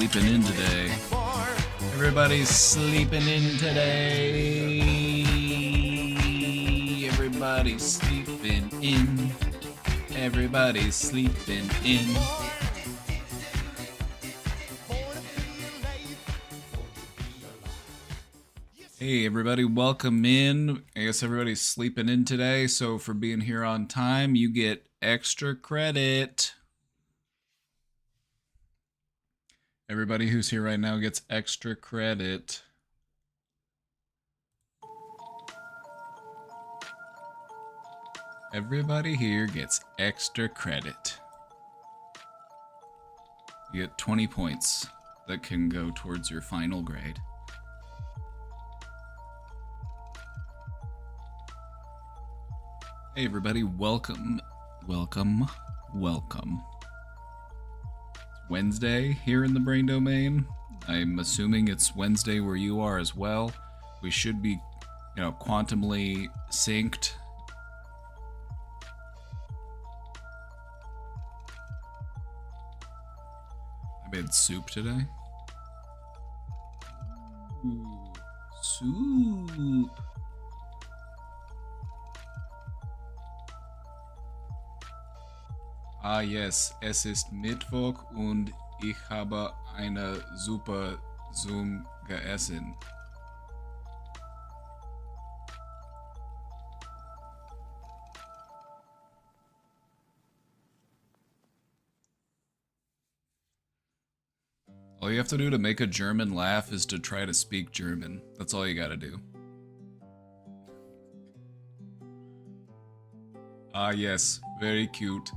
sleeping in today. Everybody's sleeping in today. Everybody's sleeping in. Everybody's sleeping in. Hey everybody, welcome in. I guess everybody's sleeping in today, so for being here on time, you get extra credit. Everybody who's here right now gets extra credit. Everybody here gets extra credit. You get 20 points that can go towards your final grade. Hey everybody, welcome, welcome, welcome. It's Wednesday here in the brain domain. I'm assuming it's Wednesday where you are as well. We should be, quantumly synced. I made soup today. Ooh, soup. Ah yes, es ist Mittwoch und ich habe eine super Zoom gegessen. All you have to do to make a German laugh is to try to speak German. That's all you gotta do. Ah yes, very cute.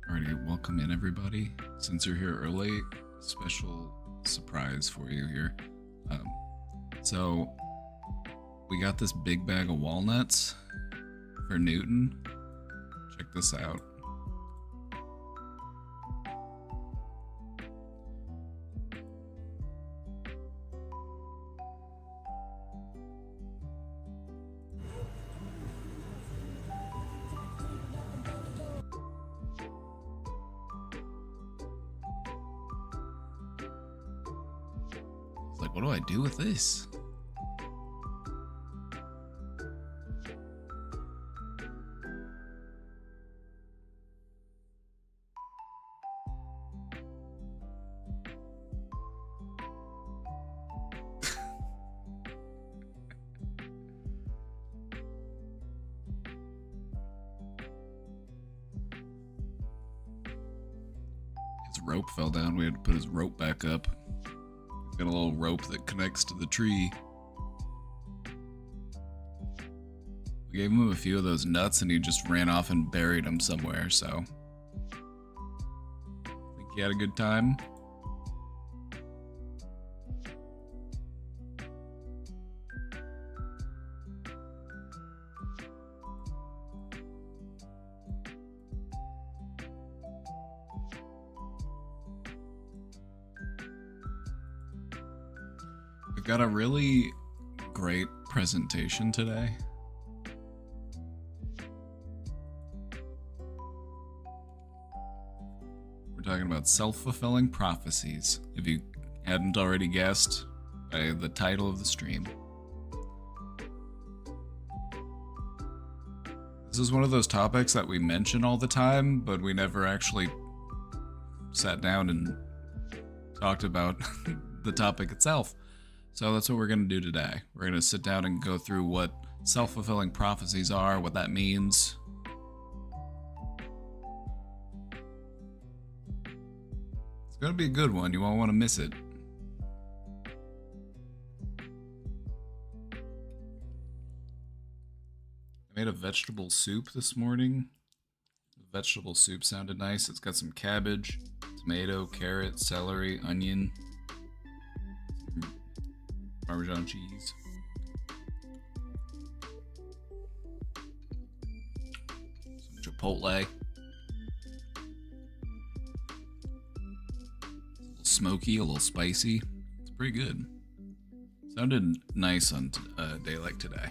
Alrighty, welcome in everybody. Since you're here early, special surprise for you here. So we got this big bag of walnuts for Newton. Check this out. Like, what do I do with this? His rope fell down. We had to put his rope back up. Got a little rope that connects to the tree. We gave him a few of those nuts and he just ran off and buried them somewhere, so I think he had a good time. We've got a really great presentation today. We're talking about self-fulfilling prophecies, if you hadn't already guessed by the title of the stream. This is one of those topics that we mention all the time, but we never actually sat down and talked about the topic itself. So that's what we're going to do today. We're going to sit down and go through what self-fulfilling prophecies are, what that means. It's going to be a good one. You won't want to miss it. I made a vegetable soup this morning. The vegetable soup sounded nice. It's got some cabbage, tomato, carrot, celery, onion, Parmesan cheese. Some Chipotle. smoky, a little spicy. It's pretty good. Sounded nice on a day like today.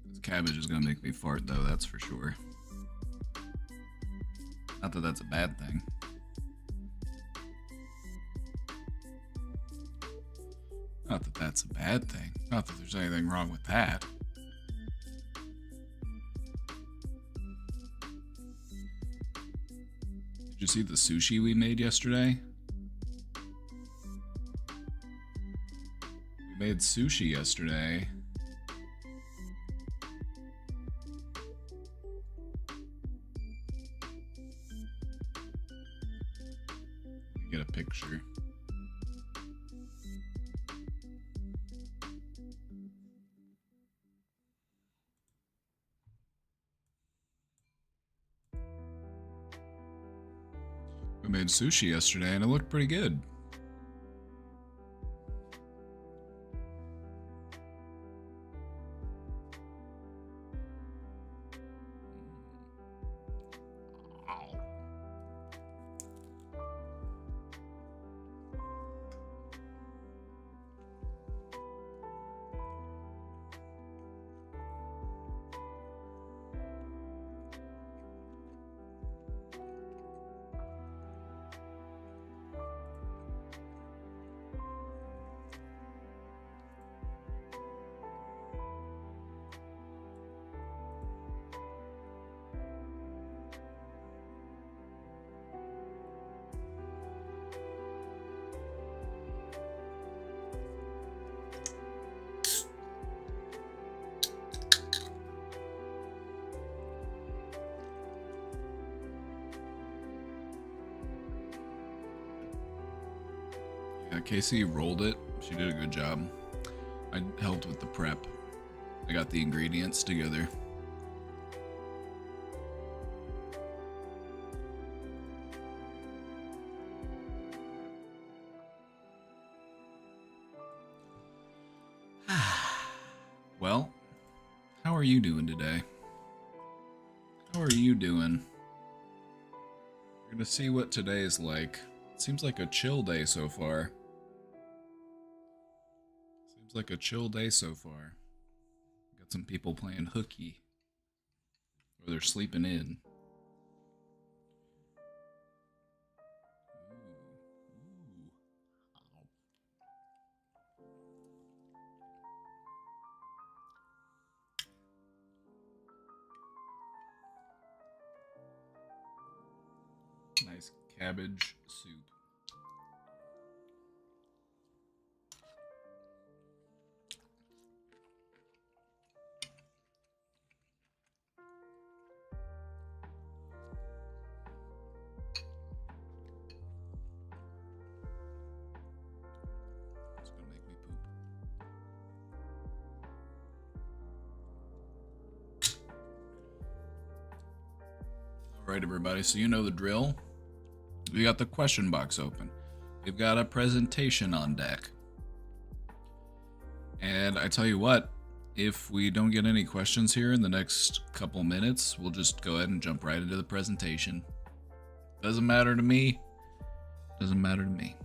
This cabbage is gonna make me fart though, that's for sure. Not that that's a bad thing. Not that that's a bad thing. Not that there's anything wrong with that. Did you see the sushi we made yesterday? We made sushi yesterday. Let me get a picture. We made sushi yesterday and it looked pretty good. Yeah, Casey rolled it. She did a good job. I helped with the prep. I got the ingredients together. Well, how are you doing today? How are you doing? We're gonna see what today is like. It seems like a chill day so far. Seems like a chill day so far. Got some people playing hooky. Or they're sleeping in. Nice cabbage soup. It's gonna make me poop. All right, everybody. So you know the drill. We got the question box open. We've got a presentation on deck. And I tell you what, if we don't get any questions here in the next couple minutes, we'll just go ahead and jump right into the presentation. Doesn't matter to me. Doesn't matter to me.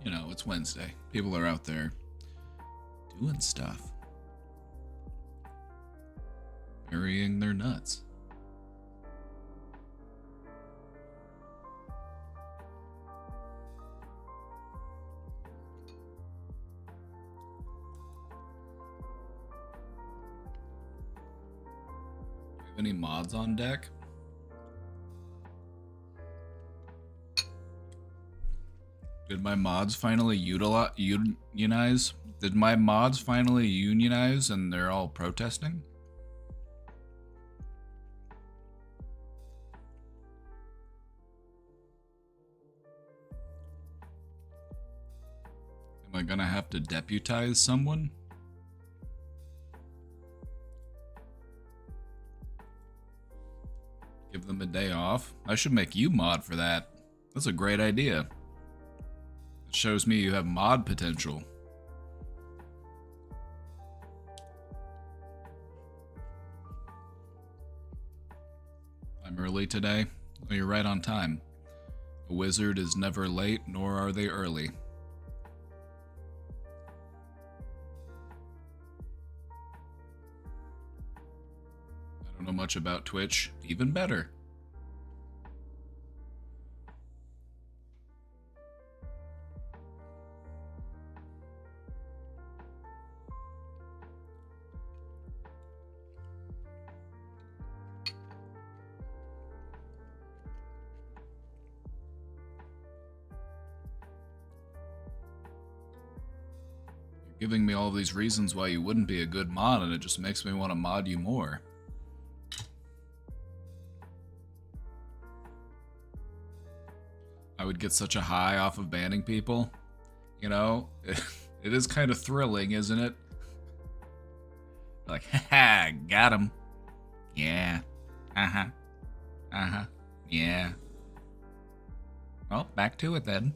You know, it's Wednesday. People are out there doing stuff. Burying their nuts. Do you have any mods on deck? Did my mods finally unionize? Did my mods finally unionize and they're all protesting? Am I gonna have to deputize someone? Give them a day off? I should make you mod for that. That's a great idea. It shows me you have mod potential. I'm early today. Oh, you're right on time. A wizard is never late, nor are they early. I don't know much about Twitch. Even better. Giving me all these reasons why you wouldn't be a good mod, and it just makes me want to mod you more. I would get such a high off of banning people. You know, it is kind of thrilling, isn't it? Like, haha, got him. Yeah. Uh-huh. Uh-huh. Yeah. Well, back to it then.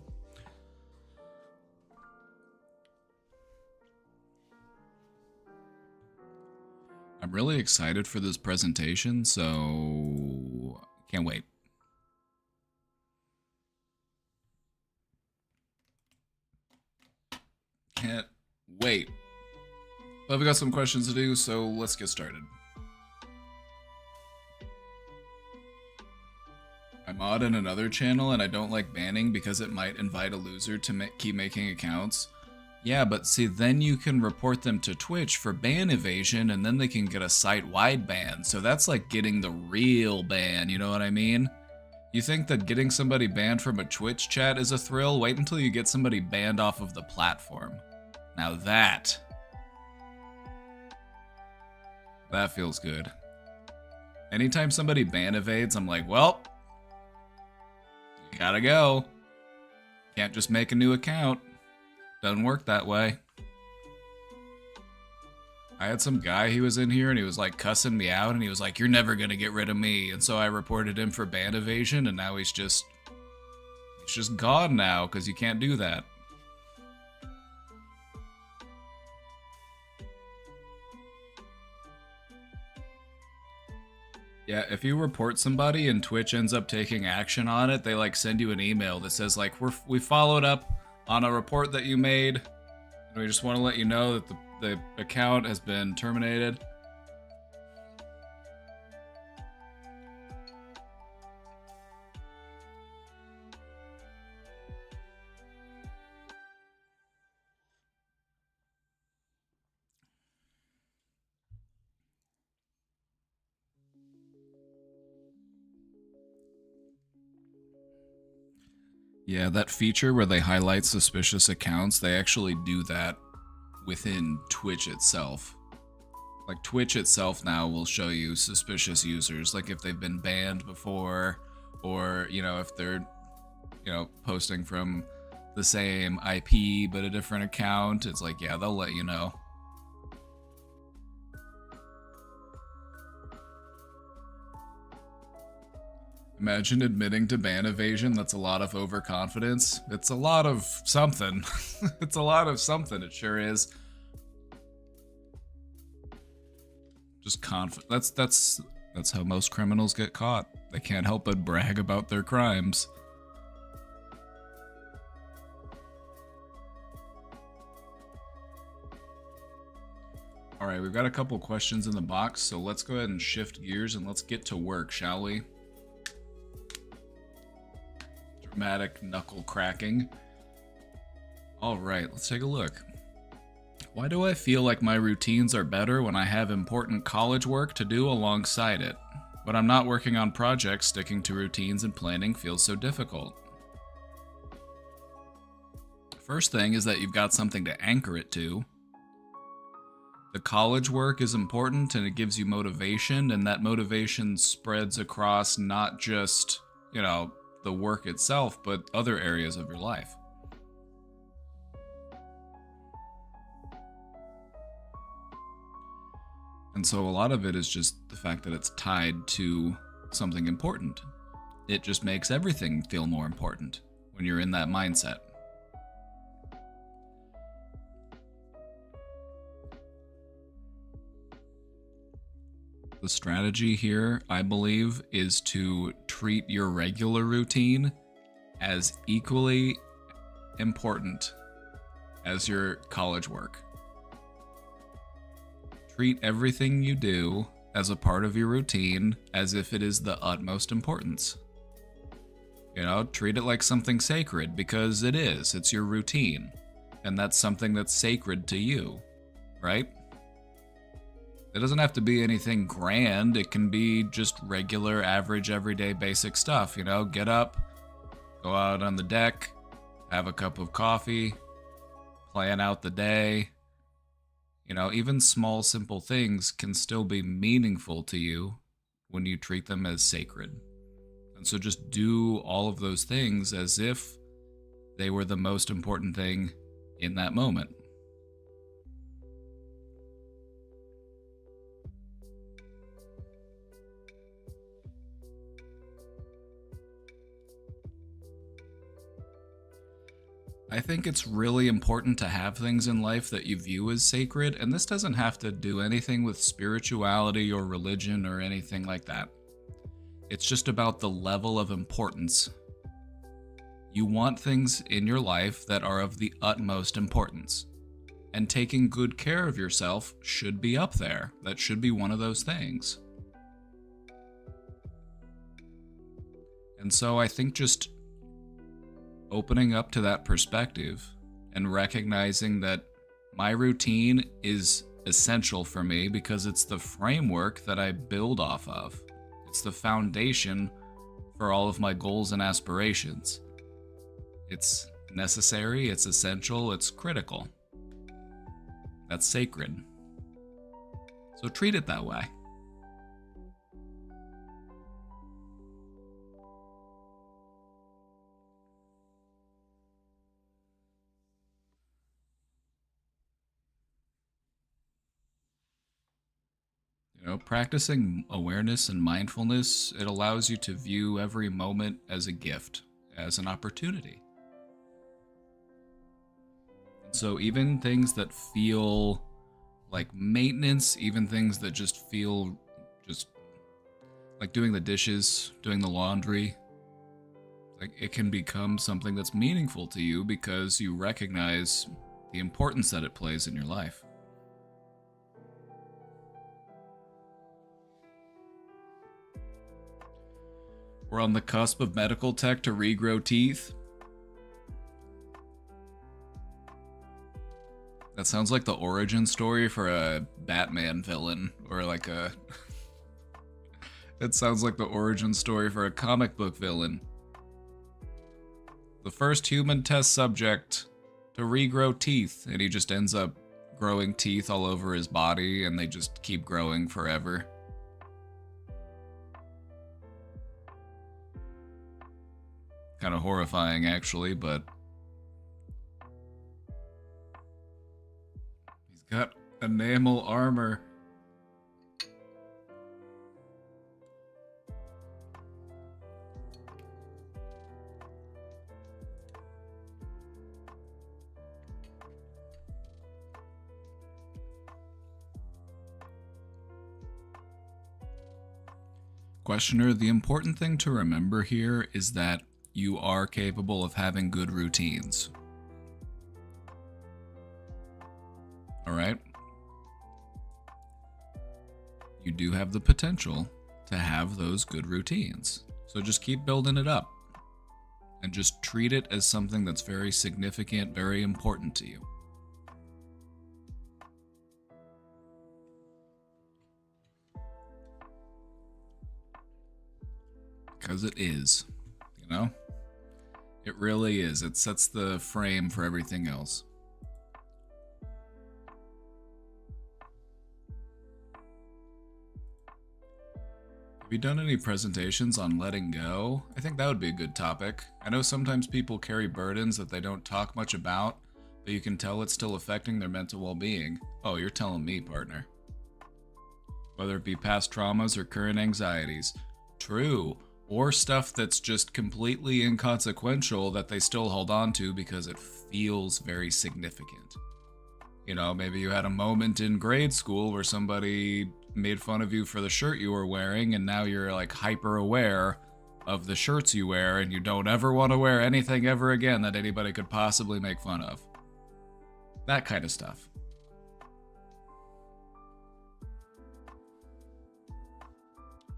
I'm really excited for this presentation, so can't wait. Can't wait. But we got some questions to do, so let's get started. I mod in another channel and I don't like banning because it might invite a loser to keep making accounts. Yeah, but see, then you can report them to Twitch for ban evasion, and then they can get a site-wide ban. So that's like getting the real ban, you know what I mean? You think that getting somebody banned from a Twitch chat is a thrill? Wait until you get somebody banned off of the platform. Now that feels good. Anytime somebody ban evades, I'm like, well, you gotta go. Can't just make a new account. Doesn't work that way. I had some guy, he was in here and he was like cussing me out and he was like, you're never gonna get rid of me. And so I reported him for ban evasion and now he's just gone now because you can't do that. Yeah, if you report somebody and Twitch ends up taking action on it, they like send you an email that says like, we followed up on a report that you made, and we just want to let you know that the account has been terminated. Yeah, that feature where they highlight suspicious accounts, they actually do that within Twitch itself. Like, Twitch itself now will show you suspicious users, like if they've been banned before, or, you know, if they're, you know, posting from the same IP but a different account. It's like, yeah, they'll let you know. Imagine admitting to ban evasion. That's a lot of overconfidence. It's a lot of something. It's a lot of something, it sure is. Just that's how most criminals get caught. They can't help but brag about their crimes. Alright, we've got a couple questions in the box, so let's go ahead and shift gears and let's get to work, shall we? Dramatic knuckle cracking. Alright, let's take a look. Why do I feel like my routines are better when I have important college work to do alongside it? When I'm not working on projects, sticking to routines and planning feels so difficult. First thing is that you've got something to anchor it to. The college work is important and it gives you motivation, and that motivation spreads across not just, you know, the work itself, but other areas of your life. And so a lot of it is just the fact that it's tied to something important. It just makes everything feel more important when you're in that mindset. The strategy here, I believe, is to treat your regular routine as equally important as your college work. Treat everything you do as a part of your routine as if it is the utmost importance. You know, treat it like something sacred, because it is. It's your routine. And that's something that's sacred to you, right? It doesn't have to be anything grand. It can be just regular, average, everyday, basic stuff. You know, get up, go out on the deck, have a cup of coffee, plan out the day. You know, even small, simple things can still be meaningful to you when you treat them as sacred. And so just do all of those things as if they were the most important thing in that moment. I think it's really important to have things in life that you view as sacred, and this doesn't have to do anything with spirituality or religion or anything like that. It's just about the level of importance. You want things in your life that are of the utmost importance, and taking good care of yourself should be up there. That should be one of those things. And so I think just opening up to that perspective and recognizing that my routine is essential for me because it's the framework that I build off of. It's the foundation for all of my goals and aspirations. It's necessary, it's essential, it's critical. That's sacred. So treat it that way. You know, practicing awareness and mindfulness, it allows you to view every moment as a gift, as an opportunity. And so even things that feel like maintenance, even things that just feel just like doing the dishes, doing the laundry, like it can become something that's meaningful to you because you recognize the importance that it plays in your life. We're on the cusp of medical tech to regrow teeth. That sounds like the origin story for a Batman villain, or like a... It sounds like the origin story for a comic book villain. The first human test subject to regrow teeth, and he just ends up growing teeth all over his body, and they just keep growing forever. Kind of horrifying, actually, but he's got enamel armor. Questioner, the important thing to remember here is that you are capable of having good routines. Alright? You do have the potential to have those good routines. So just keep building it up. And just treat it as something that's very significant, very important to you. Because it is, you know? It really is. It sets the frame for everything else. Have you done any presentations on letting go? I think that would be a good topic. I know sometimes people carry burdens that they don't talk much about, but you can tell it's still affecting their mental well-being. Oh, you're telling me, partner. whether it be past traumas or current anxieties. True. Or stuff that's just completely inconsequential that they still hold on to because it feels very significant. You know, maybe you had a moment in grade school where somebody made fun of you for the shirt you were wearing, and now you're like hyper aware of the shirts you wear, and you don't ever want to wear anything ever again that anybody could possibly make fun of. That kind of stuff.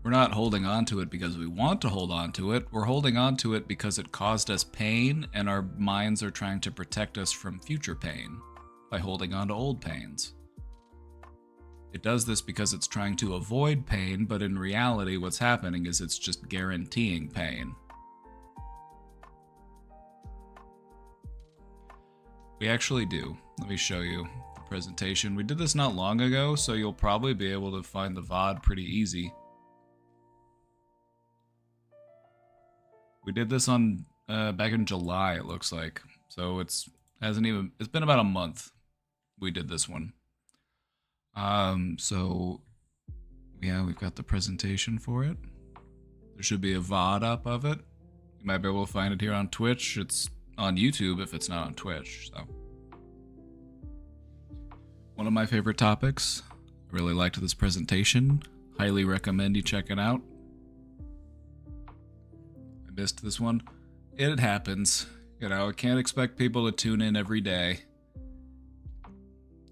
We're not holding on to it because we want to hold on to it. We're holding on to it because it caused us pain, and our minds are trying to protect us from future pain by holding on to old pains. It does this because it's trying to avoid pain, but in reality, what's happening is it's just guaranteeing pain. We actually do. Let me show you the presentation. We did this not long ago, so you'll probably be able to find the VOD pretty easy. We did this on back in July, it looks like. So it's been about a month we did this one. So yeah, we've got the presentation for it. There should be a VOD up of it. You might be able to find it here on Twitch. It's on YouTube if it's not on Twitch. So one of my favorite topics. I really liked this presentation. Highly recommend you check it out. I missed this one. It happens. You know, I can't expect people to tune in every day.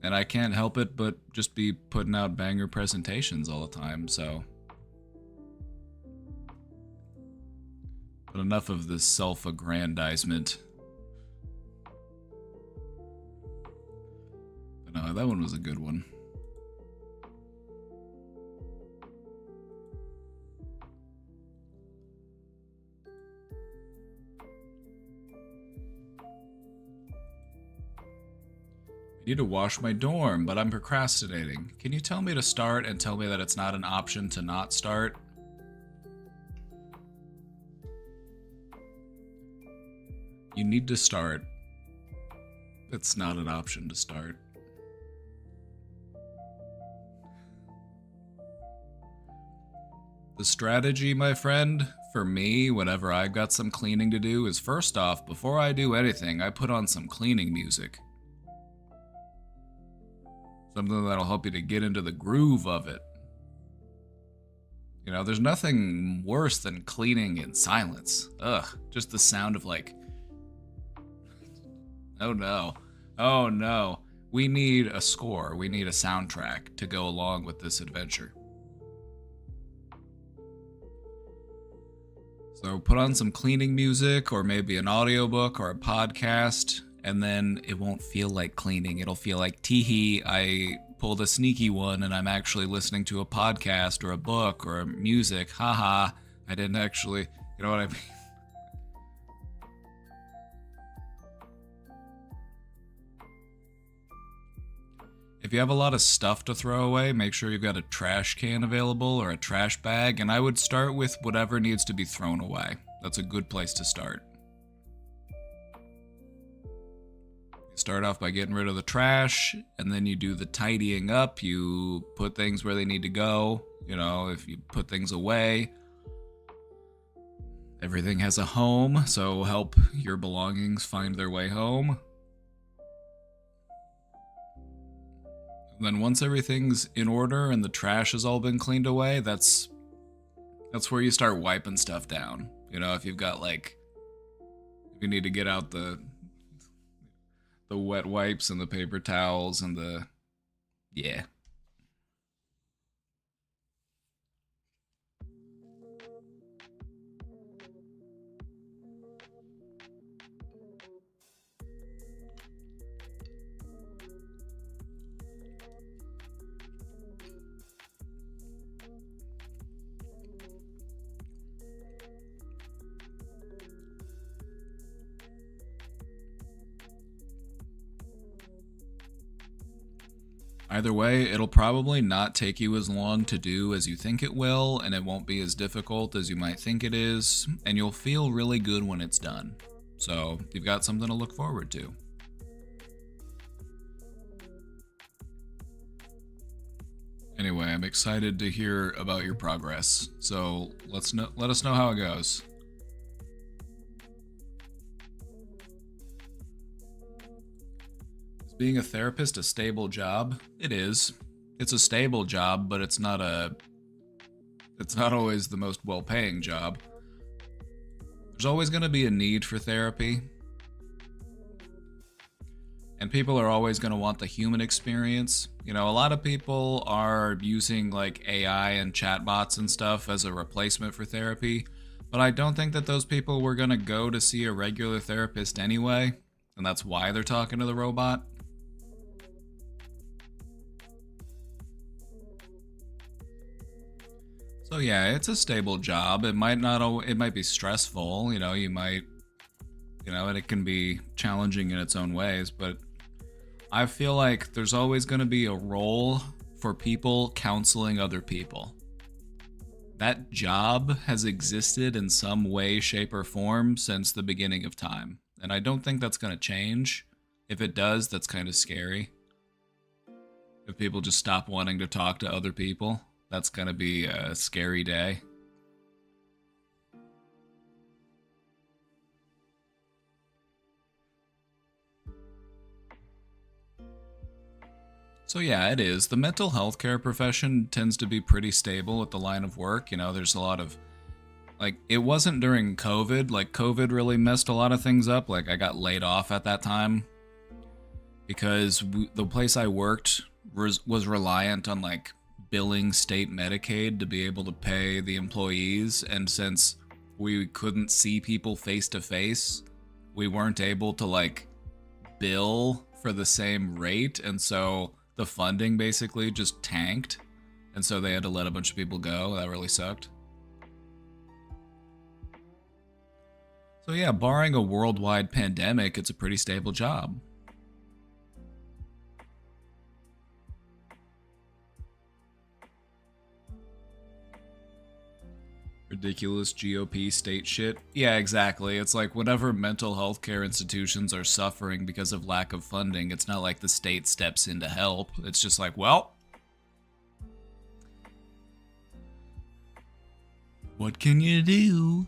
And I can't help it but just be putting out banger presentations all the time, so. But enough of this self-aggrandizement. But no, that one was a good one. I need to wash my dorm, but I'm procrastinating. Can you tell me to start and tell me that it's not an option to not start? You need to start. It's not an option to start. The strategy, my friend, for me, whenever I've got some cleaning to do, is first off, before I do anything, I put on some cleaning music. Something that'll help you to get into the groove of it. You know, there's nothing worse than cleaning in silence. Ugh, just the sound of like, oh no, oh no. We need a score, we need a soundtrack to go along with this adventure. So put on some cleaning music, or maybe an audiobook or a podcast, and then it won't feel like cleaning. It'll feel like, teehee, I pulled a sneaky one and I'm actually listening to a podcast or a book or music. Haha, I didn't actually, you know what I mean? If you have a lot of stuff to throw away, make sure you've got a trash can available or a trash bag, and I would start with whatever needs to be thrown away. That's a good place to start. Start off by getting rid of the trash, and then you do the tidying up. You put things where they need to go. You know, if you put things away, everything has a home, so help your belongings find their way home. And then once everything's in order and the trash has all been cleaned away, that's where you start wiping stuff down. You know, if you've got like, if you need to get out the wet wipes and the paper towels and the, yeah. Either way, it'll probably not take you as long to do as you think it will, and it won't be as difficult as you might think it is, and you'll feel really good when it's done. So, you've got something to look forward to. Anyway, I'm excited to hear about your progress. So let us know how it goes. Is being a therapist a stable job? It is. It's a stable job, but it's not always the most well-paying job. There's always going to be a need for therapy. And people are always going to want the human experience. You know, a lot of people are using like AI and chatbots and stuff as a replacement for therapy. But I don't think that those people were going to go to see a regular therapist anyway. And that's why they're talking to the robot. So yeah, it's a stable job. It might be stressful, you know, and it can be challenging in its own ways, but I feel like there's always going to be a role for people counseling other people. That job has existed in some way, shape, or form since the beginning of time, and I don't think that's going to change. If it does, that's kind of scary. If people just stop wanting to talk to other people, that's going to be a scary day. So yeah, it is. The mental health care profession tends to be pretty stable at the line of work. You know, there's a lot of, like, it wasn't during COVID. Like, COVID really messed a lot of things up. Like, I got laid off at that time because the place I worked was reliant on, like, billing state Medicaid to be able to pay the employees. And since we couldn't see people face to face, we weren't able to, like, bill for the same rate. And so the funding basically just tanked, and so they had to let a bunch of people go. That really sucked. So yeah, barring a worldwide pandemic, it's a pretty stable job. Ridiculous GOP state shit. Yeah, exactly. It's like whenever mental health care institutions are suffering because of lack of funding, it's not like the state steps in to help. It's just like, well, what can you do?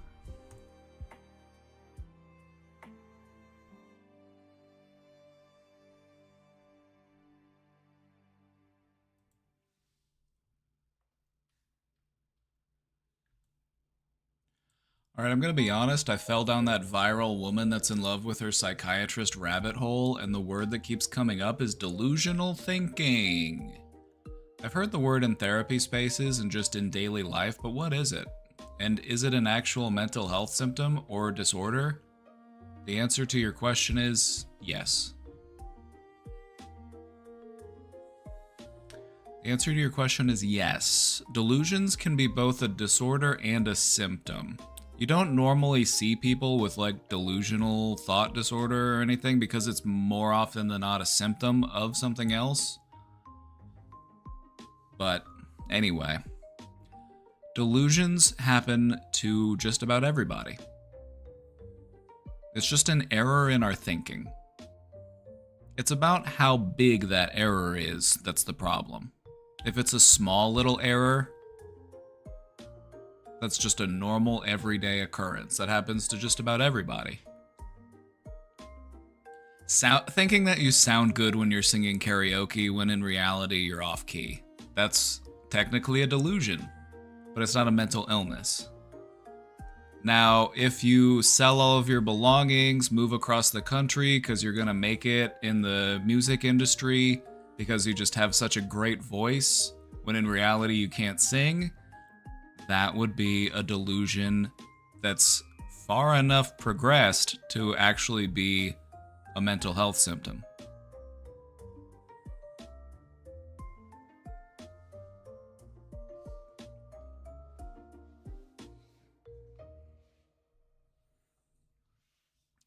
Alright, I'm gonna be honest, I fell down that viral woman that's in love with her psychiatrist rabbit hole, and the word that keeps coming up is delusional thinking. I've heard the word in therapy spaces and just in daily life, but what is it? And is it an actual mental health symptom or disorder? The answer to your question is yes. The answer to your question is yes. Delusions can be both a disorder and a symptom. You don't normally see people with like delusional thought disorder or anything because it's more often than not a symptom of something else. But anyway, delusions happen to just about everybody. It's just an error in our thinking. It's about how big that error is that's the problem. If it's a small little error, that's just a normal everyday occurrence that happens to just about everybody. Thinking that you sound good when you're singing karaoke when in reality you're off key. That's technically a delusion, but it's not a mental illness. Now, if you sell all of your belongings, move across the country because you're gonna make it in the music industry because you just have such a great voice, when in reality you can't sing, that would be a delusion that's far enough progressed to actually be a mental health symptom.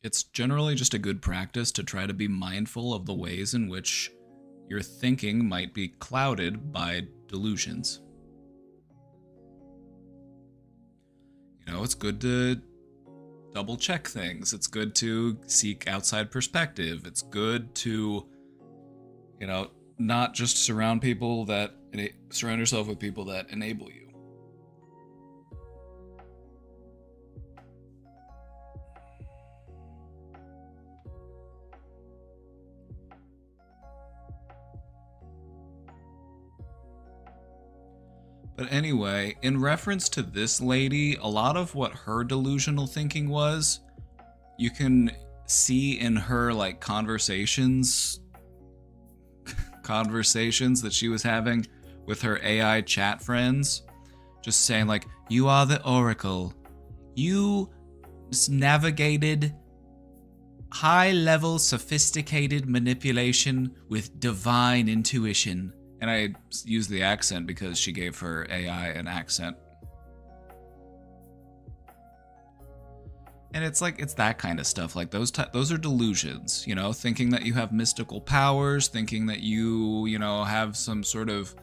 It's generally just a good practice to try to be mindful of the ways in which your thinking might be clouded by delusions. You know, it's good to double check things. It's good to seek outside perspective. It's good to, you know, not just surround people that surround yourself with people that enable you. But anyway, in reference to this lady, a lot of what her delusional thinking was, you can see in her like conversations that she was having with her AI chat friends, just saying like, you are the oracle. You navigated high-level sophisticated manipulation with divine intuition. And I use the accent because she gave her AI an accent. And it's like, it's that kind of stuff. Like those are delusions, you know, thinking that you have mystical powers, thinking that you know, have some sort of,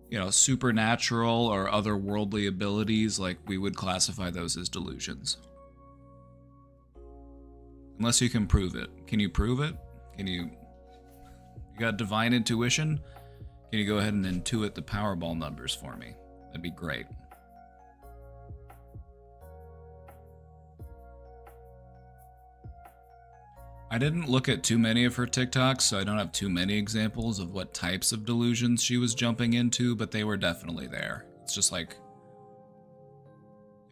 you know, supernatural or otherworldly abilities. Like we would classify those as delusions. Unless you can prove it. Can you prove it? You got divine intuition? Can you go ahead and intuit the Powerball numbers for me? That'd be great. I didn't look at too many of her TikToks, so I don't have too many examples of what types of delusions she was jumping into, but they were definitely there. It's just like,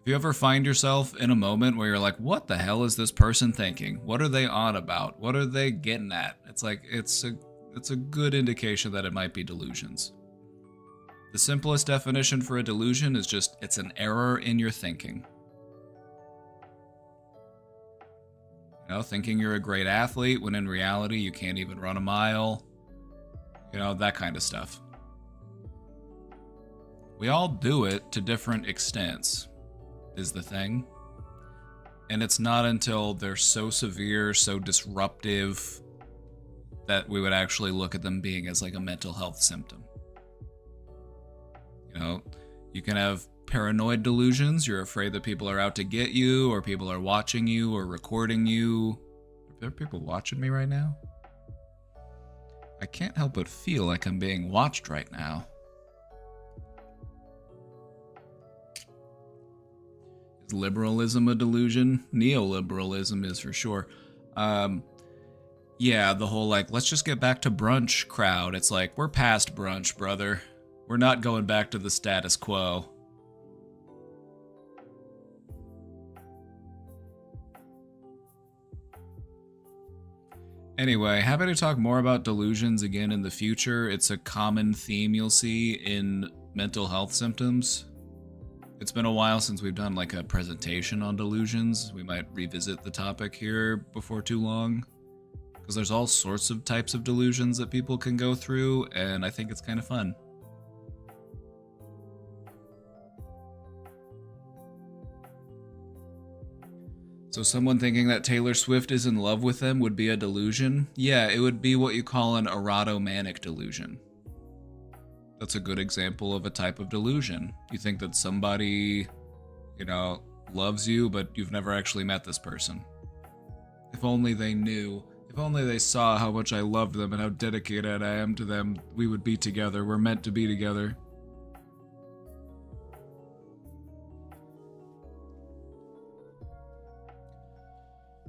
if you ever find yourself in a moment where you're like, what the hell is this person thinking? What are they on about? What are they getting at? It's like, it's a good indication that it might be delusions. The simplest definition for a delusion is just, it's an error in your thinking. You know, thinking you're a great athlete when in reality you can't even run a mile. You know, that kind of stuff. We all do it to different extents, is the thing. And it's not until they're so severe, so disruptive, that we would actually look at them being as like a mental health symptom. You know, you can have paranoid delusions. You're afraid that people are out to get you, or people are watching you or recording you. Are there people watching me right now? I can't help but feel like I'm being watched right now. Is liberalism a delusion? Neoliberalism is for sure. Yeah, the whole like, let's just get back to brunch crowd. It's like, we're past brunch, brother. We're not going back to the status quo. Anyway, happy to talk more about delusions again in the future. It's a common theme you'll see in mental health symptoms. It's been a while since we've done like a presentation on delusions. We might revisit the topic here before too long, because there's all sorts of types of delusions that people can go through, and I think it's kind of fun. So someone thinking that Taylor Swift is in love with them would be a delusion? Yeah, it would be what you call an erotomanic delusion. That's a good example of a type of delusion. You think that somebody, you know, loves you, but you've never actually met this person. If only they knew. If only they saw how much I loved them and how dedicated I am to them, we would be together. We're meant to be together.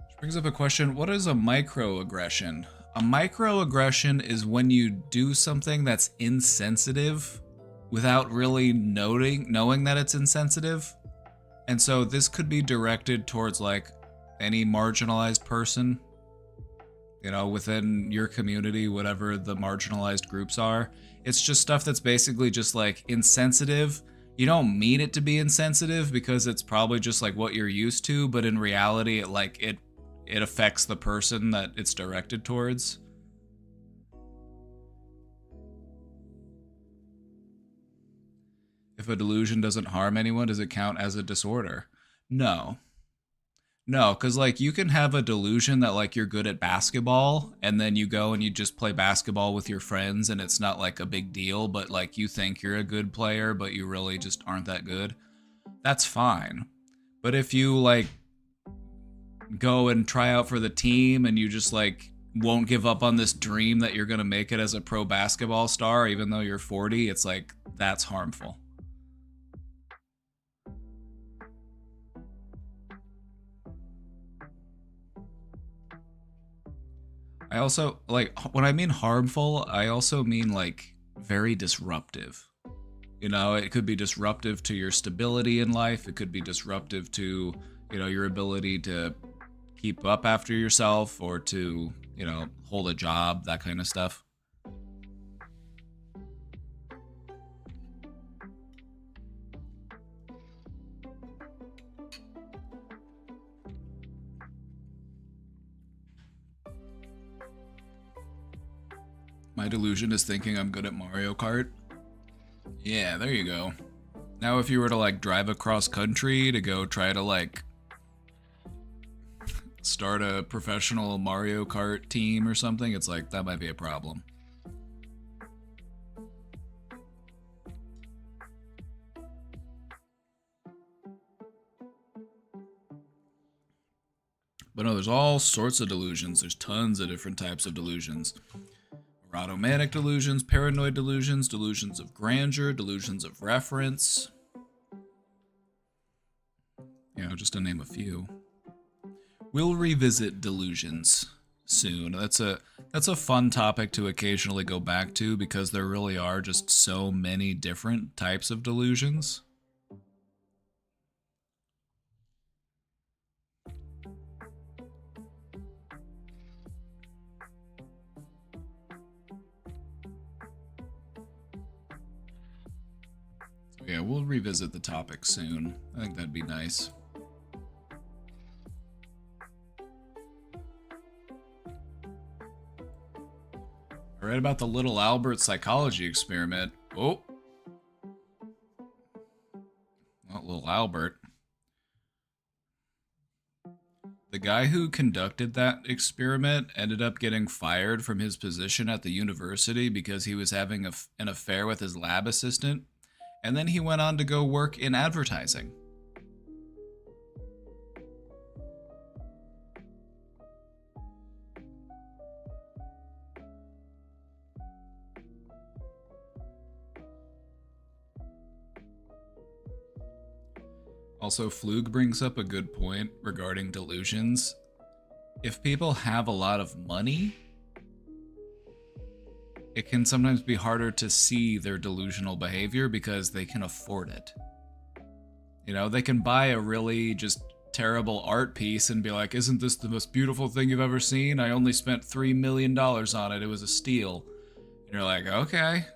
Which brings up a question, what is a microaggression? A microaggression is when you do something that's insensitive without really knowing that it's insensitive. And so this could be directed towards like any marginalized person, you know, within your community, whatever the marginalized groups are. It's just stuff that's basically just like insensitive. You don't mean it to be insensitive because it's probably just like what you're used to, but in reality, it affects the person that it's directed towards. If a delusion doesn't harm anyone, does it count as a disorder? No. No, because like you can have a delusion that like you're good at basketball, and then you go and you just play basketball with your friends and it's not like a big deal, but like you think you're a good player, but you really just aren't that good. That's fine. But if you like go and try out for the team and you just like won't give up on this dream that you're going to make it as a pro basketball star even though you're 40, it's like that's harmful. I also, like, when I mean harmful, I also mean like very disruptive. You know, it could be disruptive to your stability in life. It could be disruptive to, you know, your ability to keep up after yourself or to, you know, hold a job, that kind of stuff. My delusion is thinking I'm good at Mario Kart. Yeah, there you go. Now if you were to like drive across country to go try to like start a professional Mario Kart team or something, it's like that might be a problem. But no, there's all sorts of delusions. There's tons of different types of delusions. Erotomanic delusions, paranoid delusions, delusions of grandeur, delusions of reference. You know, just to name a few. We'll revisit delusions soon. That's a fun topic to occasionally go back to because there really are just so many different types of delusions. So yeah, we'll revisit the topic soon. I think that'd be nice. I read about the little Albert psychology experiment. Oh. Not little Albert. The guy who conducted that experiment ended up getting fired from his position at the university because he was having an affair with his lab assistant, and then he went on to go work in advertising. Also, Flug brings up a good point regarding delusions. If people have a lot of money, it can sometimes be harder to see their delusional behavior because they can afford it. You know, they can buy a really just terrible art piece and be like, isn't this the most beautiful thing you've ever seen? I only spent $3 million on it. It was a steal. And you're like, okay.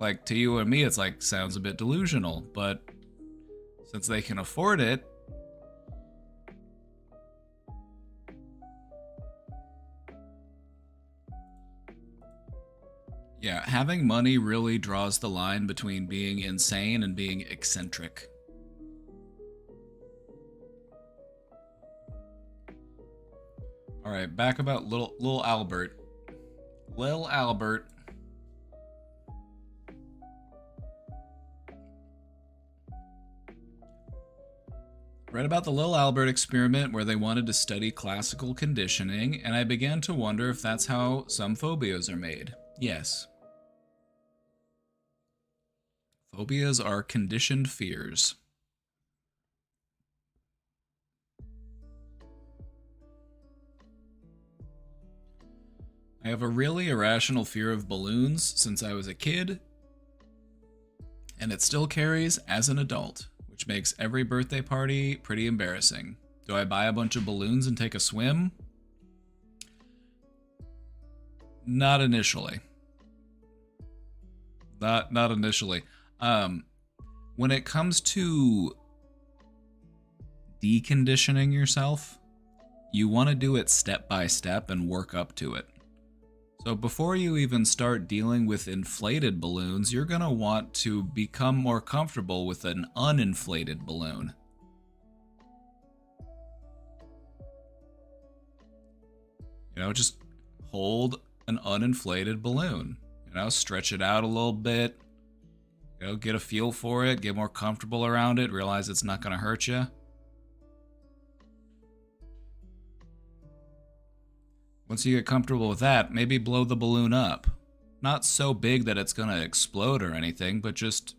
Like, to you and me, it's like, sounds a bit delusional, but since they can afford it, yeah, having money really draws the line between being insane and being eccentric. All right, back about little Albert. Lil Albert. Read about the Lil Albert experiment where they wanted to study classical conditioning, and I began to wonder if that's how some phobias are made. Yes. Phobias are conditioned fears. I have a really irrational fear of balloons since I was a kid, and it still carries as an adult, which makes every birthday party pretty embarrassing. Do I buy a bunch of balloons and take a swim? Not initially. Not initially. When it comes to deconditioning yourself, you want to do it step by step and work up to it. So before you even start dealing with inflated balloons, you're going to want to become more comfortable with an uninflated balloon. You know, just hold an uninflated balloon. You know, stretch it out a little bit. You know, get a feel for it, get more comfortable around it, realize it's not going to hurt you. Once you get comfortable with that, maybe blow the balloon up. Not so big that it's going to explode or anything, but just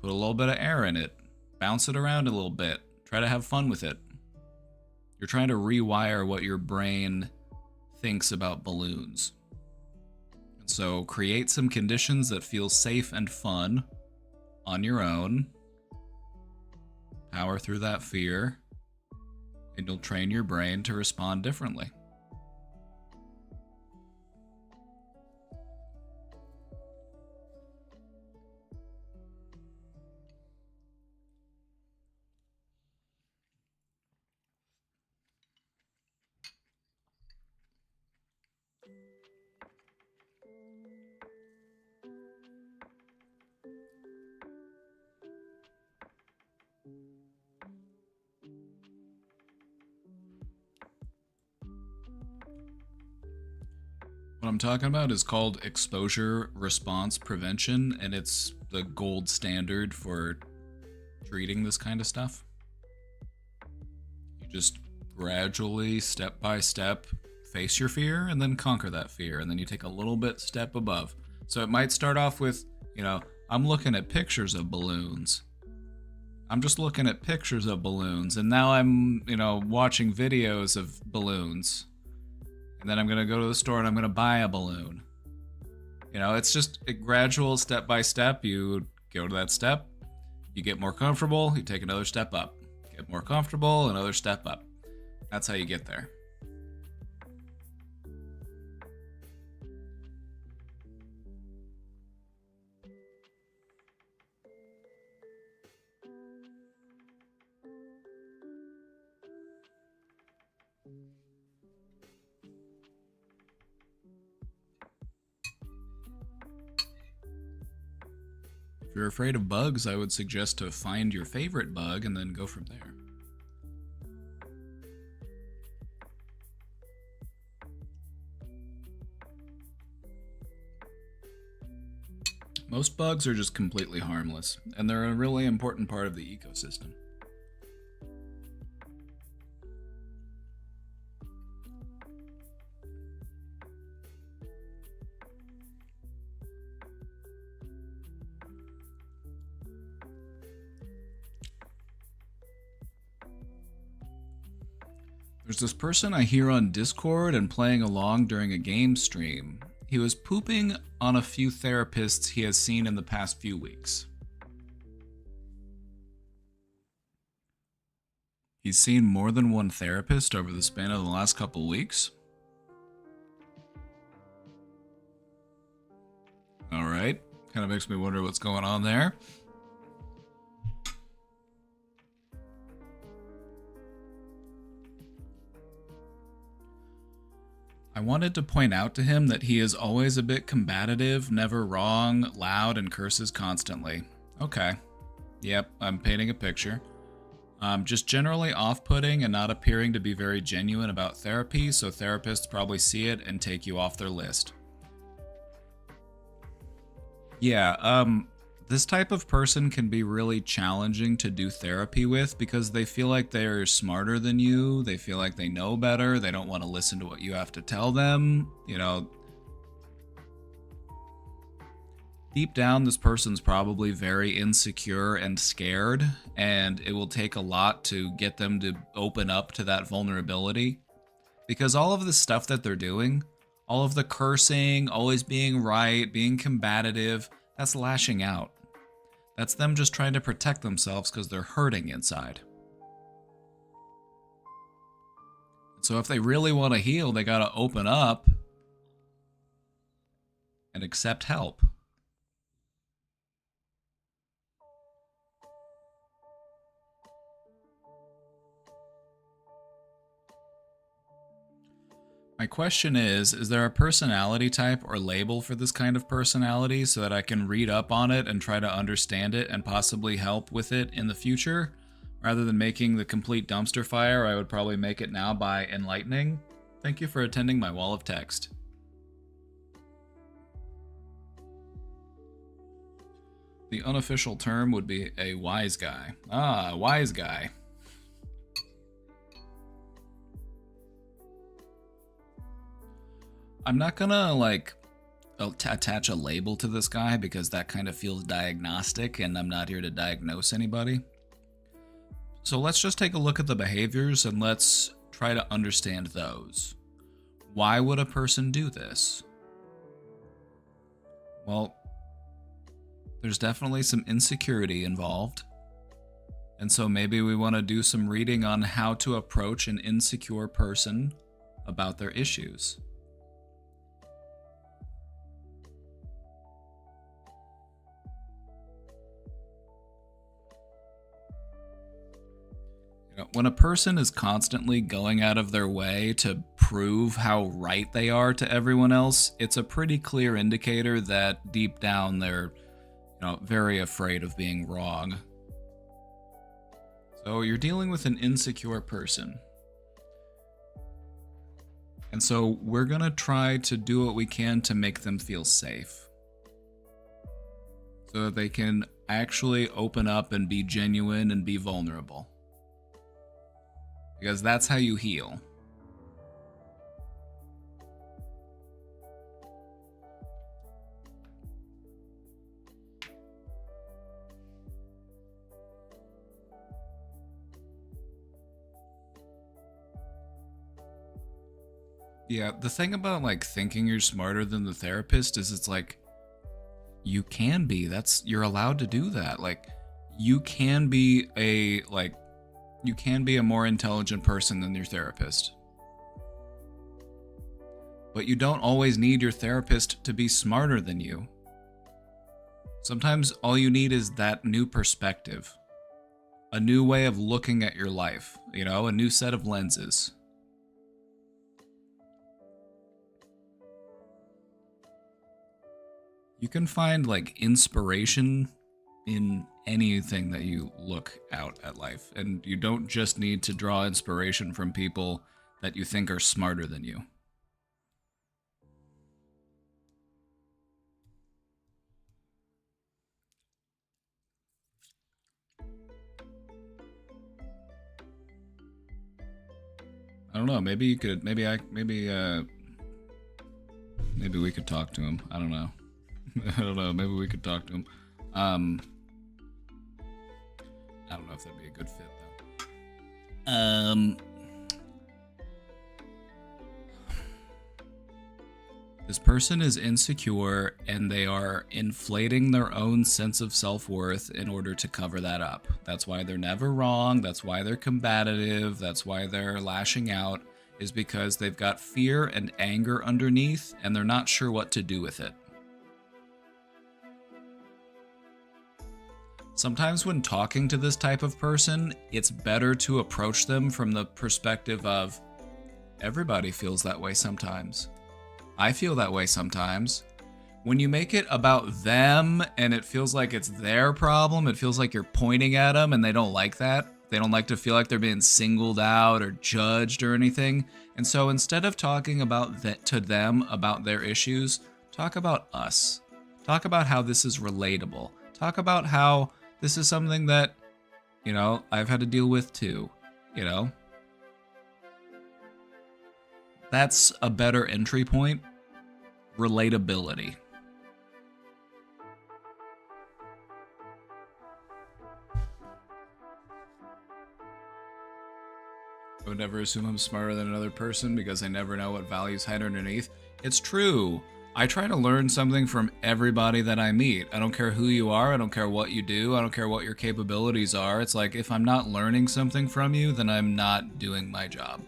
put a little bit of air in it. Bounce it around a little bit. Try to have fun with it. You're trying to rewire what your brain thinks about balloons. And so create some conditions that feel safe and fun on your own. Power through that fear, and you'll train your brain to respond differently. What I'm talking about is called exposure response prevention, and it's the gold standard for treating this kind of stuff. You just gradually, step by step, face your fear and then conquer that fear, and then you take a little bit step above. So it might start off with, I'm looking at pictures of balloons. I'm just looking at pictures of balloons, and now I'm, watching videos of balloons. And then I'm going to go to the store and I'm going to buy a balloon. It's just a gradual step by step. You go to that step, you get more comfortable, you take another step up. Get more comfortable, another step up. That's how you get there. If you're afraid of bugs, I would suggest to find your favorite bug and then go from there. Most bugs are just completely harmless, and they're a really important part of the ecosystem. There's this person I hear on Discord and playing along during a game stream. He was pooping on a few therapists he has seen in the past few weeks. He's seen more than one therapist over the span of the last couple weeks. Alright, kind of makes me wonder what's going on there. I wanted to point out to him that he is always a bit combative, never wrong, loud, and curses constantly. Okay. Yep, I'm painting a picture. Just generally off-putting and not appearing to be very genuine about therapy, so therapists probably see it and take you off their list. Yeah, this type of person can be really challenging to do therapy with because they feel like they're smarter than you, they feel like they know better, they don't want to listen to what you have to tell them, Deep down, this person's probably very insecure and scared, and it will take a lot to get them to open up to that vulnerability. Because all of the stuff that they're doing, all of the cursing, always being right, being combative, that's lashing out. That's them just trying to protect themselves because they're hurting inside. So if they really want to heal, they gotta open up and accept help. My question is there a personality type or label for this kind of personality so that I can read up on it and try to understand it and possibly help with it in the future? Rather than making the complete dumpster fire, I would probably make it now by enlightening. Thank you for attending my wall of text. The unofficial term would be a wise guy. Ah, wise guy. I'm not gonna like attach a label to this guy because that kind of feels diagnostic, and I'm not here to diagnose anybody. So let's just take a look at the behaviors and let's try to understand those. Why would a person do this? Well, there's definitely some insecurity involved. And so maybe we want to do some reading on how to approach an insecure person about their issues. When a person is constantly going out of their way to prove how right they are to everyone else, it's a pretty clear indicator that deep down they're, very afraid of being wrong. So you're dealing with an insecure person. And so we're going to try to do what we can to make them feel safe, so that they can actually open up and be genuine and be vulnerable. Because that's how you heal. Yeah, the thing about like thinking you're smarter than the therapist is it's like you can be. You're allowed to do that. Like you can be a more intelligent person than your therapist. But you don't always need your therapist to be smarter than you. Sometimes all you need is that new perspective, a new way of looking at your life, a new set of lenses. You can find like inspiration in anything that you look out at life, and you don't just need to draw inspiration from people that you think are smarter than you. I don't know, maybe we could talk to him. I don't know. Maybe we could talk to him. I don't know if that'd be a good fit though. This person is insecure and they are inflating their own sense of self-worth in order to cover that up. That's why they're never wrong. That's why they're combative. That's why they're lashing out, is because they've got fear and anger underneath and they're not sure what to do with it. Sometimes when talking to this type of person, it's better to approach them from the perspective of, everybody feels that way sometimes. I feel that way sometimes. When you make it about them and it feels like it's their problem, it feels like you're pointing at them and they don't like that. They don't like to feel like they're being singled out or judged or anything. And so instead of talking about that to them about their issues, talk about us. Talk about how this is relatable. Talk about how this is something that, I've had to deal with too, That's a better entry point. Relatability. I would never assume I'm smarter than another person because I never know what values hide underneath. It's true. I try to learn something from everybody that I meet. I don't care who you are. I don't care what you do. I don't care what your capabilities are. It's like, if I'm not learning something from you, then I'm not doing my job.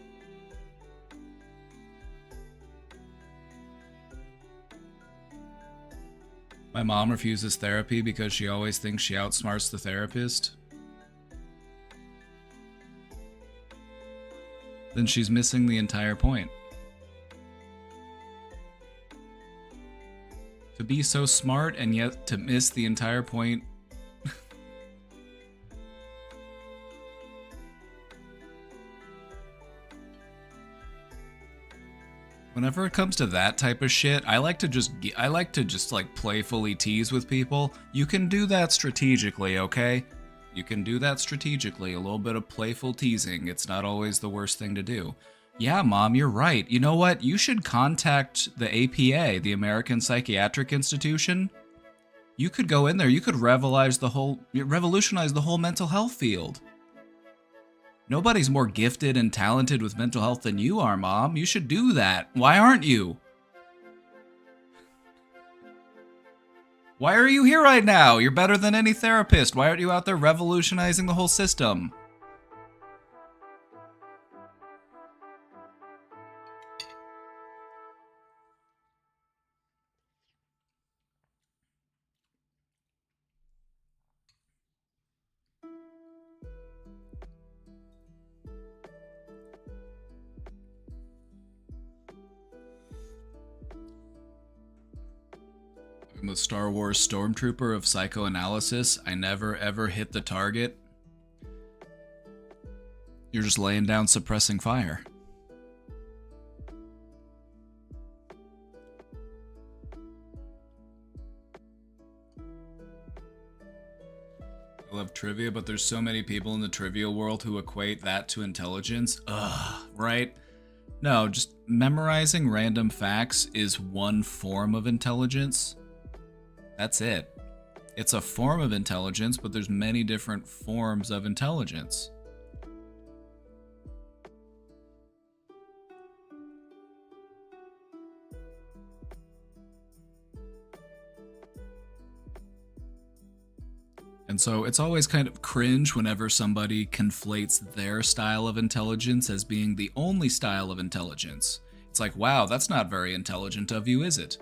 My mom refuses therapy because she always thinks she outsmarts the therapist. Then she's missing the entire point. To be so smart and yet to miss the entire point. Whenever it comes to that type of shit, I like to just like playfully tease with people. You can do that strategically, okay? You can do that strategically. A little bit of playful teasing. It's not always the worst thing to do. Yeah, Mom, you're right. You know what? You should contact the APA, the American Psychiatric Institution. You could go in there. You could revolutionize the whole mental health field. Nobody's more gifted and talented with mental health than you are, Mom. You should do that. Why aren't you? Why are you here right now? You're better than any therapist. Why aren't you out there revolutionizing the whole system? I'm a Star Wars stormtrooper of psychoanalysis. I never ever hit the target. You're just laying down suppressing fire. I love trivia, but there's so many people in the trivia world who equate that to intelligence. Ugh, right? No, just memorizing random facts is one form of intelligence. That's it. It's a form of intelligence, but there's many different forms of intelligence. And so it's always kind of cringe whenever somebody conflates their style of intelligence as being the only style of intelligence. It's like, wow, that's not very intelligent of you, is it?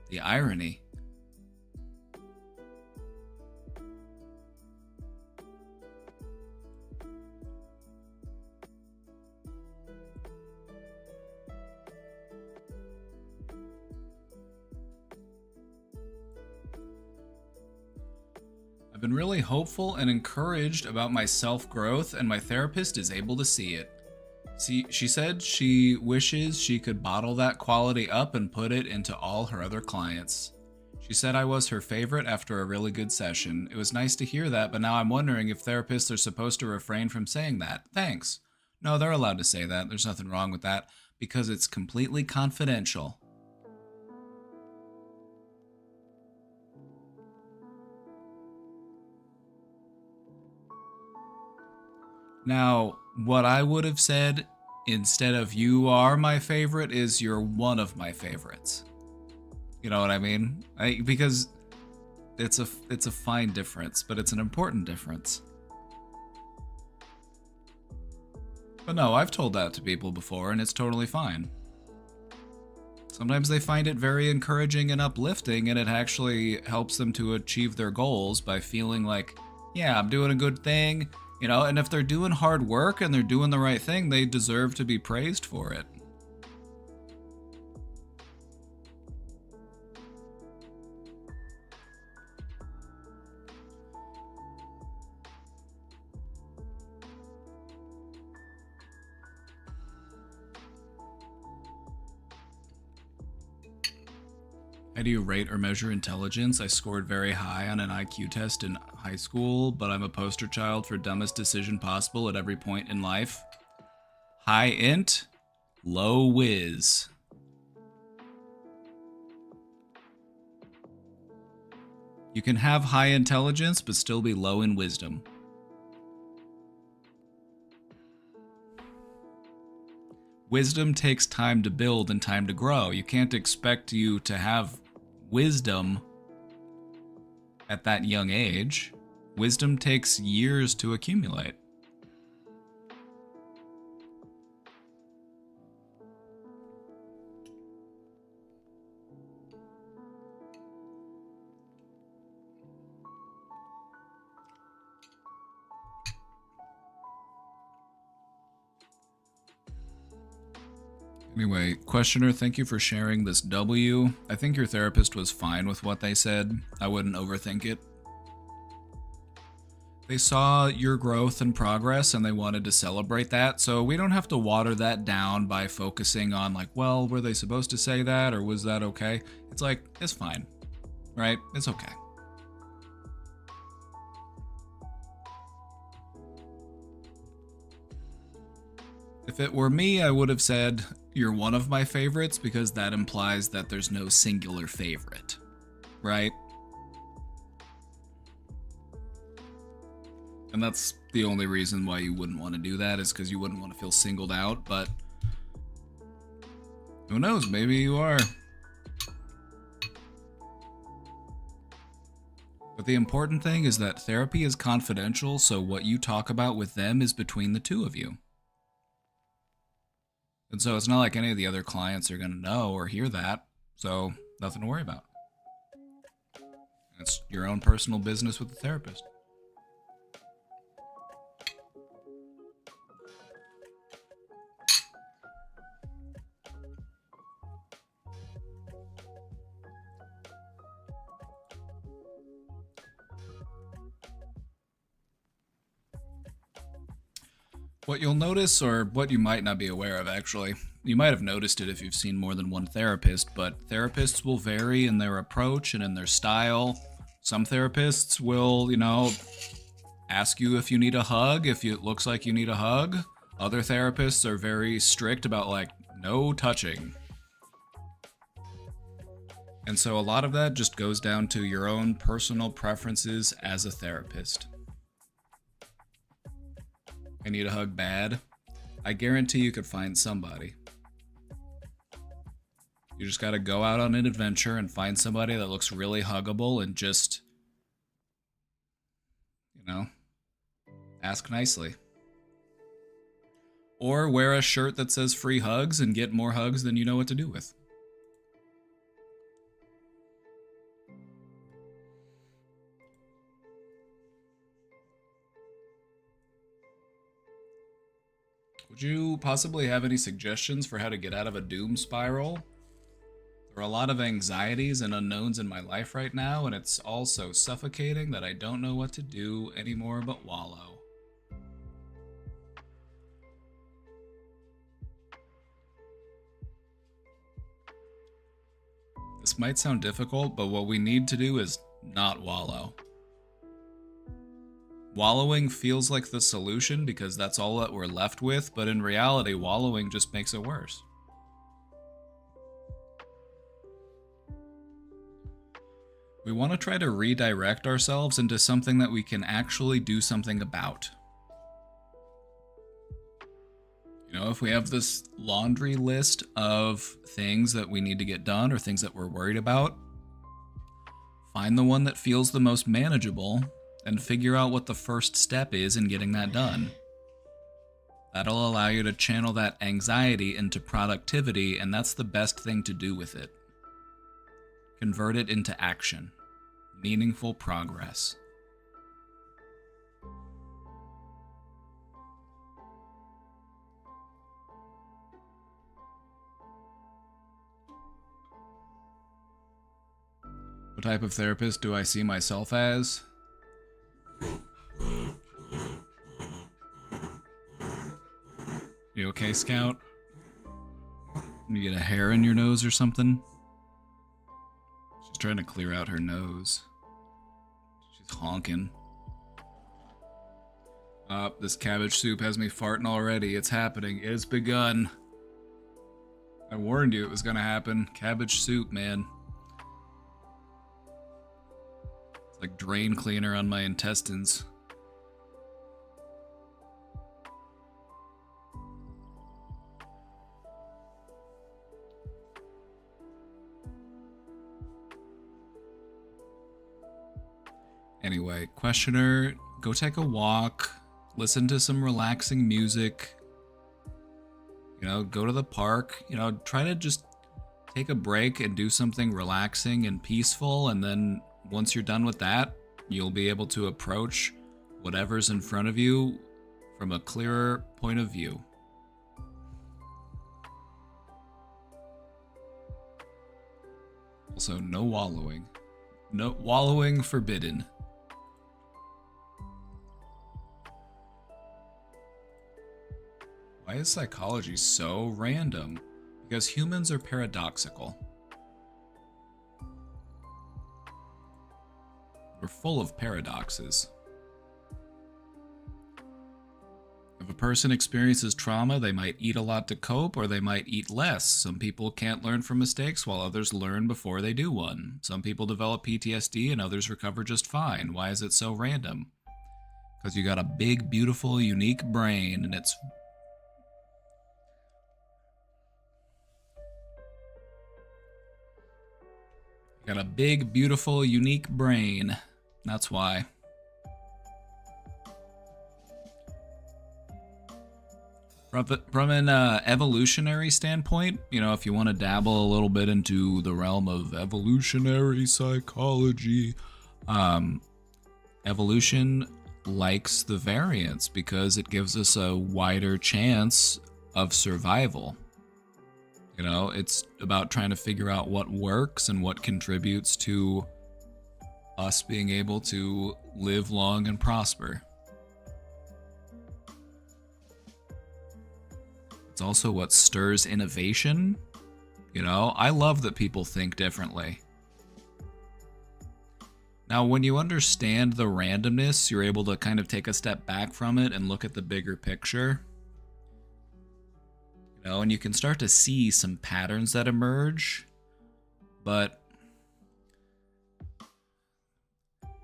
The irony. I've been really hopeful and encouraged about my self-growth, and my therapist is able to see it. She said she wishes she could bottle that quality up and put it into all her other clients. She said I was her favorite after a really good session. It was nice to hear that, but now I'm wondering if therapists are supposed to refrain from saying that. Thanks. No, they're allowed to say that. There's nothing wrong with that because it's completely confidential. Now, what I would have said instead of you are my favorite is you're one of my favorites. You know what I mean? Because it's a fine difference, but it's an important difference. But no, I've told that to people before and it's totally fine. Sometimes they find it very encouraging and uplifting, and it actually helps them to achieve their goals by feeling like, yeah, I'm doing a good thing. You know, and if they're doing hard work and they're doing the right thing, they deserve to be praised for it. How do you rate or measure intelligence? I scored very high on an IQ test in high school, but I'm a poster child for dumbest decision possible at every point in life. High int, low whiz. You can have high intelligence, but still be low in wisdom. Wisdom takes time to build and time to grow. You can't expect you to have wisdom at that young age. Wisdom takes years to accumulate. Anyway, questioner, thank you for sharing this W. I think your therapist was fine with what they said. I wouldn't overthink it. They saw your growth and progress and they wanted to celebrate that, so we don't have to water that down by focusing on like, well, were they supposed to say that or was that okay? It's like, it's fine, right? It's okay. If it were me, I would have said you're one of my favorites because that implies that there's no singular favorite, right? And that's the only reason why you wouldn't want to do that is because you wouldn't want to feel singled out, but who knows, maybe you are. But the important thing is that therapy is confidential, so what you talk about with them is between the two of you. And so it's not like any of the other clients are going to know or hear that, so nothing to worry about. It's your own personal business with the therapist. What you'll notice, or what you might not be aware of actually, you might have noticed it if you've seen more than one therapist, but therapists will vary in their approach and in their style. Some therapists will, ask you if you need a hug, if it looks like you need a hug. Other therapists are very strict about, no touching. And so a lot of that just goes down to your own personal preferences as a therapist. I need a hug bad. I guarantee you could find somebody. You just gotta go out on an adventure and find somebody that looks really huggable and just, ask nicely. Or wear a shirt that says free hugs and get more hugs than you know what to do with. Would you possibly have any suggestions for how to get out of a doom spiral? There are a lot of anxieties and unknowns in my life right now, and it's all so suffocating that I don't know what to do anymore but wallow. This might sound difficult, but what we need to do is not wallow. Wallowing feels like the solution because that's all that we're left with, but in reality, wallowing just makes it worse. We want to try to redirect ourselves into something that we can actually do something about. If we have this laundry list of things that we need to get done or things that we're worried about, find the one that feels the most manageable and figure out what the first step is in getting that done. That'll allow you to channel that anxiety into productivity, and that's the best thing to do with it. Convert it into action. Meaningful progress. What type of therapist do I see myself as? You okay, Scout? You get a hair in your nose or something? She's trying to clear out her nose. She's honking. This cabbage soup has me farting already. It's happening. It's begun. I warned you it was gonna happen. Cabbage soup, man. It's like drain cleaner on my intestines. Anyway, questioner, go take a walk, listen to some relaxing music, go to the park, try to just take a break and do something relaxing and peaceful, and then once you're done with that, you'll be able to approach whatever's in front of you from a clearer point of view. Also, no wallowing. No wallowing forbidden. Why is psychology so random? Because humans are paradoxical. We're full of paradoxes. If a person experiences trauma, they might eat a lot to cope, or they might eat less. Some people can't learn from mistakes, while others learn before they do one. Some people develop PTSD and others recover just fine. Why is it so random? Because you got a big, beautiful, unique brain, and it's... You got a big, beautiful, unique brain. That's why. From an evolutionary standpoint, you know, if you want to dabble a little bit into the realm of evolutionary psychology, evolution likes the variance because it gives us a wider chance of survival. You know, it's about trying to figure out what works and what contributes to us being able to live long and prosper. It's also what stirs innovation. You know, I love that people think differently. Now, when you understand the randomness, you're able to kind of take a step back from it and look at the bigger picture. You know, and you can start to see some patterns that emerge, but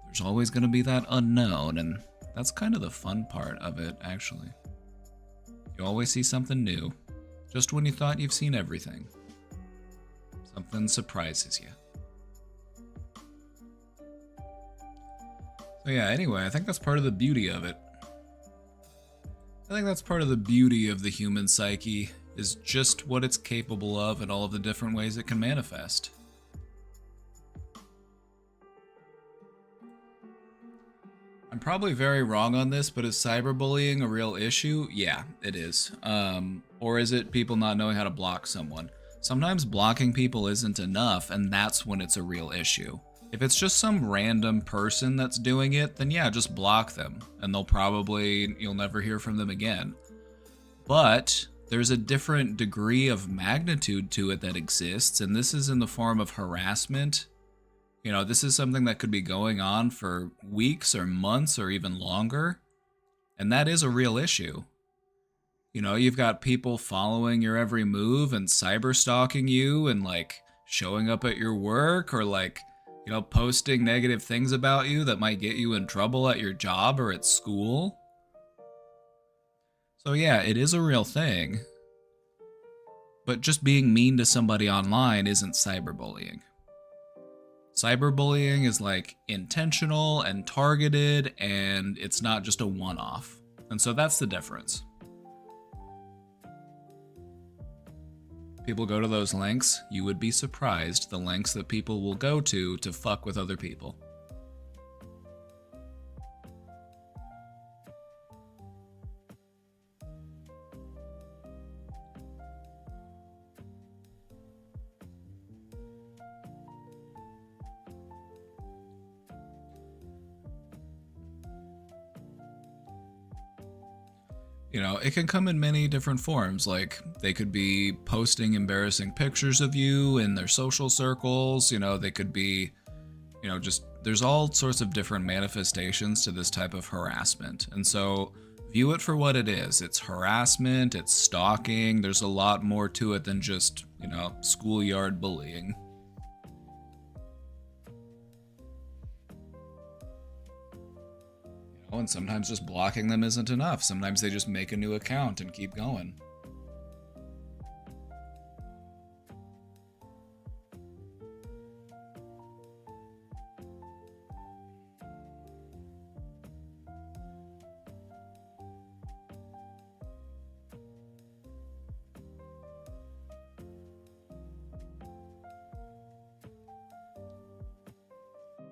there's always going to be that unknown, and that's kind of the fun part of it, actually. You always see something new, just when you thought you've seen everything. Something surprises you. So yeah, anyway, I think that's part of the beauty of it. I think that's part of the beauty of the human psyche, is just what it's capable of and all of the different ways it can manifest. I'm probably very wrong on this, but is cyberbullying a real issue? Yeah, it is. Or is it people not knowing how to block someone? Sometimes blocking people isn't enough, and that's when it's a real issue. If it's just some random person that's doing it, then yeah, just block them, and you'll never hear from them again. But there's a different degree of magnitude to it that exists, and this is in the form of harassment. You know, this is something that could be going on for weeks or months or even longer, and that is a real issue. You know, you've got people following your every move and cyber stalking you and like showing up at your work or like, you know, posting negative things about you that might get you in trouble at your job or at school. So yeah, it is a real thing. But just being mean to somebody online isn't cyberbullying. Cyberbullying is like intentional and targeted, and it's not just a one-off. And so that's the difference. People go to those lengths, you would be surprised the lengths that people will go to fuck with other people. You know, it can come in many different forms. Like, they could be posting embarrassing pictures of you in their social circles. You know, they could be, you know, just, there's all sorts of different manifestations to this type of harassment. And so, view it for what it is. It's harassment, it's stalking. There's a lot more to it than just, you know, schoolyard bullying. And sometimes just blocking them isn't enough. Sometimes they just make a new account and keep going.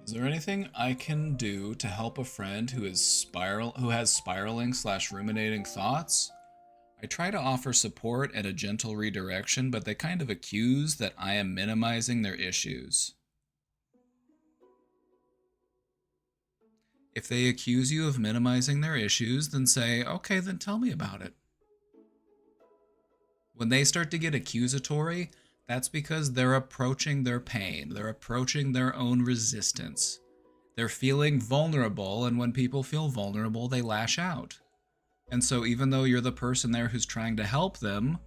Is there anything I can do to help a friend who has spiraling/ruminating thoughts? I try to offer support and a gentle redirection, but they kind of accuse that I am minimizing their issues. If they accuse you of minimizing their issues, then say, okay, then tell me about it. When they start to get accusatory, that's because they're approaching their pain. They're approaching their own resistance. They're feeling vulnerable, and when people feel vulnerable, they lash out. And so even though you're the person there who's trying to help them,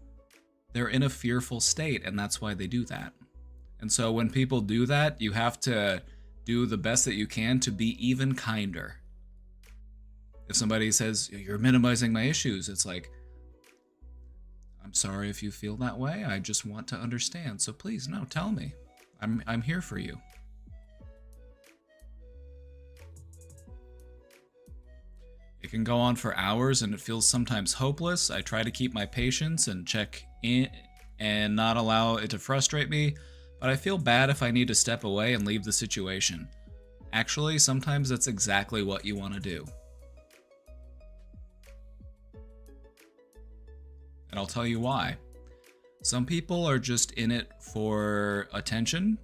they're in a fearful state, and that's why they do that. And so when people do that, you have to do the best that you can to be even kinder. If somebody says, you're minimizing my issues, it's like, I'm sorry if you feel that way. I just want to understand. So please, no, tell me. I'm here for you. It can go on for hours and it feels sometimes hopeless. I try to keep my patience and check in and not allow it to frustrate me, but I feel bad if I need to step away and leave the situation. Actually, sometimes that's exactly what you want to do. And I'll tell you why. Some people are just in it for attention.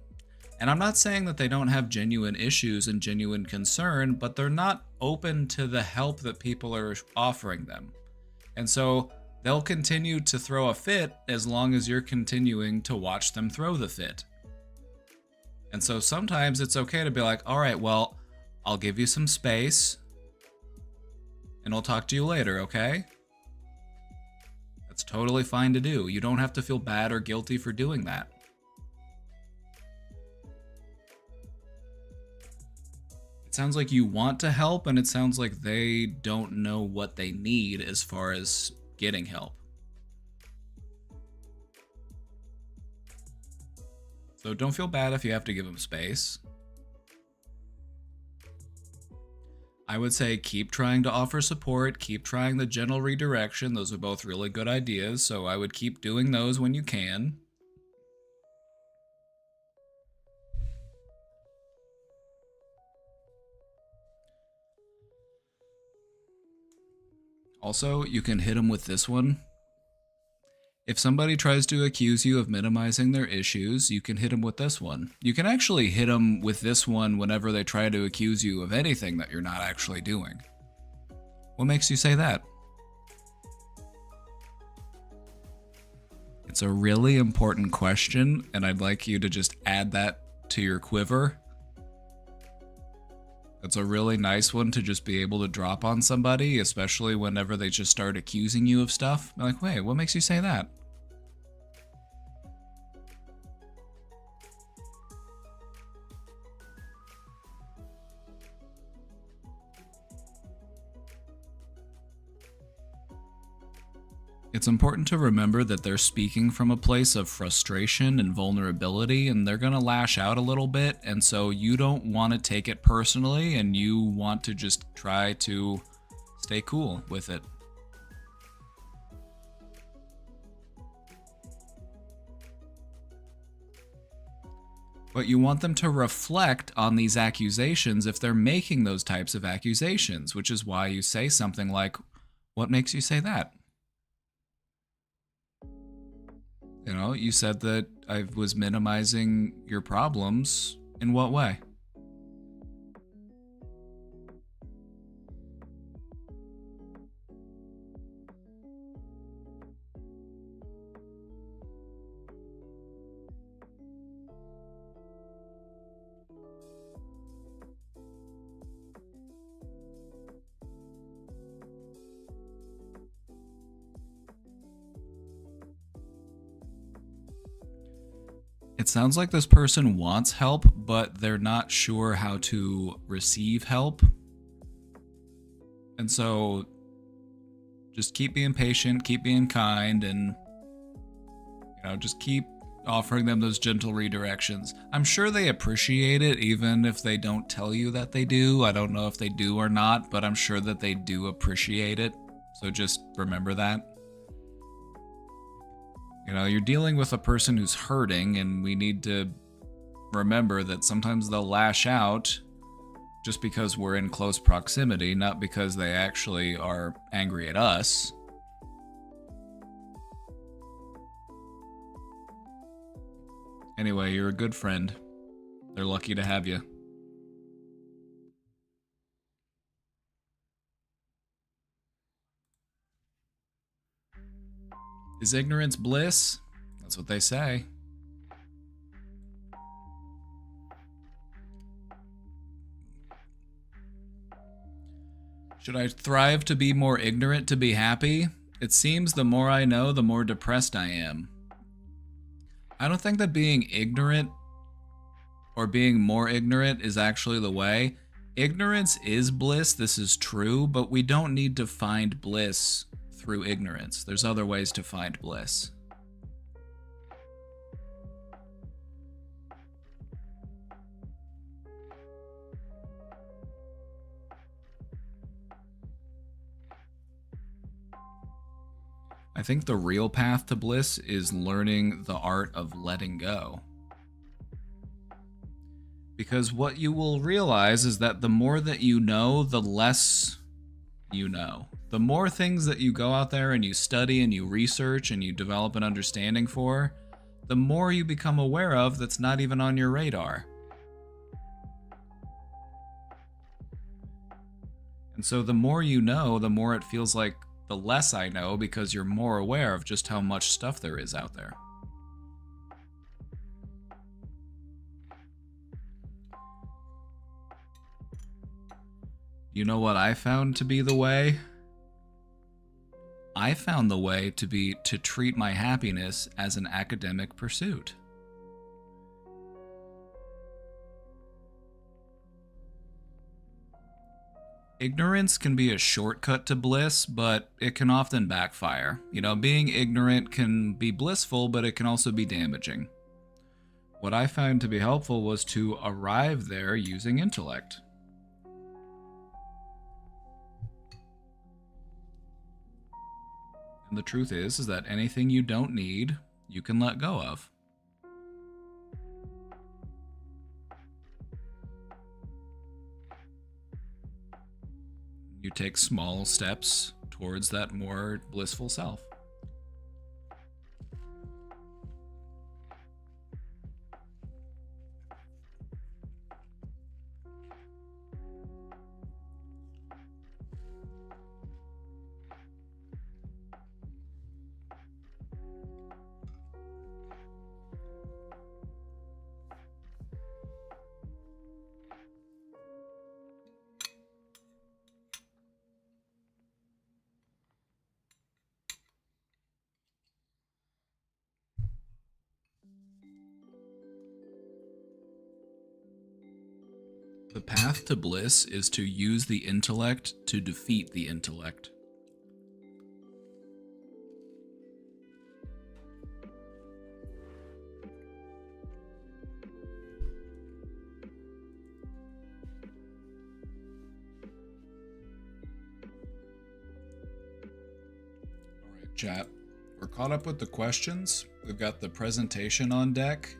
And I'm not saying that they don't have genuine issues and genuine concern, but they're not open to the help that people are offering them. And so they'll continue to throw a fit as long as you're continuing to watch them throw the fit. And so sometimes it's okay to be like, all right, well, I'll give you some space and I'll talk to you later, okay? That's totally fine to do. You don't have to feel bad or guilty for doing that. It sounds like you want to help, and it sounds like they don't know what they need as far as getting help. So don't feel bad if you have to give them space. I would say keep trying to offer support, keep trying the gentle redirection. Those are both really good ideas, so I would keep doing those when you can. Also, you can hit them with this one. If somebody tries to accuse you of minimizing their issues, you can hit them with this one. You can actually hit them with this one whenever they try to accuse you of anything that you're not actually doing. What makes you say that? It's a really important question, and I'd like you to just add that to your quiver. It's a really nice one to just be able to drop on somebody, especially whenever they just start accusing you of stuff. Be like, wait, what makes you say that? It's important to remember that they're speaking from a place of frustration and vulnerability, and they're going to lash out a little bit, and so you don't want to take it personally, and you want to just try to stay cool with it. But you want them to reflect on these accusations if they're making those types of accusations, which is why you say something like, what makes you say that? You know, you said that I was minimizing your problems. In what way? It sounds like this person wants help, but they're not sure how to receive help. And so just keep being patient, keep being kind, and, just keep offering them those gentle redirections. I'm sure they appreciate it, even if they don't tell you that they do. I don't know if they do or not, but I'm sure that they do appreciate it. So just remember that. You're dealing with a person who's hurting, and we need to remember that sometimes they'll lash out just because we're in close proximity, not because they actually are angry at us. Anyway, you're a good friend. They're lucky to have you. Is ignorance bliss? That's what they say. Should I thrive to be more ignorant to be happy? It seems the more I know, the more depressed I am. I don't think that being ignorant or being more ignorant is actually the way. Ignorance is bliss, this is true, but we don't need to find bliss through ignorance. There's other ways to find bliss. I think the real path to bliss is learning the art of letting go. Because what you will realize is that the more that you know, the less you know. The more things that you go out there and you study and you research and you develop an understanding for, the more you become aware of that's not even on your radar. And so the more you know, the more it feels like the less I know, because you're more aware of just how much stuff there is out there. You know what I found to be the way? I found the way to treat my happiness as an academic pursuit. Ignorance can be a shortcut to bliss, but it can often backfire. You know, being ignorant can be blissful, but it can also be damaging. What I found to be helpful was to arrive there using intellect. And the truth is that anything you don't need, you can let go of. You take small steps towards that more blissful self. The path to bliss is to use the intellect to defeat the intellect. Alright, chat. We're caught up with the questions. We've got the presentation on deck.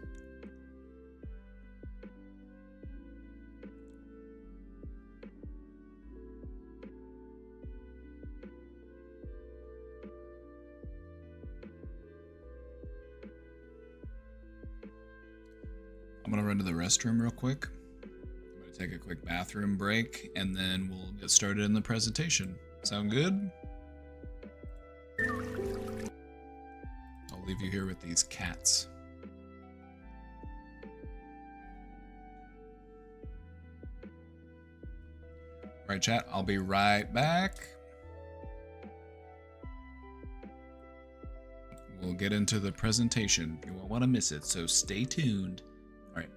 I'm gonna run to the restroom real quick. I'm gonna take a quick bathroom break, and then we'll get started in the presentation. Sound good? I'll leave you here with these cats. Alright, chat, I'll be right back. We'll get into the presentation. You won't want to miss it, so stay tuned. All right.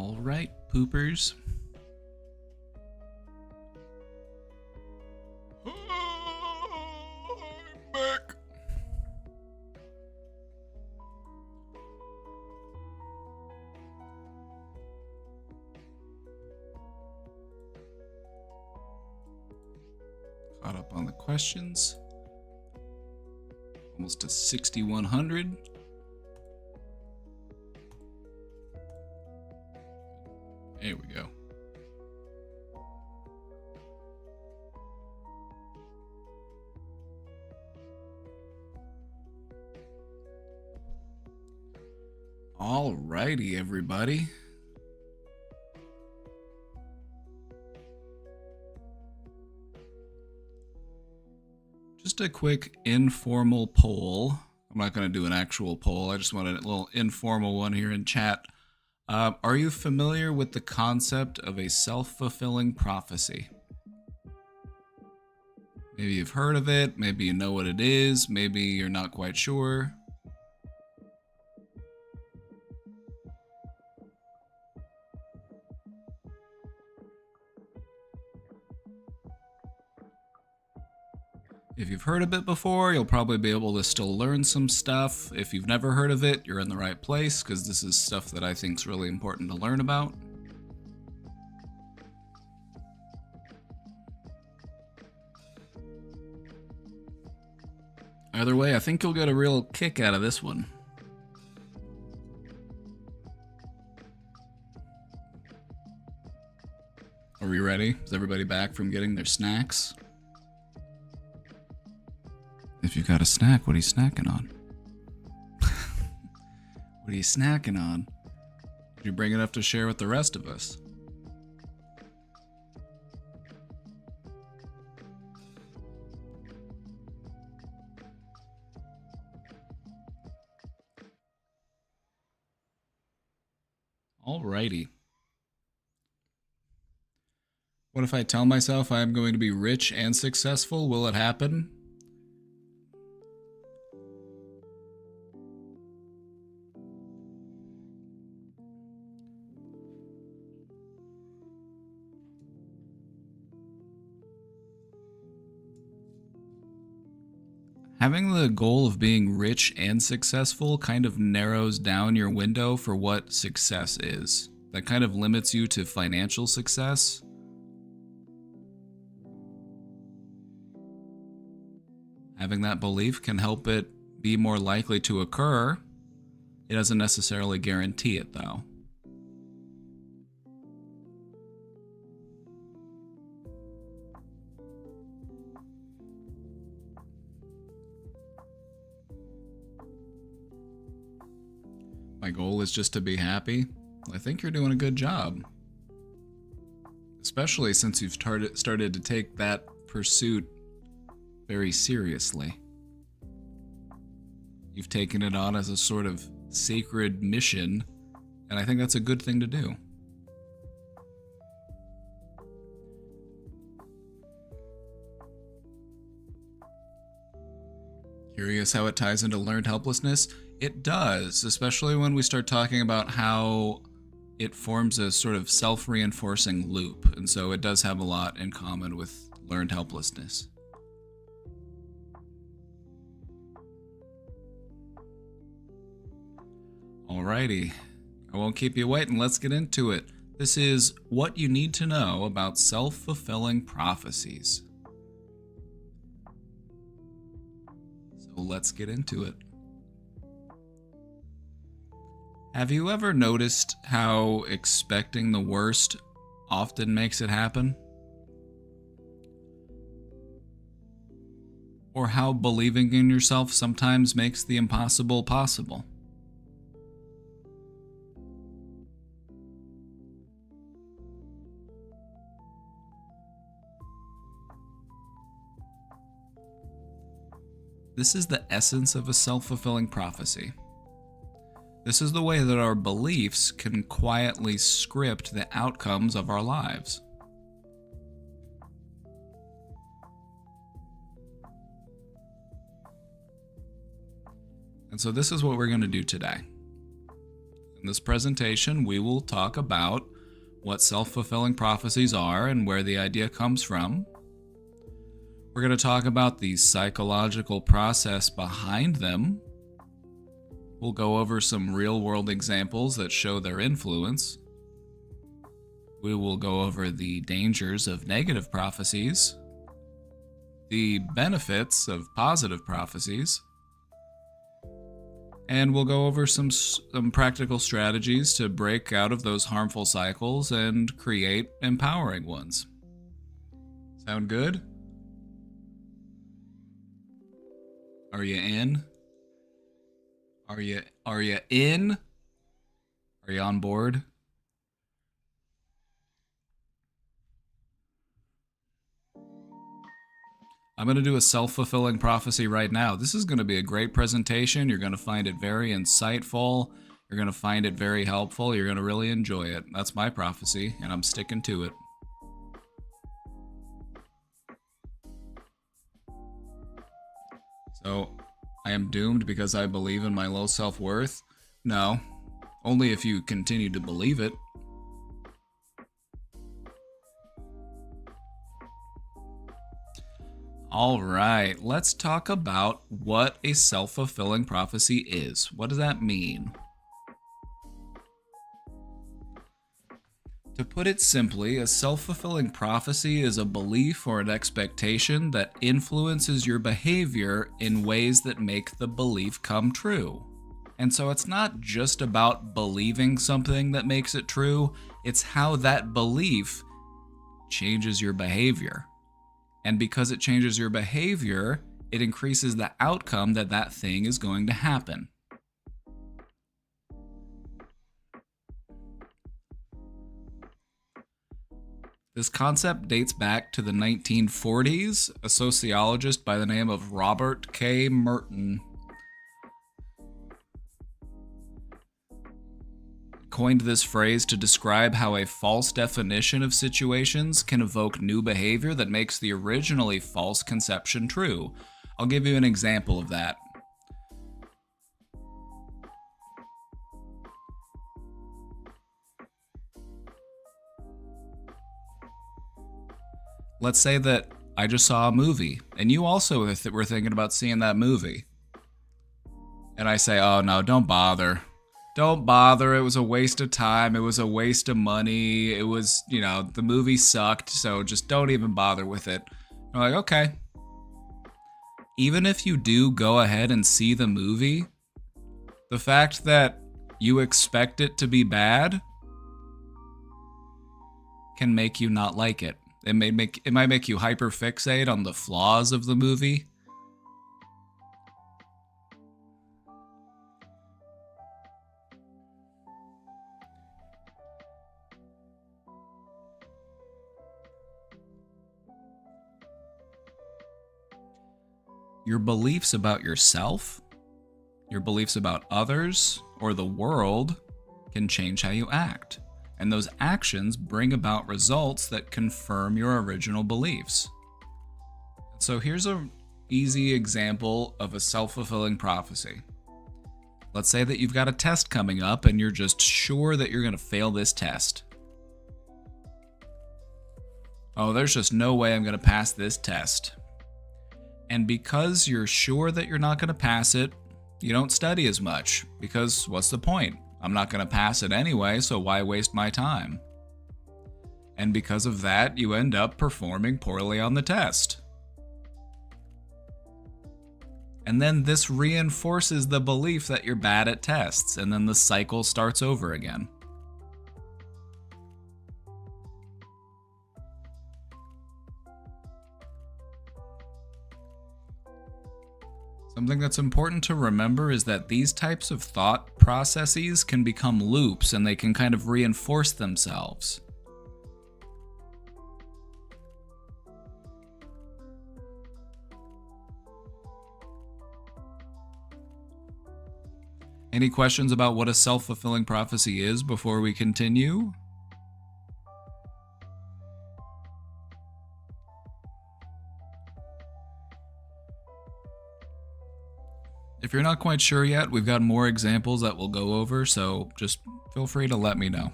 All right, poopers. I'm back. Caught up on the questions. Almost to 6,100. There we go. Alrighty, everybody. Just a quick informal poll. I'm not going to do an actual poll. I just wanted a little informal one here in chat. Are you familiar with the concept of a self-fulfilling prophecy? Maybe you've heard of it. Maybe you know what it is. Maybe you're not quite sure. If you've heard of it before, you'll probably be able to still learn some stuff. If you've never heard of it, you're in the right place, because this is stuff that I think is really important to learn about. Either way, I think you'll get a real kick out of this one. Are we ready? Is everybody back from getting their snacks? If you got a snack, what are you snacking on? What are you snacking on? Did you bring enough to share with the rest of us? Alrighty. What if I tell myself I am going to be rich and successful? Will it happen? Having the goal of being rich and successful kind of narrows down your window for what success is. That kind of limits you to financial success. Having that belief can help it be more likely to occur. It doesn't necessarily guarantee it, though. My goal is just to be happy. I think you're doing a good job. Especially since you've started to take that pursuit very seriously. You've taken it on as a sort of sacred mission, and I think that's a good thing to do. Curious how it ties into learned helplessness? It does, especially when we start talking about how it forms a sort of self-reinforcing loop, and so it does have a lot in common with learned helplessness. Alrighty, I won't keep you waiting, let's get into it. This is what you need to know about self-fulfilling prophecies. So let's get into it. Have you ever noticed how expecting the worst often makes it happen? Or how believing in yourself sometimes makes the impossible possible? This is the essence of a self-fulfilling prophecy. This is the way that our beliefs can quietly script the outcomes of our lives. And so this is what we're going to do today. In this presentation, we will talk about what self-fulfilling prophecies are and where the idea comes from. We're going to talk about the psychological process behind them. We'll go over some real-world examples that show their influence. We will go over the dangers of negative prophecies, the benefits of positive prophecies, and we'll go over some practical strategies to break out of those harmful cycles and create empowering ones. Sound good? Are you in? Are you in? Are you on board? I'm going to do a self-fulfilling prophecy right now. This is going to be a great presentation. You're going to find it very insightful. You're going to find it very helpful. You're going to really enjoy it. That's my prophecy, and I'm sticking to it. So, I am doomed because I believe in my low self-worth? No. Only if you continue to believe it. All right, let's talk about what a self-fulfilling prophecy is. What does that mean? To put it simply, a self-fulfilling prophecy is a belief or an expectation that influences your behavior in ways that make the belief come true. And so it's not just about believing something that makes it true, it's how that belief changes your behavior. And because it changes your behavior, it increases the outcome that that thing is going to happen. This concept dates back to the 1940s. A sociologist by the name of Robert K. Merton coined this phrase to describe how a false definition of situations can evoke new behavior that makes the originally false conception true. I'll give you an example of that. Let's say that I just saw a movie, and you also were thinking about seeing that movie. And I say, oh no, don't bother. Don't bother, it was a waste of time, it was a waste of money, it was, the movie sucked, so just don't even bother with it. You're like, okay. Even if you do go ahead and see the movie, the fact that you expect it to be bad can make you not like it. It might make you hyperfixate on the flaws of the movie. Your beliefs about yourself, your beliefs about others, or the world can change how you act. And those actions bring about results that confirm your original beliefs. So here's an easy example of a self-fulfilling prophecy. Let's say that you've got a test coming up and you're just sure that you're going to fail this test. Oh, there's just no way I'm going to pass this test. And because you're sure that you're not going to pass it, you don't study as much, because what's the point? I'm not going to pass it anyway, so why waste my time? And because of that, you end up performing poorly on the test. And then this reinforces the belief that you're bad at tests, and then the cycle starts over again. Something that's important to remember is that these types of thought processes can become loops and they can kind of reinforce themselves. Any questions about what a self-fulfilling prophecy is before we continue? If you're not quite sure yet, we've got more examples that we'll go over, so just feel free to let me know.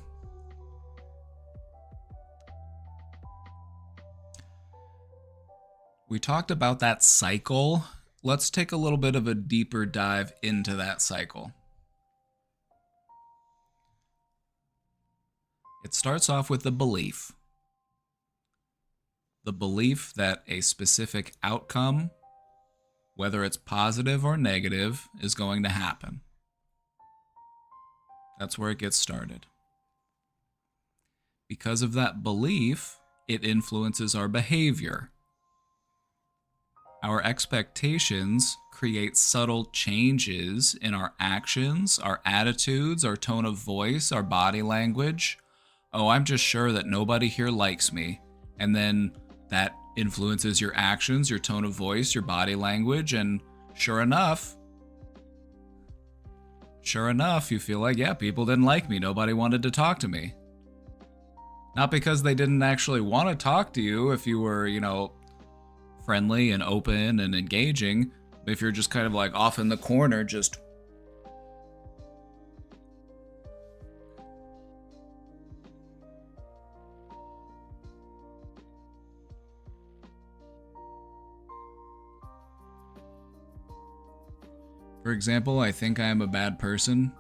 We talked about that cycle. Let's take a little bit of a deeper dive into that cycle. It starts off with the belief. The belief that a specific outcome, whether it's positive or negative, is going to happen. That's where it gets started. Because of that belief, it influences our behavior. Our expectations create subtle changes in our actions, our attitudes, our tone of voice, our body language. Oh, I'm just sure that nobody here likes me. And then that influences your actions, your tone of voice, your body language, and sure enough, you feel like, yeah, people didn't like me. Nobody wanted to talk to me. Not because they didn't actually want to talk to you if you were, friendly and open and engaging. But if you're just kind of like off in the corner, just for example, I think I am a bad person.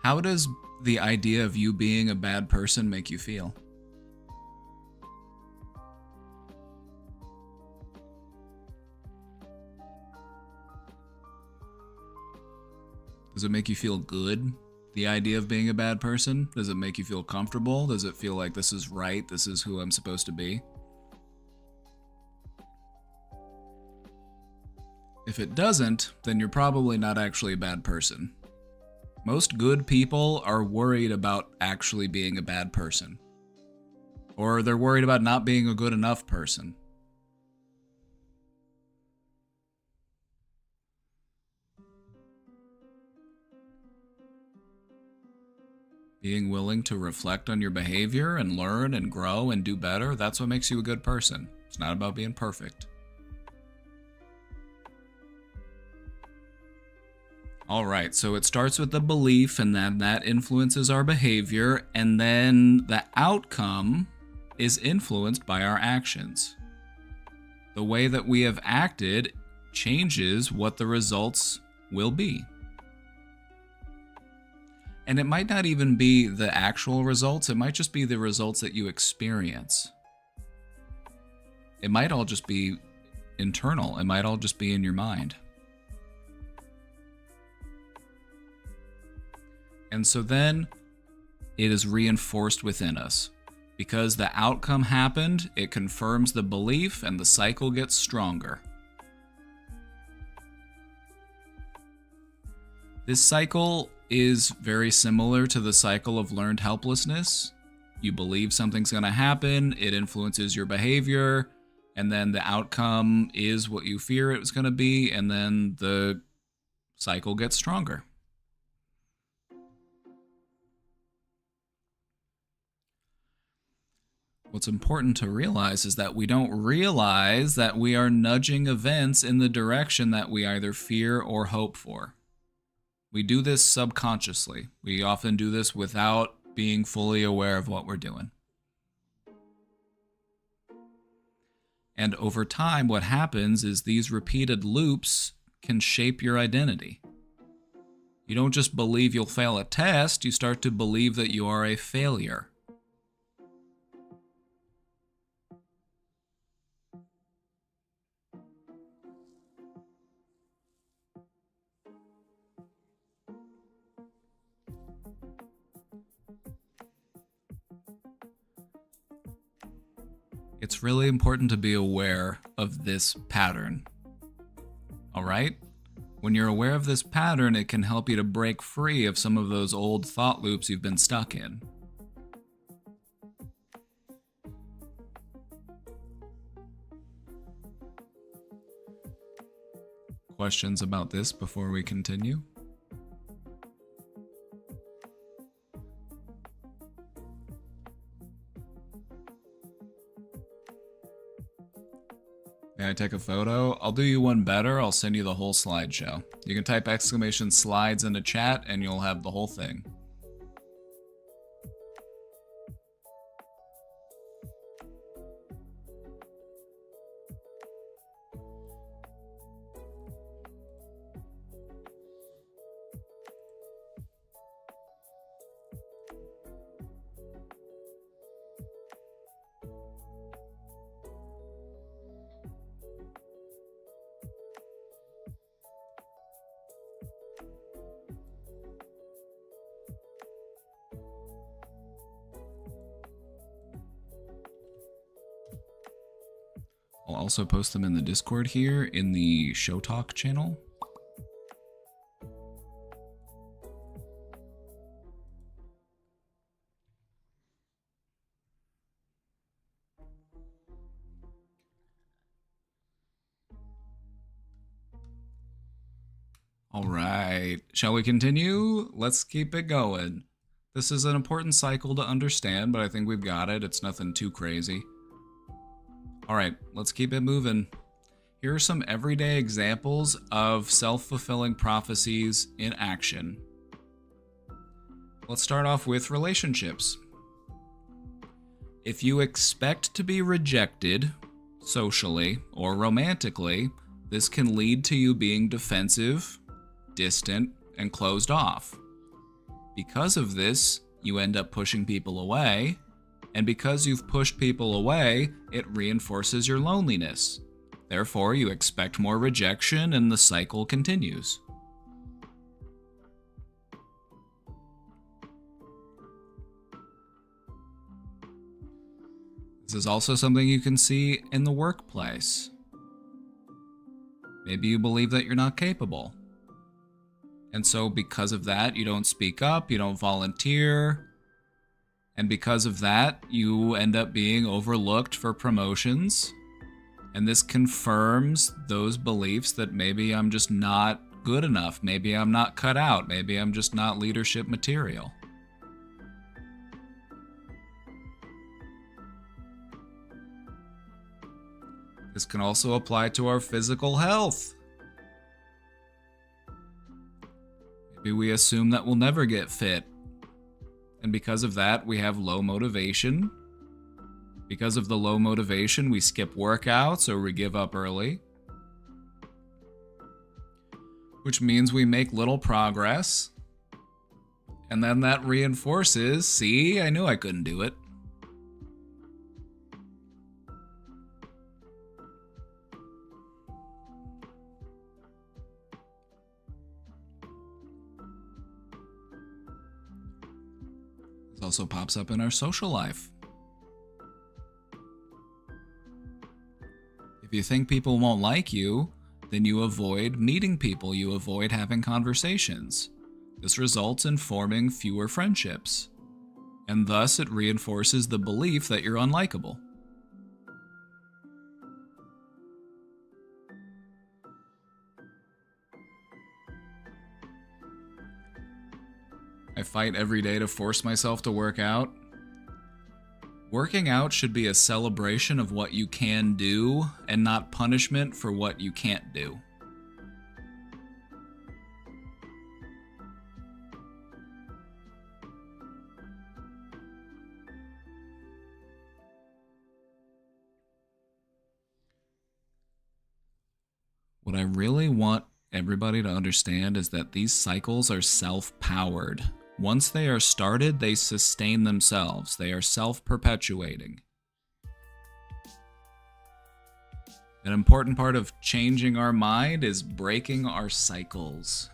How does the idea of you being a bad person make you feel? Does it make you feel good, the idea of being a bad person? Does it make you feel comfortable? Does it feel like this is right, this is who I'm supposed to be? If it doesn't, then you're probably not actually a bad person. Most good people are worried about actually being a bad person. Or they're worried about not being a good enough person. Being willing to reflect on your behavior and learn and grow and do better, that's what makes you a good person. It's not about being perfect. All right, so it starts with the belief, and then that influences our behavior, and then the outcome is influenced by our actions. The way that we have acted changes what the results will be. And it might not even be the actual results, it might just be the results that you experience. It might all just be internal, it might all just be in your mind. And so then it is reinforced within us. Because the outcome happened, it confirms the belief and the cycle gets stronger. This cycle is very similar to the cycle of learned helplessness. You believe something's going to happen, it influences your behavior, and then the outcome is what you fear it was going to be, and then the cycle gets stronger. What's important to realize is that we don't realize that we are nudging events in the direction that we either fear or hope for. We do this subconsciously. We often do this without being fully aware of what we're doing. And over time, what happens is these repeated loops can shape your identity. You don't just believe you'll fail a test, you start to believe that you are a failure. It's really important to be aware of this pattern. All right? When you're aware of this pattern, it can help you to break free of some of those old thought loops you've been stuck in. Questions about this before we continue? May I take a photo? I'll do you one better. I'll send you the whole slideshow. You can type exclamation slides into chat and you'll have the whole thing. I'll also post them in the Discord here in the Show Talk channel. All right, shall we continue? Let's keep it going. This is an important cycle to understand, but I think we've got it. It's nothing too crazy. All right, let's keep it moving. Here are some everyday examples of self-fulfilling prophecies in action. Let's start off with relationships. If you expect to be rejected socially or romantically, this can lead to you being defensive, distant, and closed off. Because of this, you end up pushing people away, and because you've pushed people away, it reinforces your loneliness. Therefore, you expect more rejection, and the cycle continues. This is also something you can see in the workplace. Maybe you believe that you're not capable. And so because of that, you don't speak up, you don't volunteer, and because of that, you end up being overlooked for promotions. And this confirms those beliefs that maybe I'm just not good enough, maybe I'm not cut out, maybe I'm just not leadership material. This can also apply to our physical health. Maybe we assume that we'll never get fit. And because of that, we have low motivation. Because of the low motivation, we skip workouts or we give up early. Which means we make little progress. And then that reinforces, see, I knew I couldn't do it. This also pops up in our social life. If you think people won't like you, then you avoid meeting people, you avoid having conversations. This results in forming fewer friendships, and thus it reinforces the belief that you're unlikable. I fight every day to force myself to work out. Working out should be a celebration of what you can do and not punishment for what you can't do. What I really want everybody to understand is that these cycles are self-powered. Once they are started, they sustain themselves. They are self-perpetuating. An important part of changing our mind is breaking our cycles.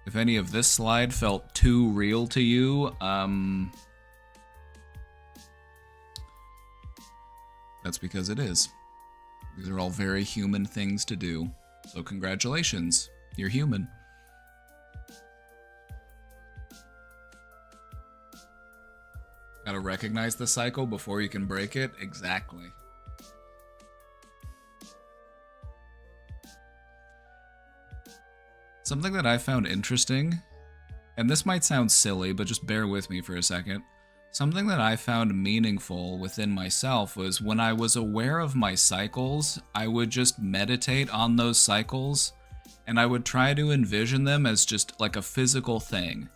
If any of this slide felt too real to you, that's because it is. These are all very human things to do. So congratulations, you're human. Gotta recognize the cycle before you can break it. Exactly. Something that I found interesting, and this might sound silly, but just bear with me for a second. Something that I found meaningful within myself was when I was aware of my cycles, I would just meditate on those cycles and I would try to envision them as just like a physical thing,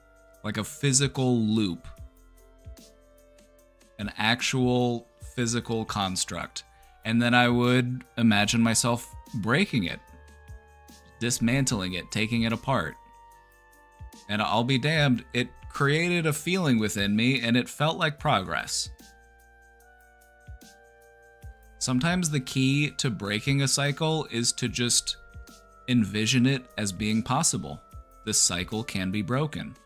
like a physical loop, an actual physical construct. And then I would imagine myself breaking it, dismantling it, taking it apart. And I'll be damned, it created a feeling within me and it felt like progress. Sometimes the key to breaking a cycle is to just envision it as being possible. This cycle can be broken.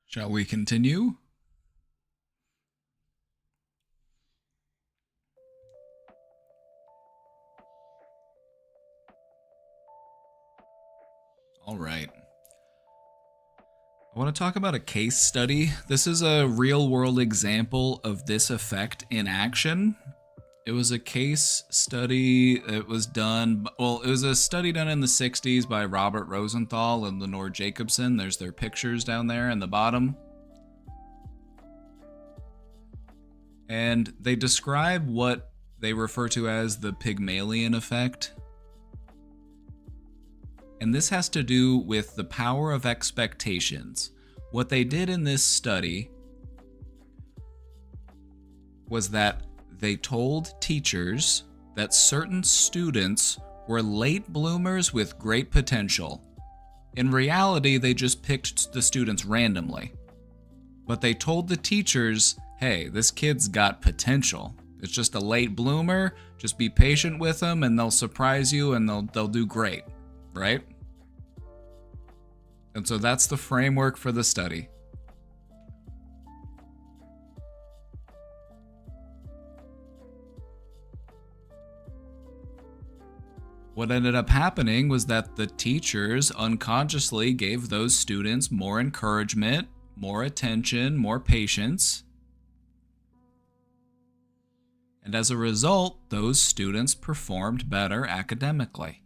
Shall we continue? All right. I want to talk about a case study. This is a real-world example of this effect in action. It was a case study that was done, well, it was a study done in the 60s by Robert Rosenthal and Lenore Jacobson. There's their pictures down there in the bottom. And they describe what they refer to as the Pygmalion effect. And this has to do with the power of expectations. What they did in this study was that they told teachers that certain students were late bloomers with great potential. In reality, they just picked the students randomly. But they told the teachers, hey, this kid's got potential. It's just a late bloomer. Just be patient with them and they'll surprise you and they'll do great, right? And so that's the framework for the study. What ended up happening was that the teachers unconsciously gave those students more encouragement, more attention, more patience. And as a result, those students performed better academically.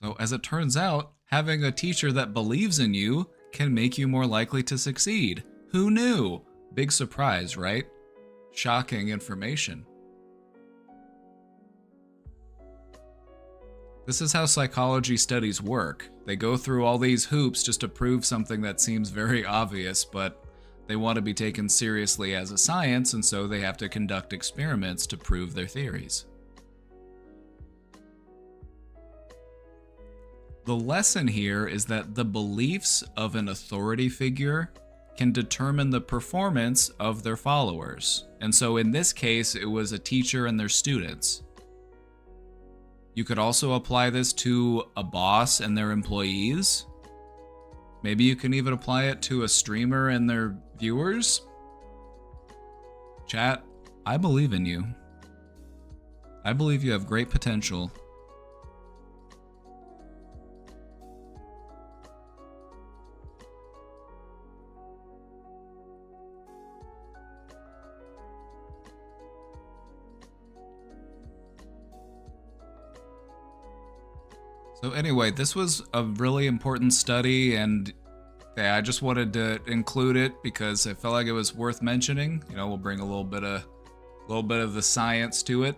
So as it turns out, having a teacher that believes in you can make you more likely to succeed. Who knew? Big surprise, right? Shocking information. This is how psychology studies work. They go through all these hoops just to prove something that seems very obvious, but they want to be taken seriously as a science, and so they have to conduct experiments to prove their theories. The lesson here is that the beliefs of an authority figure can determine the performance of their followers. And so in this case, it was a teacher and their students. You could also apply this to a boss and their employees. Maybe you can even apply it to a streamer and their viewers. Chat, I believe in you. I believe you have great potential. So anyway, this was a really important study, and yeah, I just wanted to include it because I felt like it was worth mentioning. You know, we'll bring a little bit of the science to it.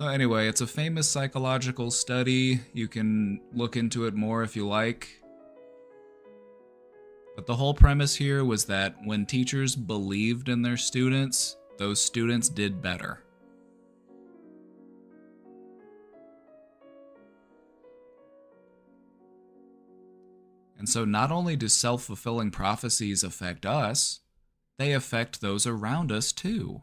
So anyway, it's a famous psychological study. You can look into it more if you like. But the whole premise here was that when teachers believed in their students, those students did better. And so not only do self-fulfilling prophecies affect us, they affect those around us too.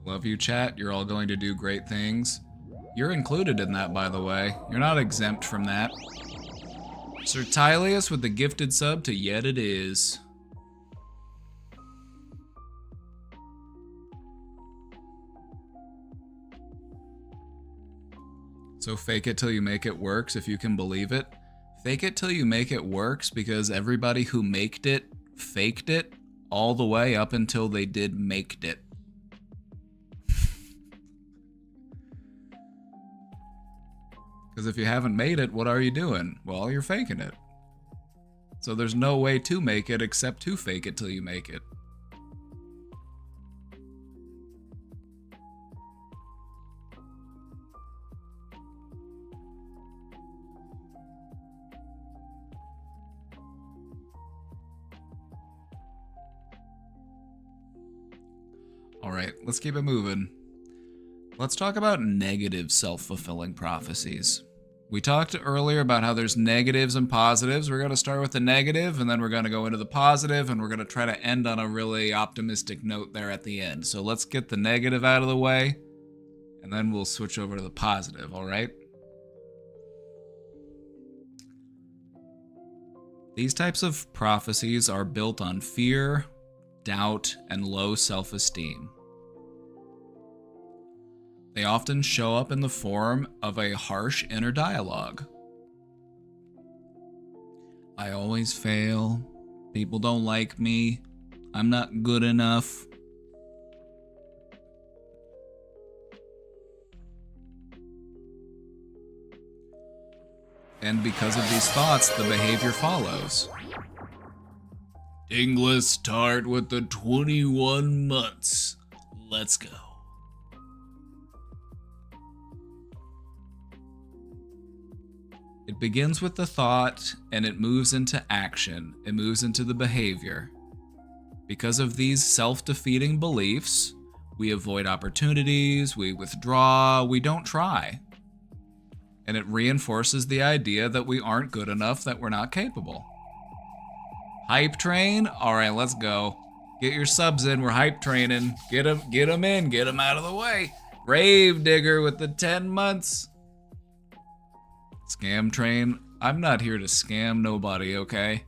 Love you, chat. You're all going to do great things. You're included in that, by the way. You're not exempt from that. Sir Tylius with the gifted sub to Yet It Is. So fake it till you make it works, if you can believe it. Fake it till you make it works because everybody who maked it faked it all the way up until they did maked it. Because if you haven't made it, what are you doing? Well, you're faking it. So there's no way to make it except to fake it till you make it. Alright, let's keep it moving. Let's talk about negative self-fulfilling prophecies. We talked earlier about how there's negatives and positives. We're going to start with the negative, and then we're going to go into the positive, and we're going to try to end on a really optimistic note there at the end. So let's get the negative out of the way, and then we'll switch over to the positive, alright? These types of prophecies are built on fear, doubt, and low self-esteem. They often show up in the form of a harsh inner dialogue. I always fail. People don't like me. I'm not good enough. And because of these thoughts, the behavior follows. English start with the 21 months. Let's go. It begins with the thought, and it moves into action. It moves into the behavior. Because of these self-defeating beliefs, we avoid opportunities, we withdraw, we don't try. And it reinforces the idea that we aren't good enough, that we're not capable. Hype train? Alright, let's go. Get your subs in, we're hype training. Get them in, get them out of the way. Grave digger with the 10 months. Scam train? I'm not here to scam nobody, okay?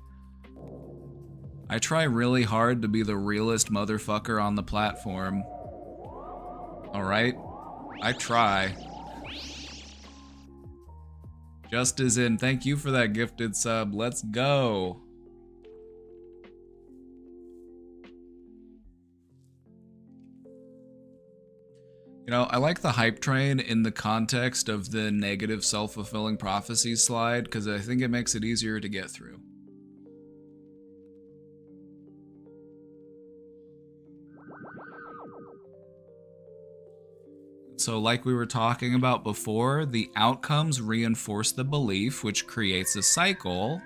I try really hard to be the realest motherfucker on the platform. Alright? I try. Just as in, thank you for that gifted sub. Let's go. You know, I like the hype train in the context of the negative self-fulfilling prophecies slide because I think it makes it easier to get through. So like we were talking about before, the outcomes reinforce the belief, which creates a cycle.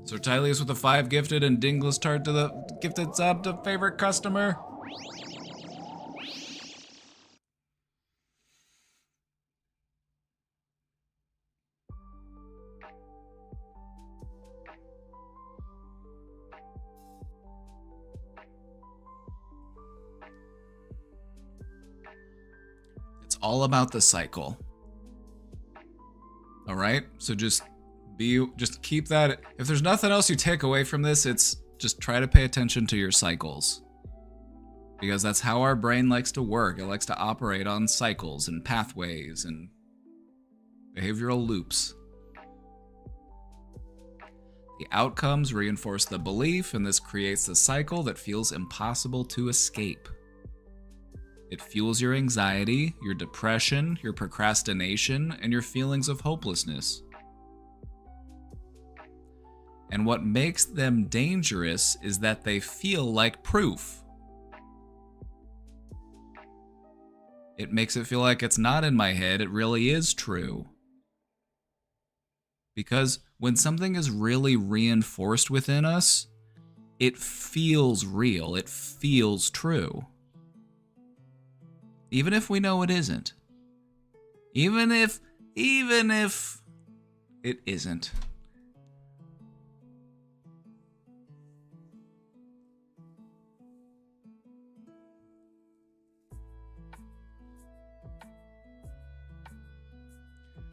So Tylius with a 5 gifted and Dingless Tart to the gifted sub to favorite customer. It's all about the cycle. All right? So just keep that. If there's nothing else you take away from this, it's just try to pay attention to your cycles. Because that's how our brain likes to work. It likes to operate on cycles and pathways and behavioral loops. The outcomes reinforce the belief, and this creates a cycle that feels impossible to escape. It fuels your anxiety, your depression, your procrastination, and your feelings of hopelessness. And what makes them dangerous is that they feel like proof. It makes it feel like it's not in my head, it really is true. Because when something is really reinforced within us, it feels real, it feels true. Even if we know it isn't. Even if it isn't.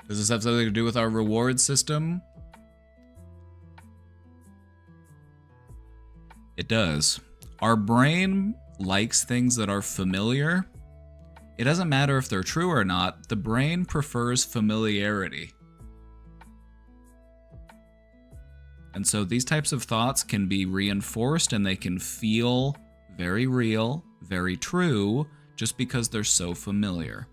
Does this have something to do with our reward system? It does. Our brain likes things that are familiar. It doesn't matter if they're true or not. The brain prefers familiarity. And so these types of thoughts can be reinforced and they can feel very real, very true, just because they're so familiar.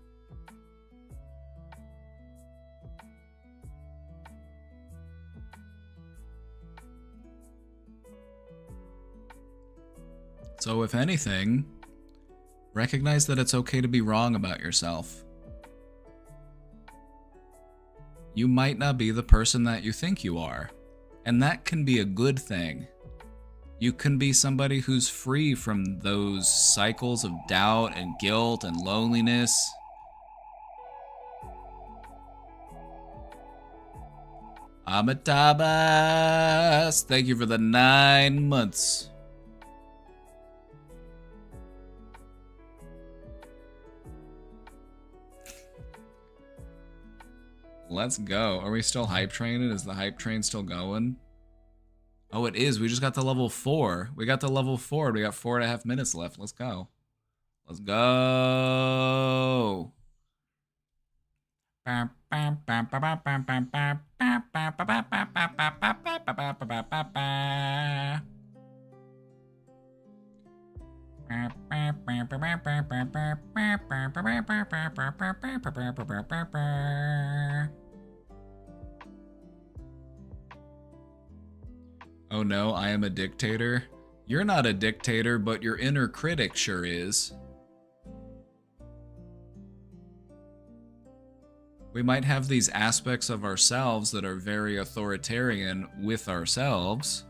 So if anything, recognize that it's okay to be wrong about yourself. You might not be the person that you think you are, and that can be a good thing. You can be somebody who's free from those cycles of doubt and guilt and loneliness. Amitabas, thank you for the 9 months. Let's go. Are we still hype training? Is the hype train still going? Oh, it is. We just got to level 4. We got to level 4. We got 4.5 minutes left. Let's go. Let's go. Oh no, I am a dictator. You're not a dictator, but your inner critic sure is. We might have these aspects of ourselves that are very authoritarian with ourselves.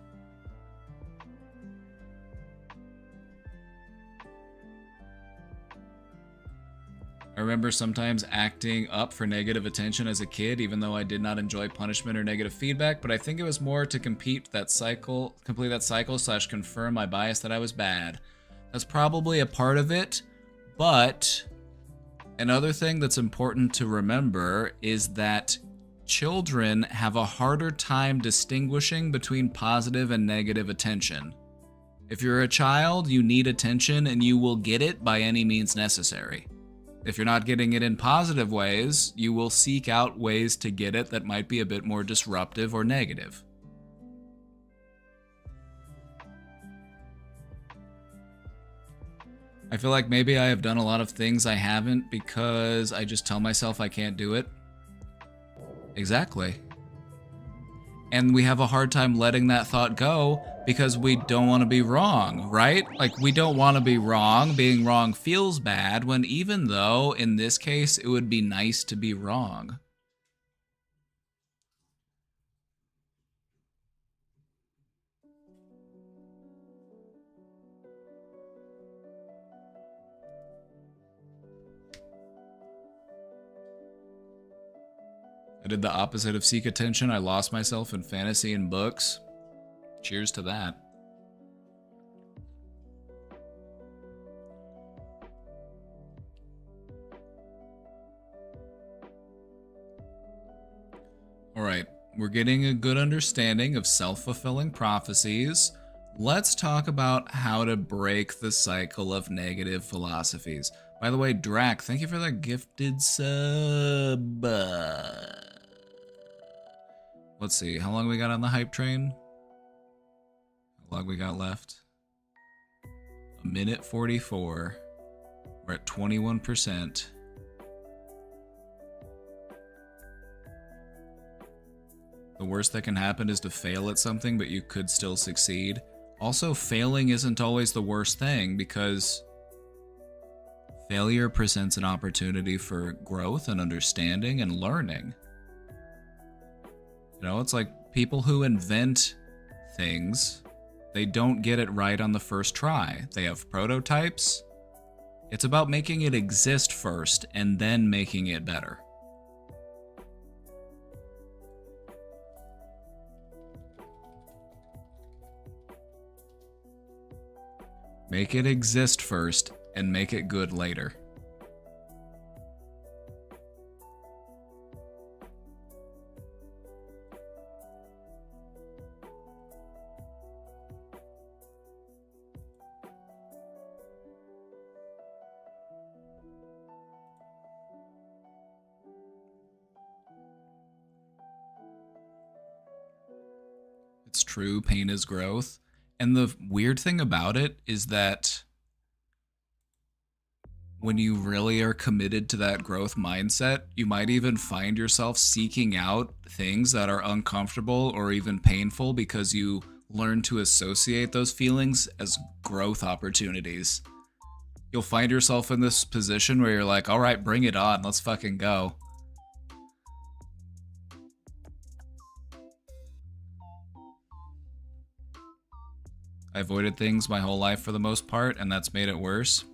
I remember sometimes acting up for negative attention as a kid, even though I did not enjoy punishment or negative feedback, but I think it was more to complete that cycle / confirm my bias that I was bad. That's probably a part of it, but another thing that's important to remember is that children have a harder time distinguishing between positive and negative attention. If you're a child, you need attention and you will get it by any means necessary. If you're not getting it in positive ways, you will seek out ways to get it that might be a bit more disruptive or negative. I feel like maybe I have done a lot of things I haven't because I just tell myself I can't do it. Exactly. And we have a hard time letting that thought go because we don't want to be wrong, right? Like, we don't want to be wrong. Being wrong feels bad when, even though in this case it would be nice to be wrong. I did the opposite of seek attention. I lost myself in fantasy and books. Cheers to that. All right, we're getting a good understanding of self-fulfilling prophecies. Let's talk about how to break the cycle of negative philosophies. By the way, Drac, thank you for that gifted sub. Let's see, how long we got on the hype train? How long we got left? 1:44. We're at 21%. The worst that can happen is to fail at something, but you could still succeed. Also, failing isn't always the worst thing because failure presents an opportunity for growth and understanding and learning. You know, it's like people who invent things, they don't get it right on the first try. They have prototypes. It's about making it exist first and then making it better. Make it exist first and make it good later. It's true, pain is growth. And the weird thing about it is that when you really are committed to that growth mindset, you might even find yourself seeking out things that are uncomfortable or even painful because you learn to associate those feelings as growth opportunities. You'll find yourself in this position where you're like, all right, bring it on, let's fucking go. I avoided things my whole life for the most part, and that's made it worse.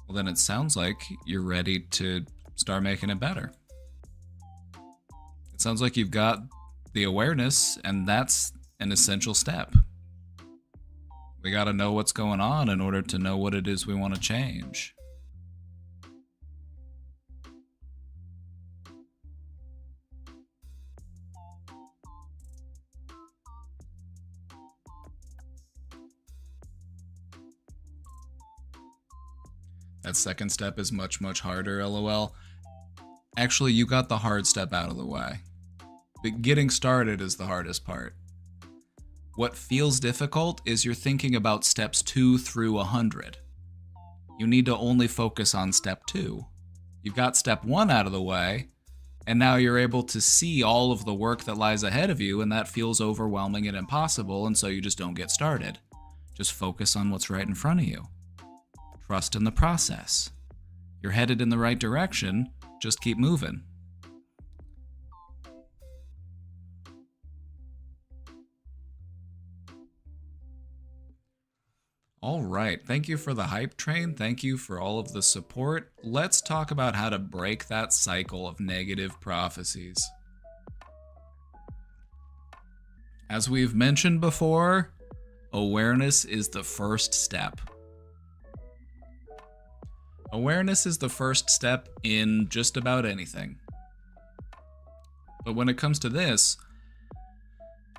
Well, then it sounds like you're ready to start making it better. It sounds like you've got the awareness, and that's an essential step. We got to know what's going on in order to know what it is we want to change. That second step is much, much harder, lol. Actually, you got the hard step out of the way. But getting started is the hardest part. What feels difficult is you're thinking about steps 2 through 100. You need to only focus on step 2. You've got step 1 out of the way, and now you're able to see all of the work that lies ahead of you, and that feels overwhelming and impossible, and so you just don't get started. Just focus on what's right in front of you. Trust in the process. You're headed in the right direction, just keep moving. All right, thank you for the hype train. Thank you for all of the support. Let's talk about how to break that cycle of negative prophecies. As we've mentioned before, awareness is the first step. Awareness is the first step in just about anything. But when it comes to this,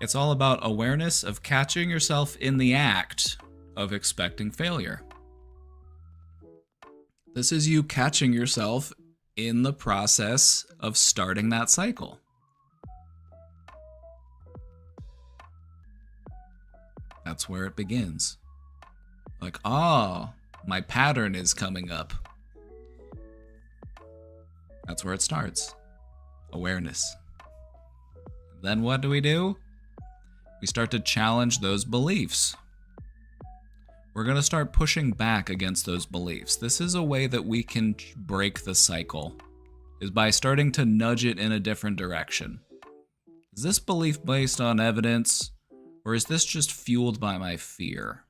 it's all about awareness of catching yourself in the act of expecting failure. This is you catching yourself in the process of starting that cycle. That's where it begins. Like, oh, my pattern is coming up. That's where it starts. Awareness. Then what do? We start to challenge those beliefs. We're going to start pushing back against those beliefs. This is a way that we can break the cycle, is by starting to nudge it in a different direction. Is this belief based on evidence, or is this just fueled by my fear?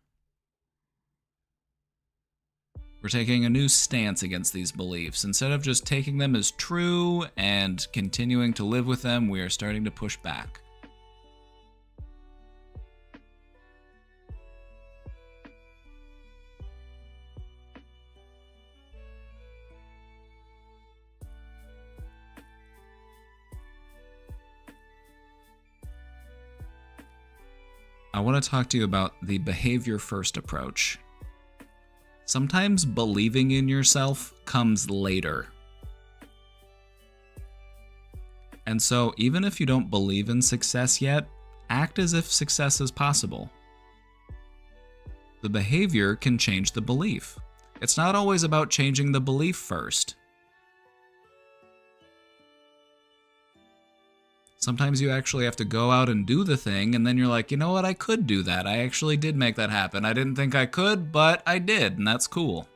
We're taking a new stance against these beliefs. Instead of just taking them as true and continuing to live with them, we are starting to push back. I want to talk to you about the behavior first approach. Sometimes believing in yourself comes later. And so even if you don't believe in success yet, act as if success is possible. The behavior can change the belief. It's not always about changing the belief first. Sometimes you actually have to go out and do the thing, and then you're like, you know what, I could do that. I actually did make that happen. I didn't think I could, but I did, and that's cool.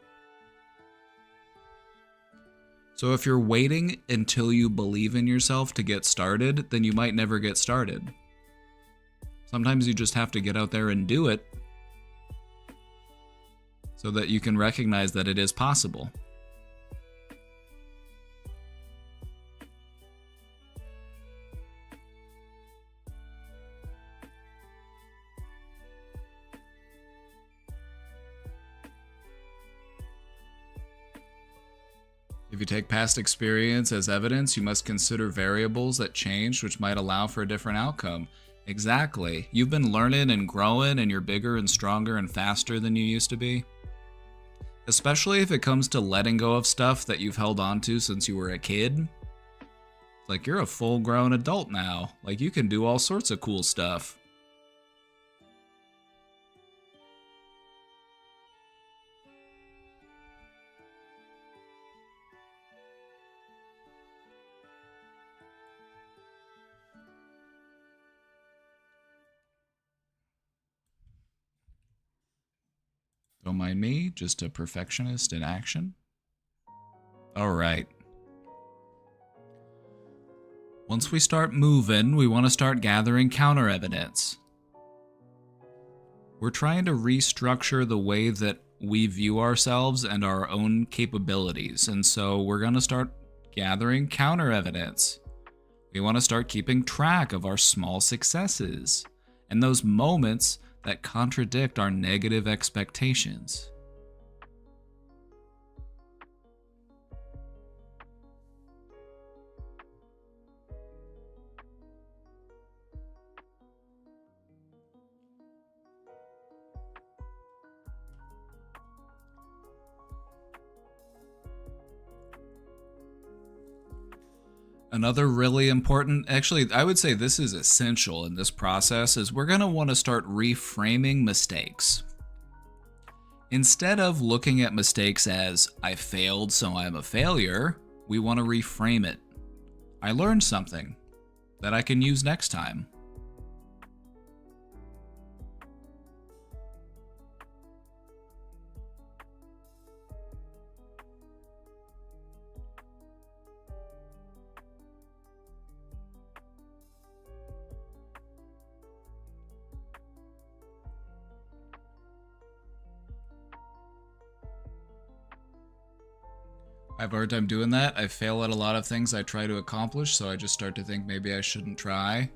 So if you're waiting until you believe in yourself to get started, then you might never get started. Sometimes you just have to get out there and do it so that you can recognize that it is possible. If you take past experience as evidence, you must consider variables that changed which might allow for a different outcome. Exactly. You've been learning and growing, and you're bigger and stronger and faster than you used to be. Especially if it comes to letting go of stuff that you've held on to since you were a kid. Like, you're a full-grown adult now. Like, you can do all sorts of cool stuff. Don't mind me, just a perfectionist in action. All right. Once we start moving, we want to start gathering counter evidence. We're trying to restructure the way that we view ourselves and our own capabilities, and so we're going to start gathering counter evidence. We want to start keeping track of our small successes and those moments that contradict our negative expectations. Another really important, actually, I would say this is essential in this process, is we're going to want to start reframing mistakes. Instead of looking at mistakes as, I failed, so I'm a failure, we want to reframe it. I learned something that I can use next time. I have a hard time doing that. I fail at a lot of things I try to accomplish, so I just start to think maybe I shouldn't try.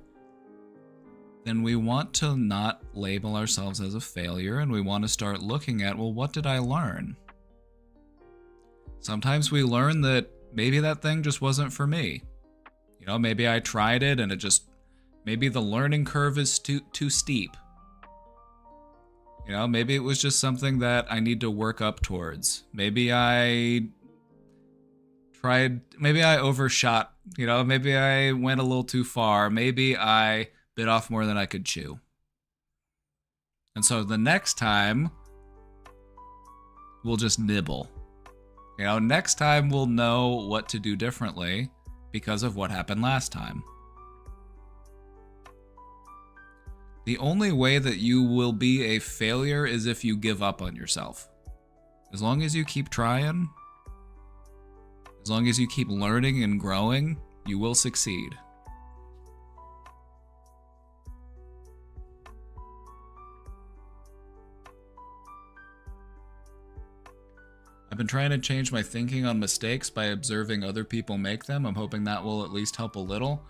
Then we want to not label ourselves as a failure, and we want to start looking at, well, what did I learn? Sometimes we learn that maybe that thing just wasn't for me. You know, maybe I tried it and it just, maybe the learning curve is too steep. You know, maybe it was just something that I need to work up towards. Maybe I overshot, you know, maybe I went a little too far. Maybe I bit off more than I could chew. And so the next time, we'll just nibble. You know, next time we'll know what to do differently because of what happened last time. The only way that you will be a failure is if you give up on yourself. As long as you keep trying, as long as you keep learning and growing, you will succeed. I've been trying to change my thinking on mistakes by observing other people make them. I'm hoping that will at least help a little.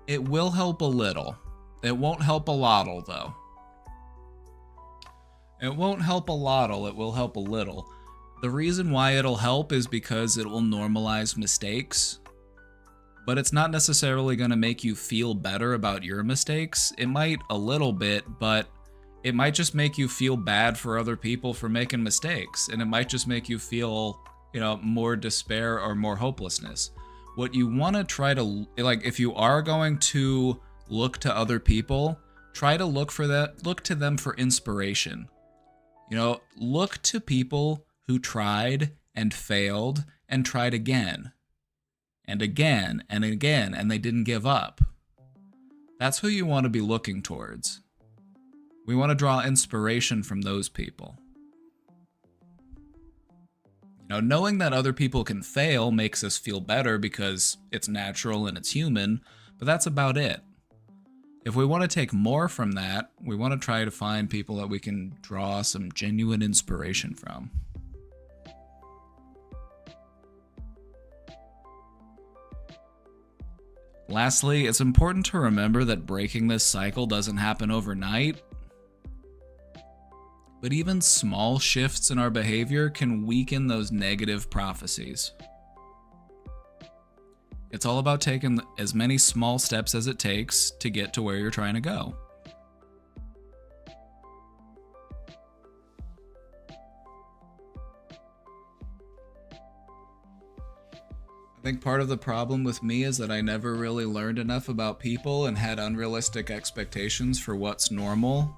It will help a little. It won't help a lot, though. It won't help a lot, it will help a little. The reason why it'll help is because it will normalize mistakes, but it's not necessarily going to make you feel better about your mistakes. It might a little bit, but it might just make you feel bad for other people for making mistakes, and it might just make you feel, you know, more despair or more hopelessness. What you want to try to, like, if you are going to look to other people, try to look to them for inspiration. You know, look to people who tried and failed and tried again and again and again, and they didn't give up. That's who you want to be looking towards. We want to draw inspiration from those people. You know, knowing that other people can fail makes us feel better because it's natural and it's human, but that's about it. If we want to take more from that, we want to try to find people that we can draw some genuine inspiration from. Lastly, it's important to remember that breaking this cycle doesn't happen overnight, but even small shifts in our behavior can weaken those negative prophecies. It's all about taking as many small steps as it takes to get to where you're trying to go. I think part of the problem with me is that I never really learned enough about people and had unrealistic expectations for what's normal.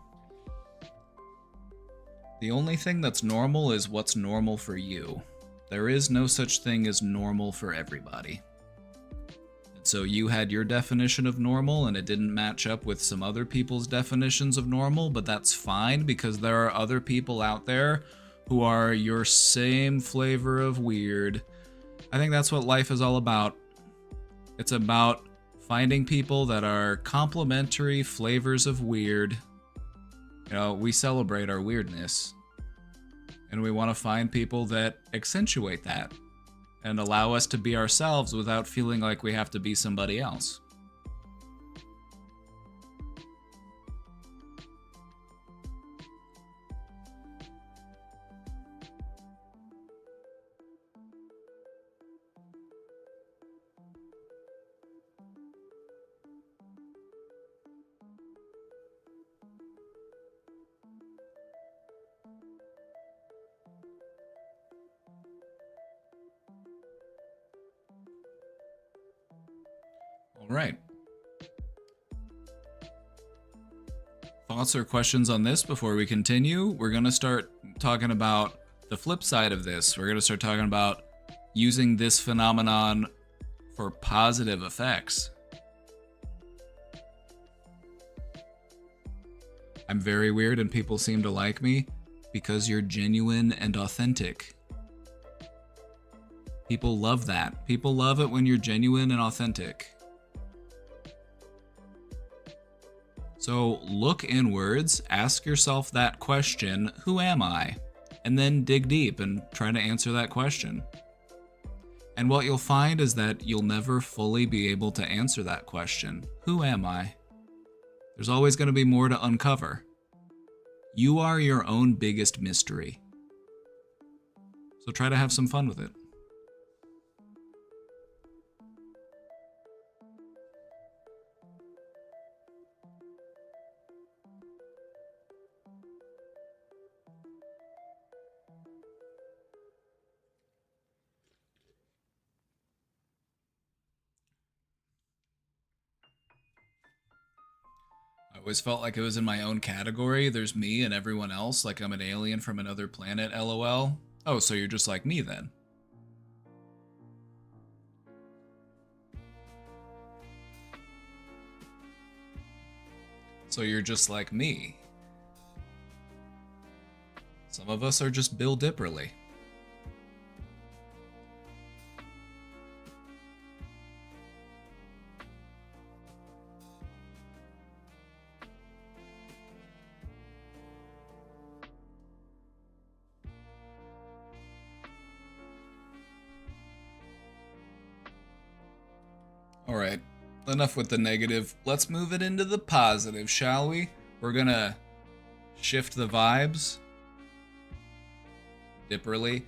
The only thing that's normal is what's normal for you. There is no such thing as normal for everybody. So you had your definition of normal and it didn't match up with some other people's definitions of normal, but that's fine because there are other people out there who are your same flavor of weird. I think that's what life is all about. It's about finding people that are complementary flavors of weird. You know, we celebrate our weirdness. And we want to find people that accentuate that and allow us to be ourselves without feeling like we have to be somebody else. All right. Thoughts or questions on this before we continue? We're going to start talking about the flip side of this. We're going to start talking about using this phenomenon for positive effects. I'm very weird and people seem to like me because you're genuine and authentic. People love that. People love it when you're genuine and authentic. So look inwards, ask yourself that question, who am I? And then dig deep and try to answer that question. And what you'll find is that you'll never fully be able to answer that question, who am I? There's always going to be more to uncover. You are your own biggest mystery. So try to have some fun with it. I always felt like it was in my own category. There's me and everyone else, like I'm an alien from another planet, LOL. Oh, so you're just like me then. So you're just like me. Some of us are just Bill Dipperly. Alright, enough with the negative. Let's move it into the positive, shall we? We're gonna shift the vibes. Dipperly.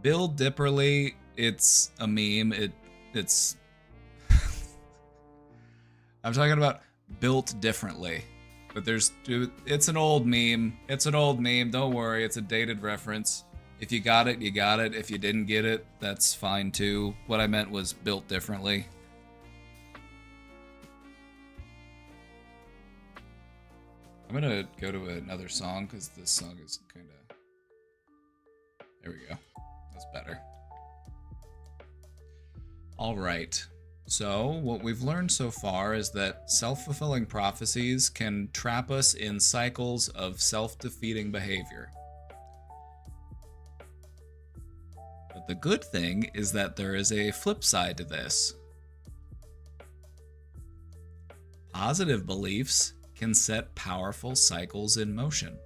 Bill Dipperly, it's a meme. It's... I'm talking about built differently. But it's an old meme. It's an old meme, don't worry, it's a dated reference. If you got it, you got it. If you didn't get it, that's fine too. What I meant was built differently. I'm gonna go to another song because this song is kind of... There we go. That's better. All right. So what we've learned so far is that self-fulfilling prophecies can trap us in cycles of self-defeating behavior. But the good thing is that there is a flip side to this. Positive beliefs can set powerful cycles in motion.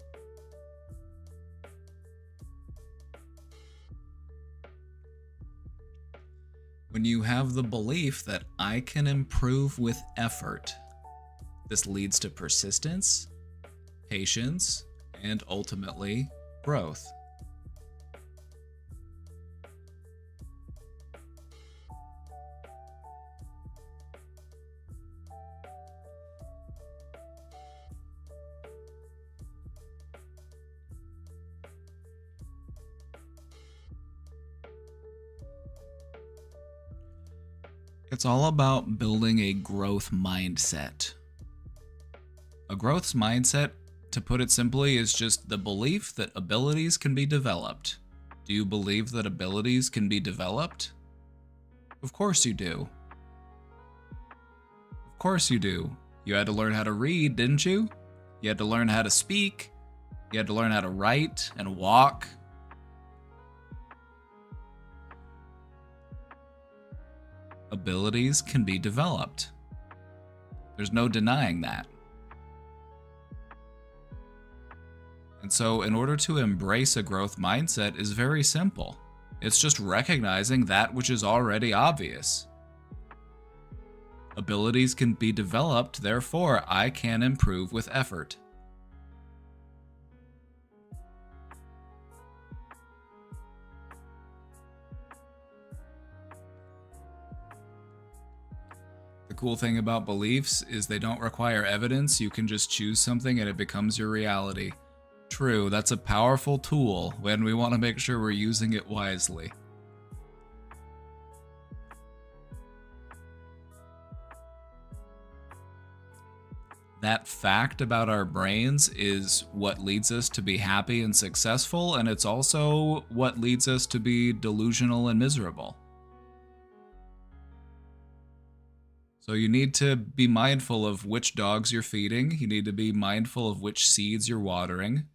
When you have the belief that I can improve with effort, this leads to persistence, patience, and ultimately growth. It's all about building a growth mindset. A growth mindset, to put it simply, is just the belief that abilities can be developed. Do you believe that abilities can be developed? Of course you do. Of course you do. You had to learn how to read, didn't you? You had to learn how to speak. You had to learn how to write and walk abilities can be developed. There's no denying that. And so in order to embrace a growth mindset is very simple. It's just recognizing that which is already obvious. Abilities can be developed, therefore I can improve with effort. The cool thing about beliefs is they don't require evidence. You can just choose something and it becomes your reality. True, that's a powerful tool when we want to make sure we're using it wisely. That fact about our brains is what leads us to be happy and successful, and it's also what leads us to be delusional and miserable. So you need to be mindful of which dogs you're feeding. You need to be mindful of which seeds you're watering.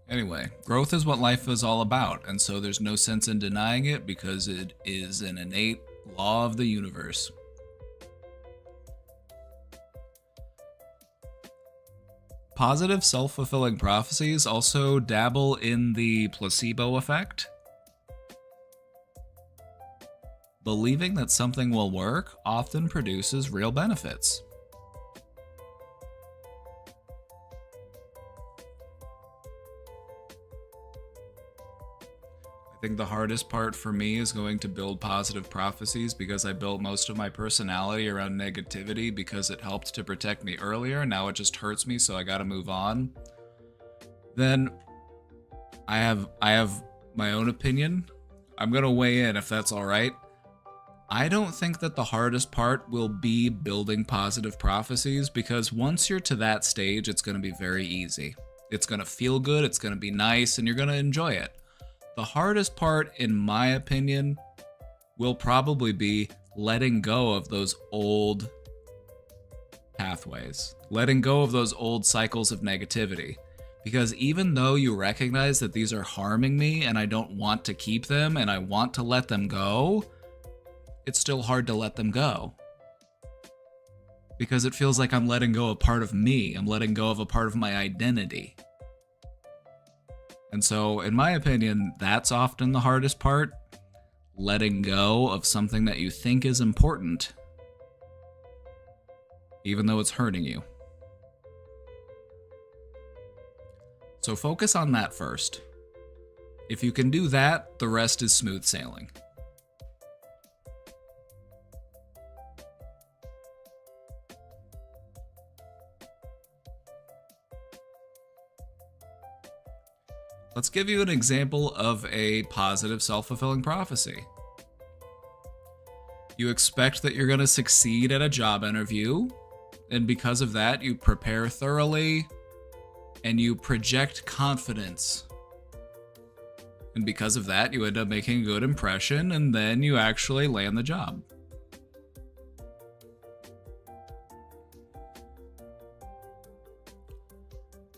Anyway, growth is what life is all about, and so there's no sense in denying it because it is an innate law of the universe. Positive self-fulfilling prophecies also dabble in the placebo effect. Believing that something will work often produces real benefits. I think the hardest part for me is going to build positive prophecies because I built most of my personality around negativity because it helped to protect me earlier. Now it just hurts me, so I gotta move on. Then I have my own opinion. I'm gonna weigh in if that's all right. I don't think that the hardest part will be building positive prophecies because once you're to that stage, it's gonna be very easy. It's gonna feel good, it's gonna be nice, and you're gonna enjoy it. The hardest part, in my opinion, will probably be letting go of those old pathways, letting go of those old cycles of negativity. Because even though you recognize that these are harming me and I don't want to keep them and I want to let them go, it's still hard to let them go. Because it feels like I'm letting go of a part of me, I'm letting go of a part of my identity. And so, in my opinion, that's often the hardest part. Letting go of something that you think is important, even though it's hurting you. So focus on that first. If you can do that, the rest is smooth sailing. Let's give you an example of a positive self-fulfilling prophecy. You expect that you're going to succeed at a job interview, and because of that, you prepare thoroughly, and you project confidence. And because of that, you end up making a good impression, and then you actually land the job.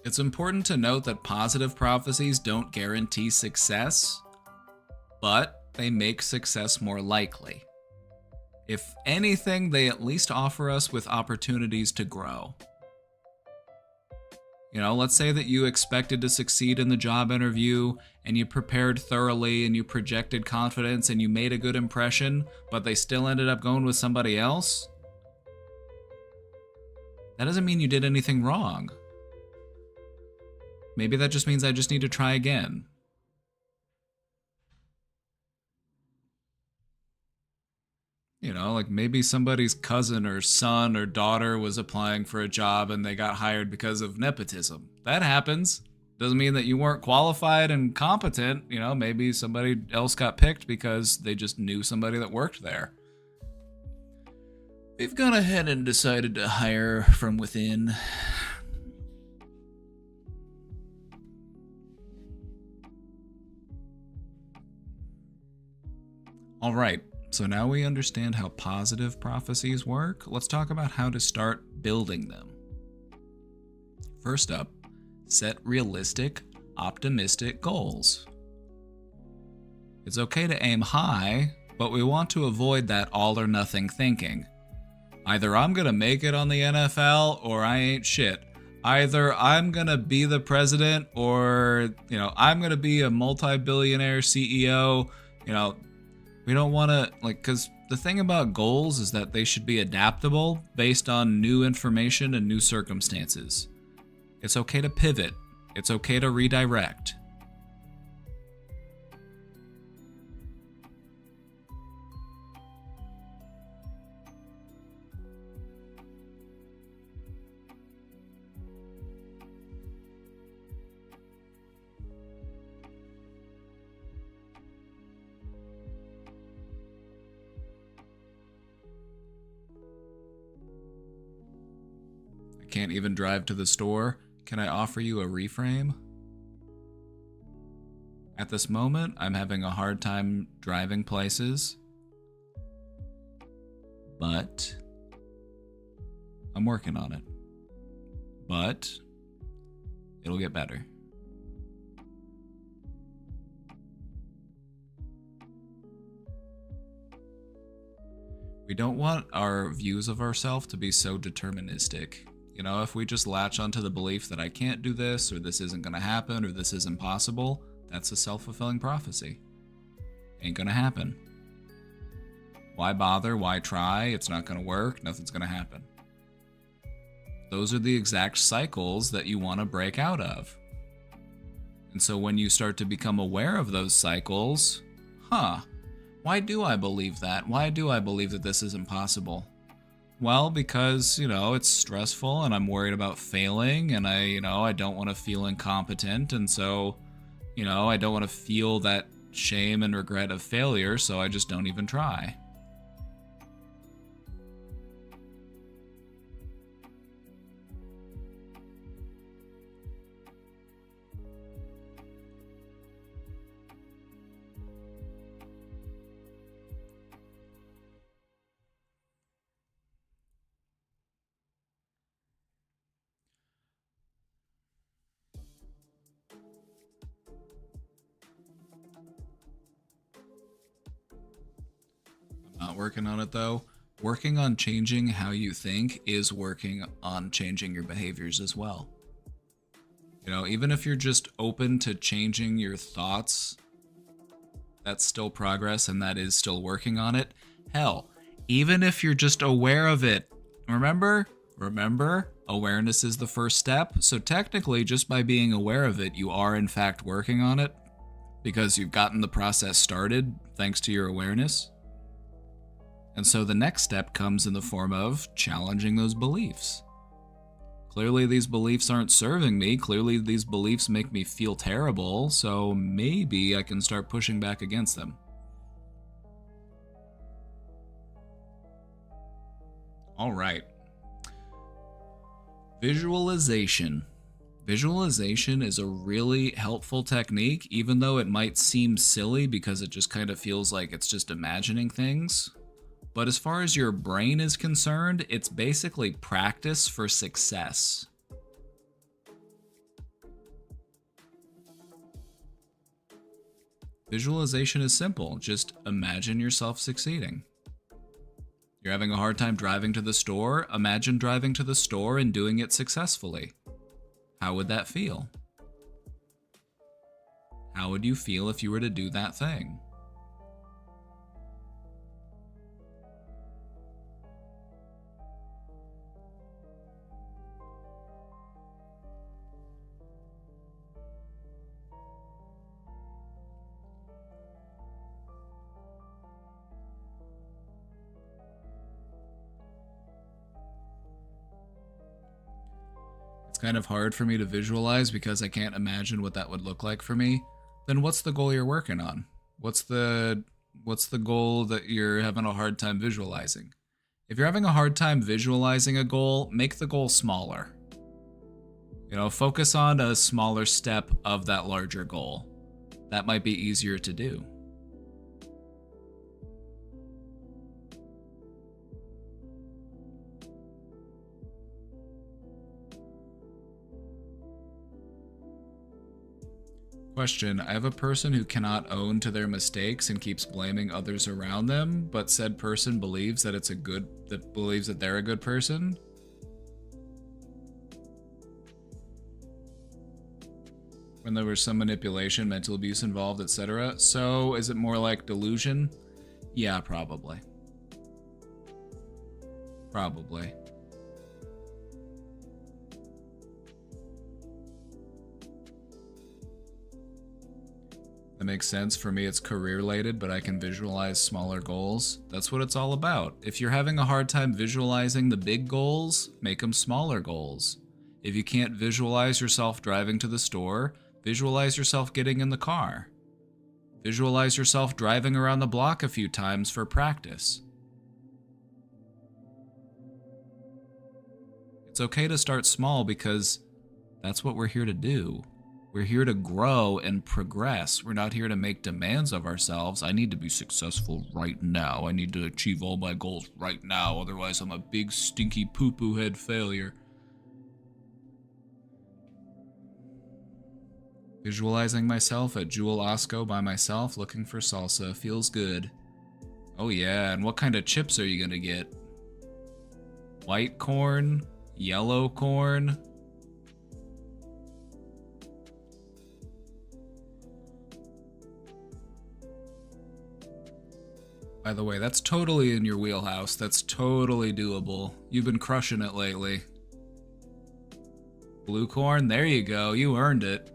It's important to note that positive prophecies don't guarantee success, but they make success more likely. If anything, they at least offer us with opportunities to grow. You know, let's say that you expected to succeed in the job interview and you prepared thoroughly and you projected confidence and you made a good impression, but they still ended up going with somebody else. That doesn't mean you did anything wrong. Maybe that just means I just need to try again. You know, like maybe somebody's cousin or son or daughter was applying for a job and they got hired because of nepotism. That happens. Doesn't mean that you weren't qualified and competent. You know, maybe somebody else got picked because they just knew somebody that worked there. They've gone ahead and decided to hire from within. All right, so now we understand how positive prophecies work. Let's talk about how to start building them. First up, set realistic, optimistic goals. It's okay to aim high, but we want to avoid that all or nothing thinking. Either I'm gonna make it on the NFL or I ain't shit. Either I'm gonna be the president or, I'm gonna be a multi-billionaire CEO. We don't wanna, because the thing about goals is that they should be adaptable based on new information and new circumstances. It's okay to pivot. It's okay to redirect. Can't even drive to the store. Can I offer you a reframe? At this moment, I'm having a hard time driving places, but I'm working on it. But it'll get better. We don't want our views of ourselves to be so deterministic. If we just latch onto the belief that I can't do this, or this isn't going to happen, or this isn't possible, that's a self-fulfilling prophecy. Ain't going to happen. Why bother? Why try? It's not going to work. Nothing's going to happen. Those are the exact cycles that you want to break out of. And so when you start to become aware of those cycles, why do I believe that? Why do I believe that this is impossible? Well, because, it's stressful and I'm worried about failing and I don't want to feel incompetent. And so, I don't want to feel that shame and regret of failure. So I just don't even try. Not working on it though. Working on changing how you think is working on changing your behaviors as well. Even if you're just open to changing your thoughts, that's still progress and that is still working on it. Hell, even if you're just aware of it, remember, awareness is the first step. So technically, just by being aware of it, you are in fact working on it because you've gotten the process started thanks to your awareness. And so the next step comes in the form of challenging those beliefs. Clearly these beliefs aren't serving me. Clearly these beliefs make me feel terrible. So maybe I can start pushing back against them. All right. Visualization. Visualization is a really helpful technique, even though it might seem silly because it just kind of feels like it's just imagining things. But as far as your brain is concerned, it's basically practice for success. Visualization is simple. Just imagine yourself succeeding. You're having a hard time driving to the store? Imagine driving to the store and doing it successfully. How would that feel? How would you feel if you were to do that thing? It's kind of hard for me to visualize because I can't imagine what that would look like for me. Then what's the goal you're working on? What's the goal that you're having a hard time visualizing? If you're having a hard time visualizing a goal, make the goal smaller. Focus on a smaller step of that larger goal. That might be easier to do. Question: I have a person who cannot own to their mistakes and keeps blaming others around them, but said person believes that they're a good person. When there was some manipulation, mental abuse involved, etc. So, is it more like delusion? Yeah, probably. Probably. That makes sense. For me, it's career related, but I can visualize smaller goals. That's what it's all about. If you're having a hard time visualizing the big goals, make them smaller goals. If you can't visualize yourself driving to the store, visualize yourself getting in the car. Visualize yourself driving around the block a few times for practice. It's okay to start small because that's what we're here to do. We're here to grow and progress. We're not here to make demands of ourselves. I need to be successful right now. I need to achieve all my goals right now. Otherwise, I'm a big, stinky, poo-poo head failure. Visualizing myself at Jewel Osco by myself looking for salsa. Feels good. Oh yeah, and what kind of chips are you gonna get? White corn? Yellow corn? By the way, that's totally in your wheelhouse. That's totally doable. You've been crushing it lately. Blue corn? There you go. You earned it.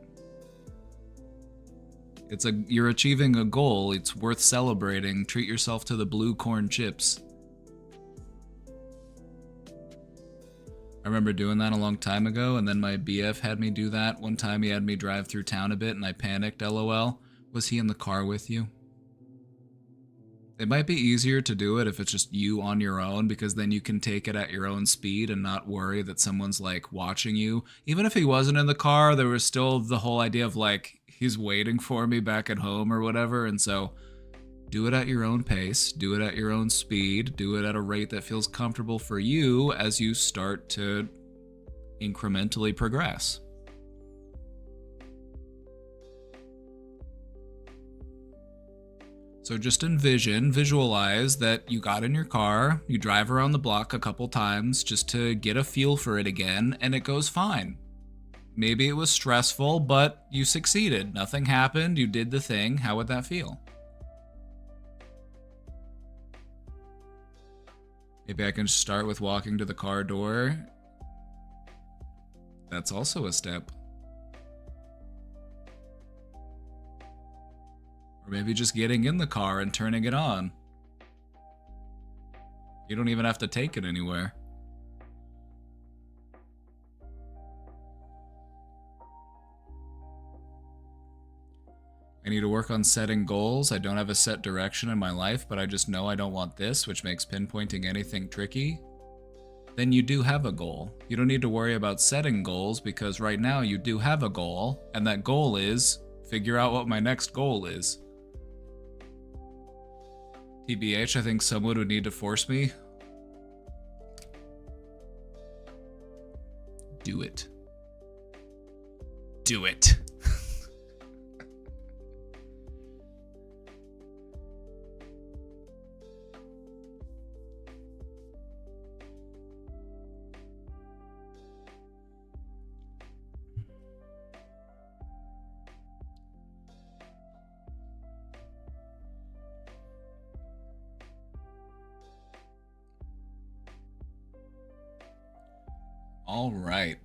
You're achieving a goal. It's worth celebrating. Treat yourself to the blue corn chips. I remember doing that a long time ago, and then my BF had me do that. One time he had me drive through town a bit, and I panicked, LOL. Was he in the car with you? It might be easier to do it if it's just you on your own, because then you can take it at your own speed and not worry that someone's like watching you. Even if he wasn't in the car, there was still the whole idea of like, he's waiting for me back at home or whatever. And so do it at your own pace, do it at your own speed, do it at a rate that feels comfortable for you as you start to incrementally progress. So just visualize that you got in your car, you drive around the block a couple times just to get a feel for it again, and it goes fine. Maybe it was stressful, but you succeeded. Nothing happened, you did the thing. How would that feel? Maybe I can start with walking to the car door. That's also a step. Or maybe just getting in the car and turning it on. You don't even have to take it anywhere. I need to work on setting goals. I don't have a set direction in my life, but I just know I don't want this, which makes pinpointing anything tricky. Then you do have a goal. You don't need to worry about setting goals because right now you do have a goal, and that goal is figure out what my next goal is. TBH, I think someone would need to force me. Do it. Do it. All right.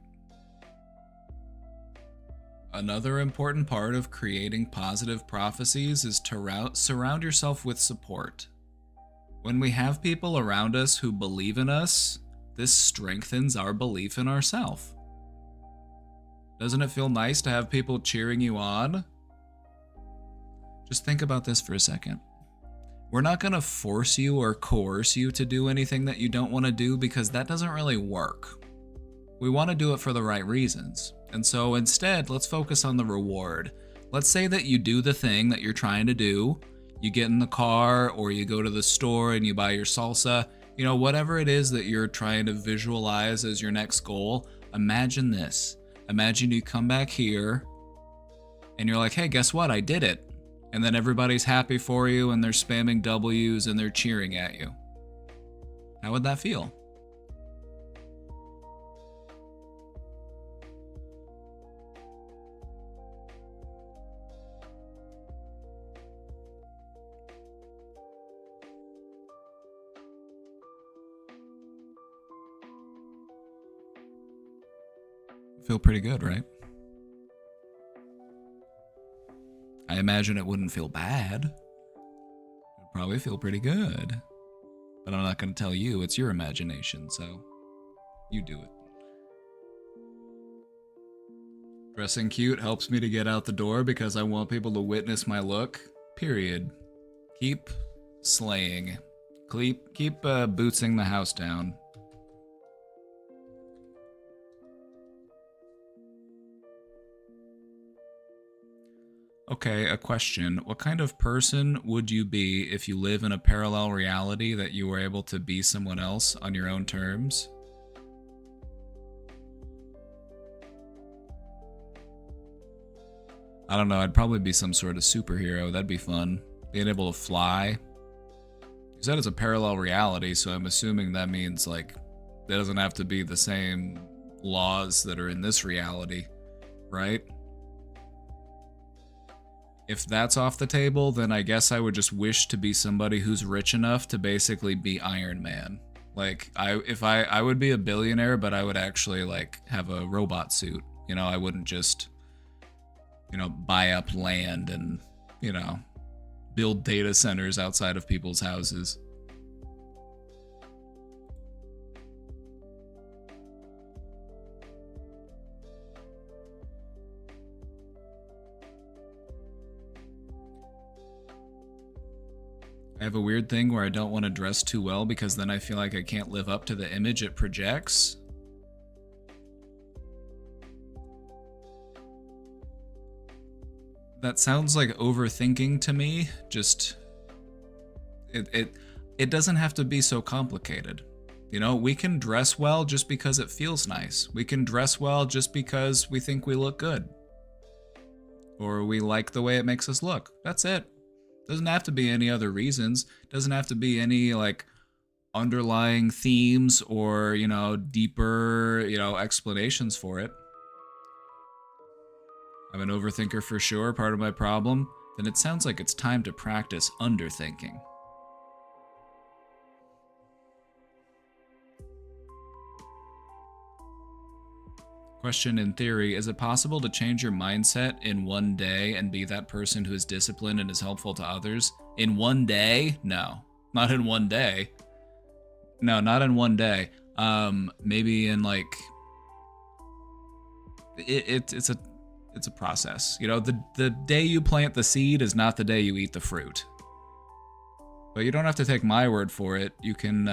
Another important part of creating positive prophecies is to surround yourself with support. When we have people around us who believe in us, this strengthens our belief in ourselves. Doesn't it feel nice to have people cheering you on? Just think about this for a second. We're not going to force you or coerce you to do anything that you don't want to do because that doesn't really work. We want to do it for the right reasons. And so instead, let's focus on the reward. Let's say that you do the thing that you're trying to do. You get in the car or you go to the store and you buy your salsa. You know, whatever it is that you're trying to visualize as your next goal, imagine this. Imagine you come back here and you're like, hey, guess what? I did it. And then everybody's happy for you and they're spamming W's and they're cheering at you. How would that feel? Feel pretty good, right? I imagine it wouldn't feel bad. It'd probably feel pretty good. But I'm not going to tell you, it's your imagination, so you do it. Dressing cute helps me to get out the door because I want people to witness my look. Period. Keep slaying. Keep bootsing the house down. Okay, a question. What kind of person would you be if you live in a parallel reality that you were able to be someone else on your own terms? I don't know, I'd probably be some sort of superhero. That'd be fun. Being able to fly. You said it's a parallel reality, so I'm assuming that means, like, it doesn't have to be the same laws that are in this reality, right? If that's off the table, then I guess I would just wish to be somebody who's rich enough to basically be Iron Man. Like, I would be a billionaire, but I would actually, like, have a robot suit. You know, I wouldn't just, you know, buy up land and, you know, build data centers outside of people's houses. I have a weird thing where I don't want to dress too well because then I feel like I can't live up to the image it projects. That sounds like overthinking to me. Just it doesn't have to be so complicated. You know, we can dress well just because it feels nice. We can dress well just because we think we look good. Or we like the way it makes us look. That's it. Doesn't have to be any other reasons. Doesn't have to be any, like, underlying themes or, you know, deeper, you know, explanations for it. I'm an overthinker for sure, part of my problem. Then it sounds like it's time to practice underthinking. Question in theory, is it possible to change your mindset in one day and be that person who is disciplined and is helpful to others? In one day? No. Not in one day. No, not in one day. Maybe in, like, it's a process. You know, the day you plant the seed is not the day you eat the fruit. But you don't have to take my word for it. You can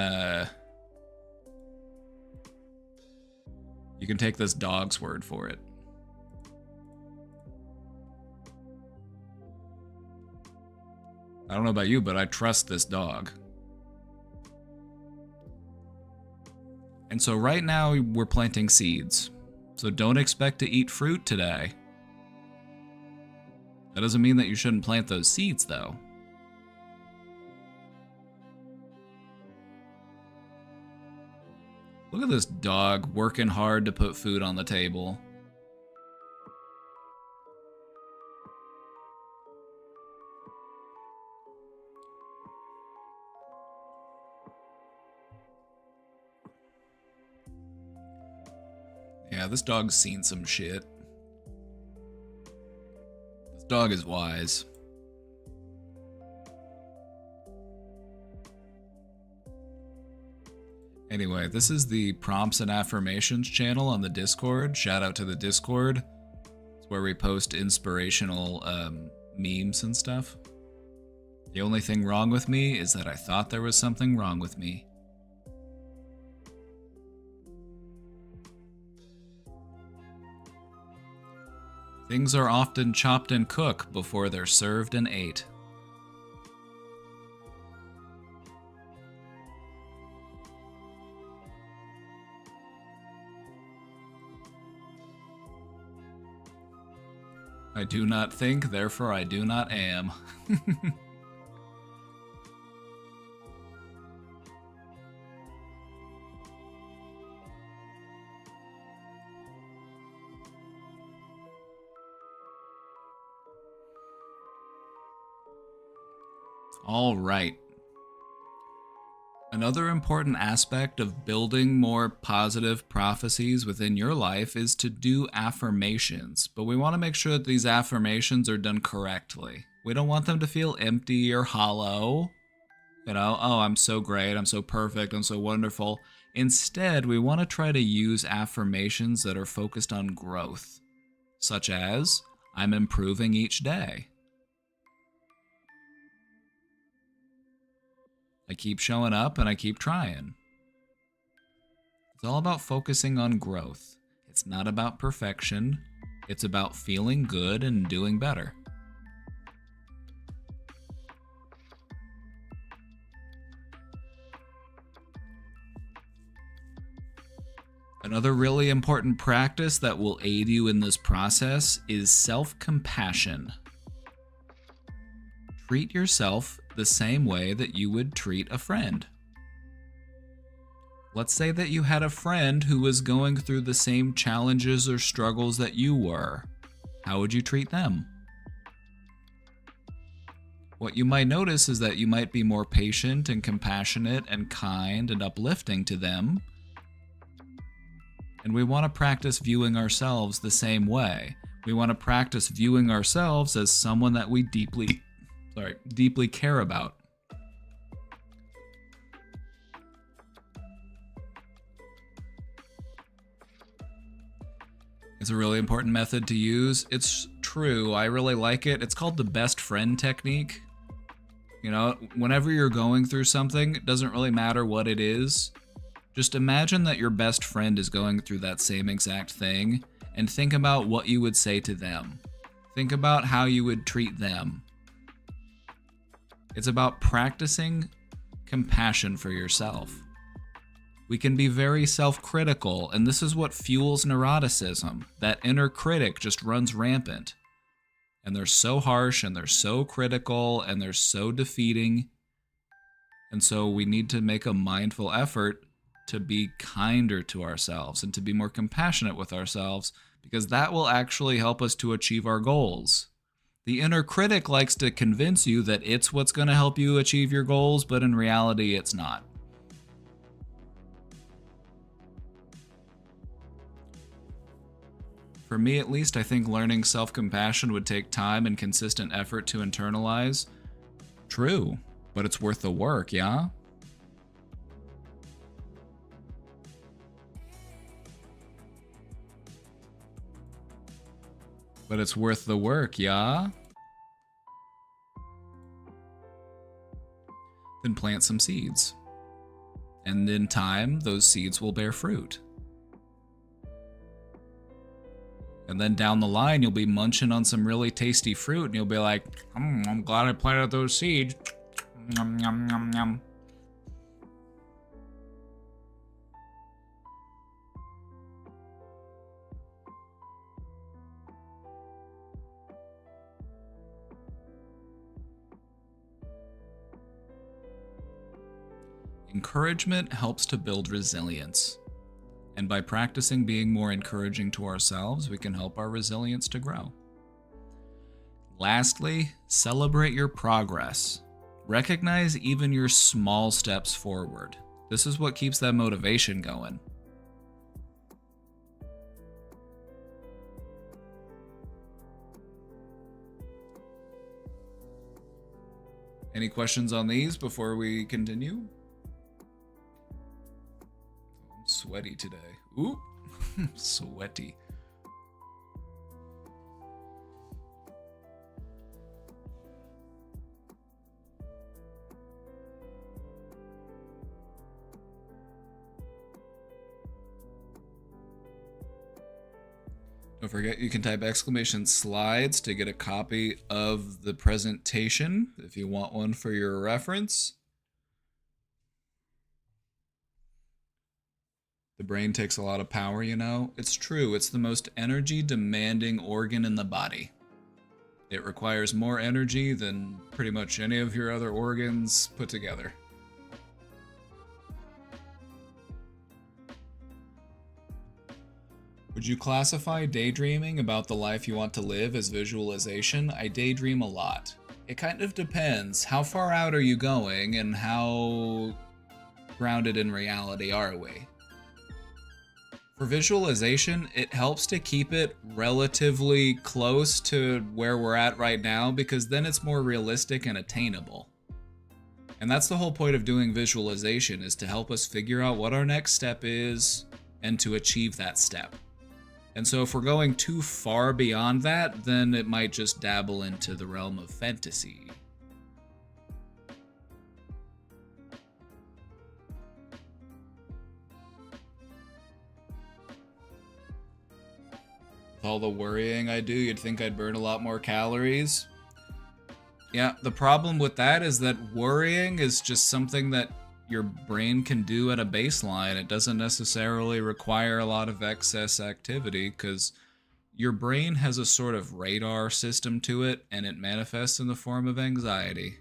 take this dog's word for it. I don't know about you, but I trust this dog. And so right now we're planting seeds. So don't expect to eat fruit today. That doesn't mean that you shouldn't plant those seeds, though. Look at this dog working hard to put food on the table. Yeah, this dog's seen some shit. This dog is wise. Anyway, this is the Prompts and Affirmations channel on the Discord. Shout out to the Discord. It's where we post inspirational memes and stuff. The only thing wrong with me is that I thought there was something wrong with me. Things are often chopped and cooked before they're served and ate. I do not think, therefore I do not am. All right. Another important aspect of building more positive prophecies within your life is to do affirmations, but we want to make sure that these affirmations are done correctly. We don't want them to feel empty or hollow. Oh, I'm so great, I'm so perfect, I'm so wonderful. Instead, we want to try to use affirmations that are focused on growth, such as, I'm improving each day. I keep showing up and I keep trying. It's all about focusing on growth. It's not about perfection. It's about feeling good and doing better. Another really important practice that will aid you in this process is self-compassion. Treat yourself the same way that you would treat a friend. Let's say that you had a friend who was going through the same challenges or struggles that you were. How would you treat them? What you might notice is that you might be more patient and compassionate and kind and uplifting to them. And we want to practice viewing ourselves the same way. We want to practice viewing ourselves as someone that we deeply care about. It's a really important method to use. It's true. I really like it. It's called the best friend technique. Whenever you're going through something, it doesn't really matter what it is. Just imagine that your best friend is going through that same exact thing, and think about what you would say to them. Think about how you would treat them. It's about practicing compassion for yourself. We can be very self-critical, and this is what fuels neuroticism. That inner critic just runs rampant. And they're so harsh, and they're so critical, and they're so defeating. And so we need to make a mindful effort to be kinder to ourselves and to be more compassionate with ourselves, because that will actually help us to achieve our goals. The inner critic likes to convince you that it's what's going to help you achieve your goals, but in reality, it's not. For me, at least, I think learning self-compassion would take time and consistent effort to internalize. True, but it's worth the work, yeah? But it's worth the work, yeah? Then plant some seeds. And in time, those seeds will bear fruit. And then down the line, you'll be munching on some really tasty fruit, and you'll be like, I'm glad I planted those seeds. Yum, yum, yum, yum. Encouragement helps to build resilience. And by practicing being more encouraging to ourselves, we can help our resilience to grow. Lastly, celebrate your progress. Recognize even your small steps forward. This is what keeps that motivation going. Any questions on these before we continue? I'm sweaty today. Ooh, sweaty. Don't forget, you can type !slides to get a copy of the presentation if you want one for your reference. The brain takes a lot of power, you know? It's true, it's the most energy demanding organ in the body. It requires more energy than pretty much any of your other organs put together. Would you classify daydreaming about the life you want to live as visualization? I daydream a lot. It kind of depends. How far out are you going and how grounded in reality are we? For visualization, it helps to keep it relatively close to where we're at right now because then it's more realistic and attainable. And that's the whole point of doing visualization, is to help us figure out what our next step is and to achieve that step. And so if we're going too far beyond that, then it might just dabble into the realm of fantasy. With all the worrying I do, you'd think I'd burn a lot more calories. Yeah, the problem with that is that worrying is just something that your brain can do at a baseline. It doesn't necessarily require a lot of excess activity because your brain has a sort of radar system to it, and it manifests in the form of anxiety.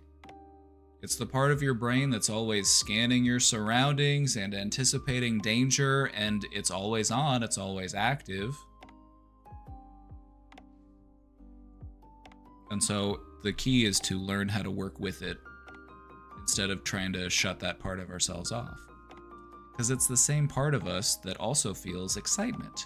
It's the part of your brain that's always scanning your surroundings and anticipating danger, and it's always on, it's always active. And so the key is to learn how to work with it instead of trying to shut that part of ourselves off. Because it's the same part of us that also feels excitement.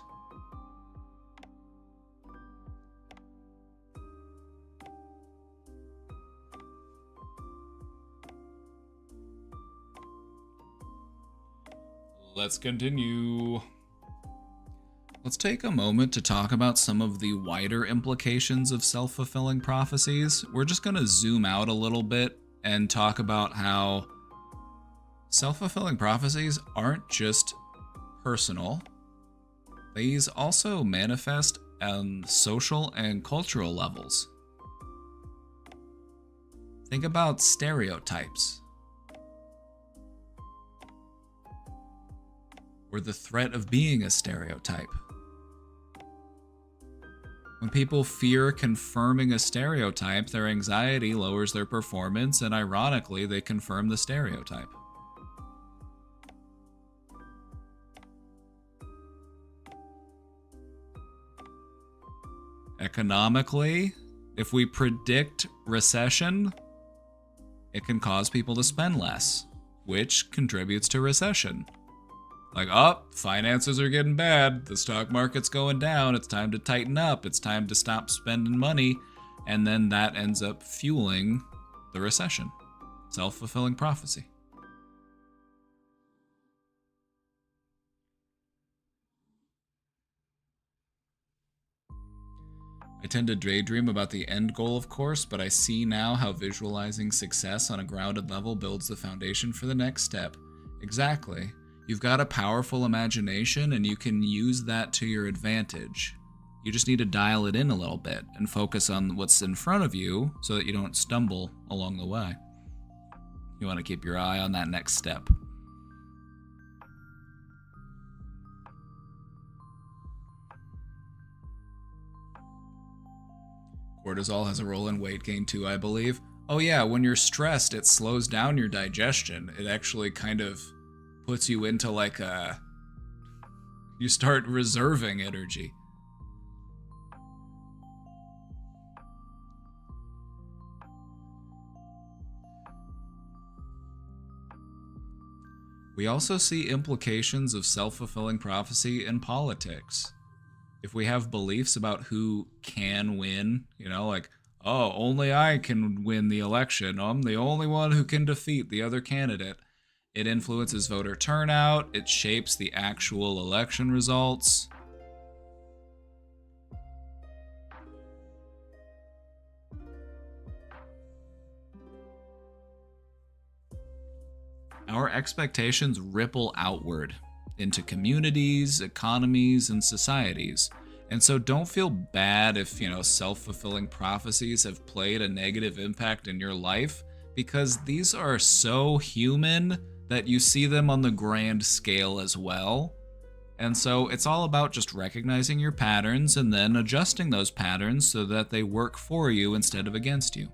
Let's continue. Let's take a moment to talk about some of the wider implications of self-fulfilling prophecies. We're just going to zoom out a little bit and talk about how self-fulfilling prophecies aren't just personal. These also manifest on social and cultural levels. Think about stereotypes, or the threat of being a stereotype. When people fear confirming a stereotype, their anxiety lowers their performance, and ironically, they confirm the stereotype. Economically, if we predict recession, it can cause people to spend less, which contributes to recession. Like, oh, finances are getting bad, the stock market's going down, it's time to tighten up, it's time to stop spending money, and then that ends up fueling the recession. Self-fulfilling prophecy. I tend to daydream about the end goal, of course, but I see now how visualizing success on a grounded level builds the foundation for the next step. Exactly. You've got a powerful imagination, and you can use that to your advantage. You just need to dial it in a little bit and focus on what's in front of you so that you don't stumble along the way. You want to keep your eye on that next step. Cortisol has a role in weight gain too, I believe. Oh yeah, when you're stressed, it slows down your digestion. It actually kind of puts you into like a... You start reserving energy. We also see implications of self-fulfilling prophecy in politics. If we have beliefs about who can win, you know, like, oh, only I can win the election, I'm the only one who can defeat the other candidate, it influences voter turnout, it shapes the actual election results. Our expectations ripple outward into communities, economies, and societies. And so don't feel bad if, self-fulfilling prophecies have played a negative impact in your life, because these are so human that you see them on the grand scale as well. And so it's all about just recognizing your patterns and then adjusting those patterns so that they work for you instead of against you.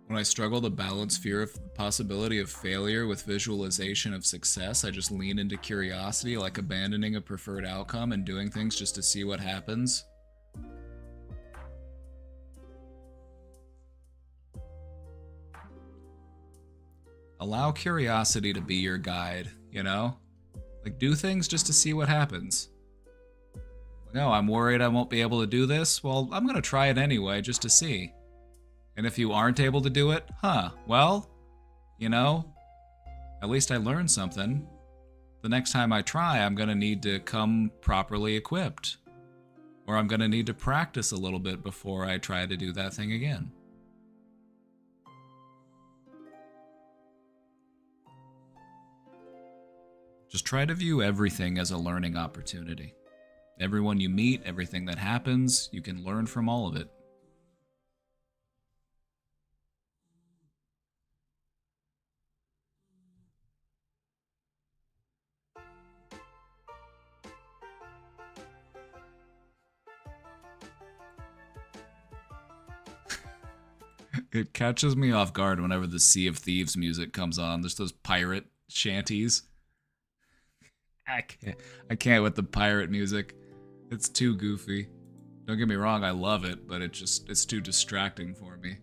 When I struggle to balance fear of the possibility of failure with visualization of success, I just lean into curiosity, like abandoning a preferred outcome and doing things just to see what happens. Allow curiosity to be your guide, you know? Like, do things just to see what happens. No, I'm worried I won't be able to do this. Well, I'm gonna try it anyway, just to see. And if you aren't able to do it, well, you know, at least I learned something. The next time I try, I'm gonna need to come properly equipped. Or I'm gonna need to practice a little bit before I try to do that thing again. Just try to view everything as a learning opportunity. Everyone you meet, everything that happens, you can learn from all of it. It catches me off guard whenever the Sea of Thieves music comes on. There's those pirate shanties. I can't with the pirate music. It's too goofy. Don't get me wrong, I love it, but it's too distracting for me.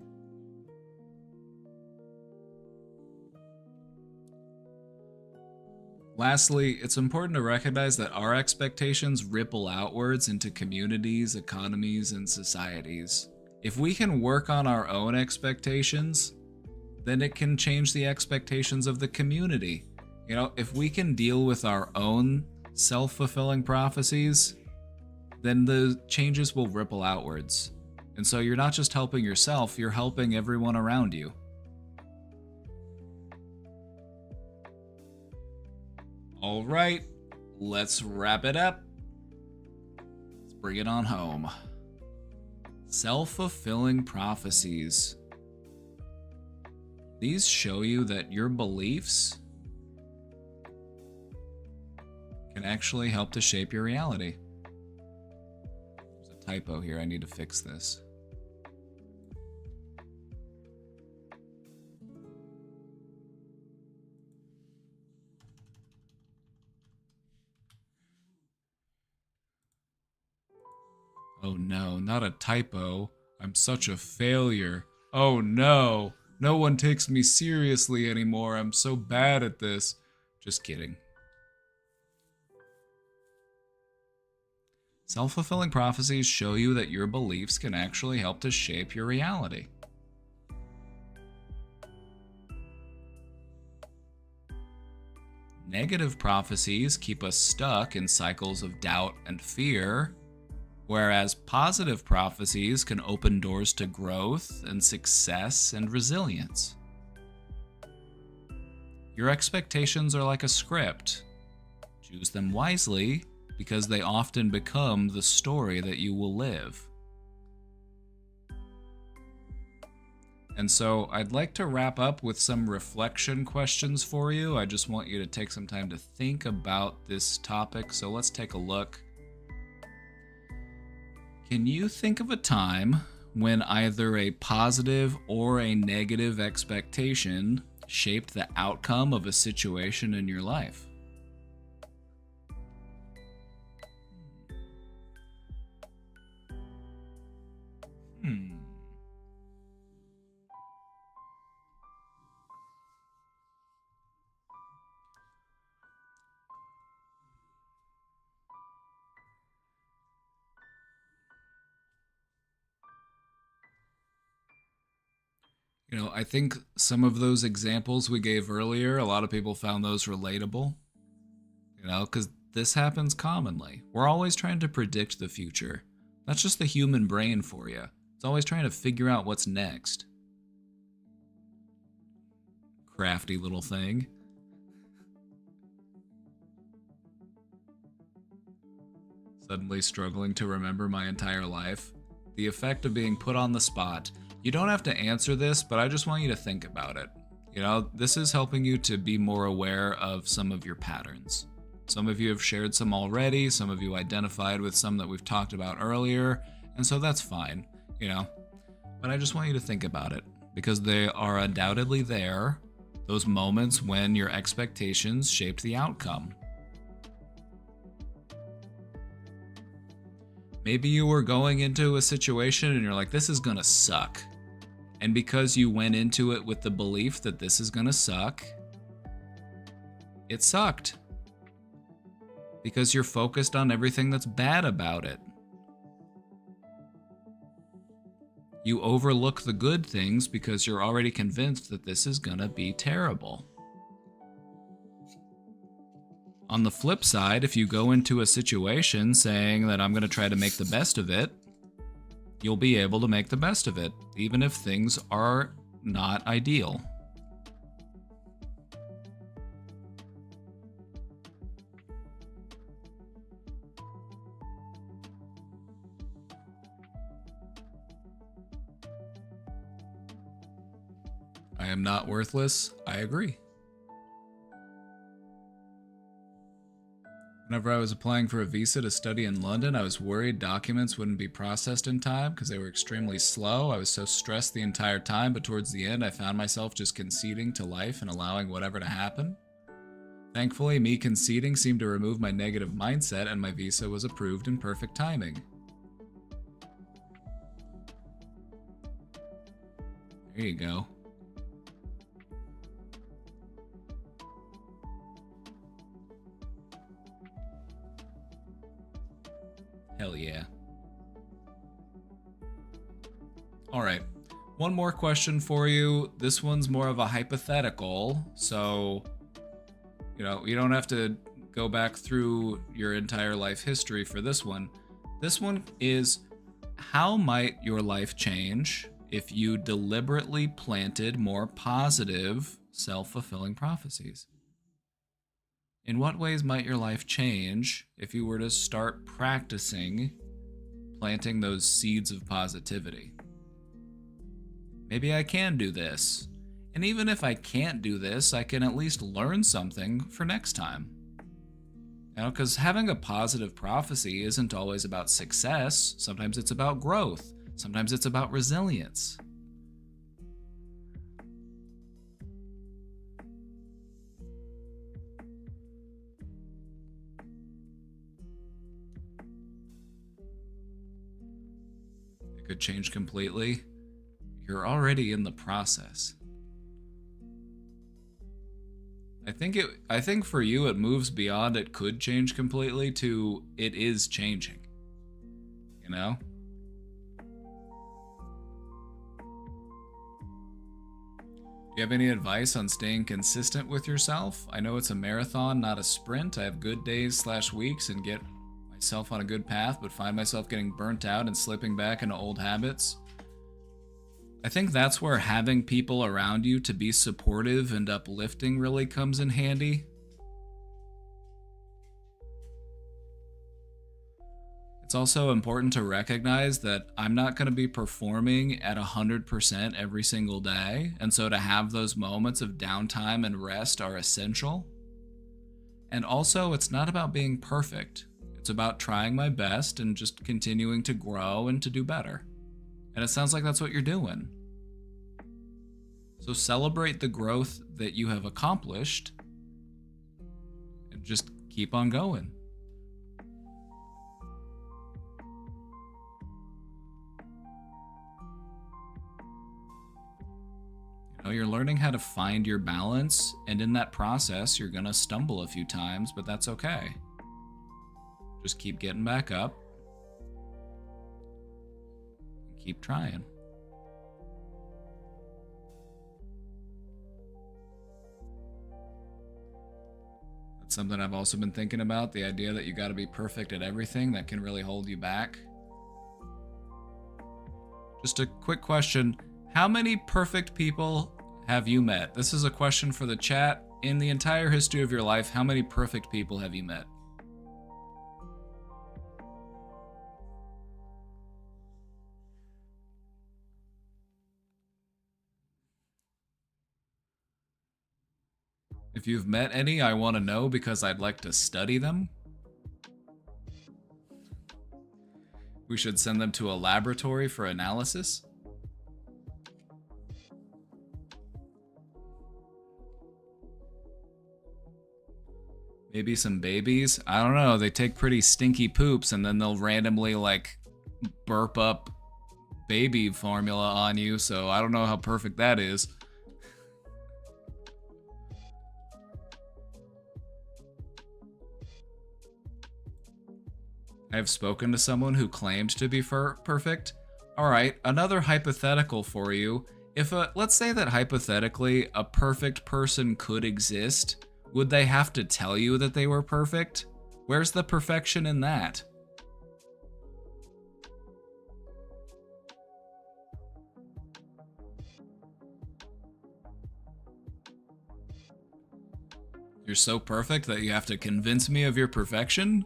Lastly, it's important to recognize that our expectations ripple outwards into communities, economies, and societies. If we can work on our own expectations, then it can change the expectations of the community. You know, if we can deal with our own self-fulfilling prophecies, then the changes will ripple outwards. And so you're not just helping yourself, you're helping everyone around you. All right, let's wrap it up. Let's bring it on home. Self-fulfilling prophecies. These show you that your beliefs can actually help to shape your reality. There's a typo here, I need to fix this. Oh no, not a typo. I'm such a failure. Oh no, no one takes me seriously anymore. I'm so bad at this. Just kidding. Self-fulfilling prophecies show you that your beliefs can actually help to shape your reality. Negative prophecies keep us stuck in cycles of doubt and fear, whereas positive prophecies can open doors to growth and success and resilience. Your expectations are like a script. Choose them wisely because they often become the story that you will live. And so I'd like to wrap up with some reflection questions for you. I just want you to take some time to think about this topic. So let's take a look. Can you think of a time when either a positive or a negative expectation shaped the outcome of a situation in your life? You know, I think some of those examples we gave earlier, a lot of people found those relatable, you know, because this happens commonly. We're always trying to predict the future. That's just the human brain for you. It's always trying to figure out what's next. Crafty little thing. Suddenly struggling to remember my entire life. The effect of being put on the spot. You don't have to answer this, but I just want you to think about it. You know, this is helping you to be more aware of some of your patterns. Some of you have shared some already, some of you identified with some that we've talked about earlier, and so that's fine, you know. But I just want you to think about it, because they are undoubtedly there, those moments when your expectations shaped the outcome. Maybe you were going into a situation and you're like, this is gonna suck. And because you went into it with the belief that this is gonna suck, it sucked. Because you're focused on everything that's bad about it. You overlook the good things because you're already convinced that this is gonna be terrible. On the flip side, if you go into a situation saying that I'm going to try to make the best of it, you'll be able to make the best of it, even if things are not ideal. I am not worthless. I agree. Whenever I was applying for a visa to study in London, I was worried documents wouldn't be processed in time because they were extremely slow. I was so stressed the entire time, but towards the end, I found myself just conceding to life and allowing whatever to happen. Thankfully, me conceding seemed to remove my negative mindset, and my visa was approved in perfect timing. There you go. Hell yeah. Alright, one more question for you. This one's more of a hypothetical, so, you know, you don't have to go back through your entire life history for this one. This one is, how might your life change if you deliberately planted more positive, self-fulfilling prophecies? In what ways might your life change if you were to start practicing planting those seeds of positivity? Maybe I can do this. And even if I can't do this, I can at least learn something for next time. You know, because having a positive prophecy isn't always about success. Sometimes it's about growth. Sometimes it's about resilience. Could change completely. You're already in the process. I think for you it moves beyond it could change completely to it is changing. You know? Do you have any advice on staying consistent with yourself? I know it's a marathon, not a sprint. I have good days/weeks and get myself on a good path, but find myself getting burnt out and slipping back into old habits. I think that's where having people around you to be supportive and uplifting really comes in handy. It's also important to recognize that I'm not going to be performing at 100% every single day, and so to have those moments of downtime and rest are essential. And also, it's not about being perfect. It's about trying my best and just continuing to grow and to do better. And it sounds like that's what you're doing. So celebrate the growth that you have accomplished and just keep on going. You know, you're learning how to find your balance, and in that process, you're gonna stumble a few times, but that's okay. Just keep getting back up. Keep trying. That's something I've also been thinking about, the idea that you got to be perfect at everything. That can really hold you back. Just a quick question. How many perfect people have you met? This is a question for the chat. In the entire history of your life, how many perfect people have you met? If you've met any, I want to know because I'd like to study them. We should send them to a laboratory for analysis. Maybe some babies? I don't know. They take pretty stinky poops and then they'll randomly, like, burp up baby formula on you, so I don't know how perfect that is. I have spoken to someone who claimed to be perfect. Alright, another hypothetical for you. If let's say that hypothetically a perfect person could exist, would they have to tell you that they were perfect? Where's the perfection in that? You're so perfect that you have to convince me of your perfection?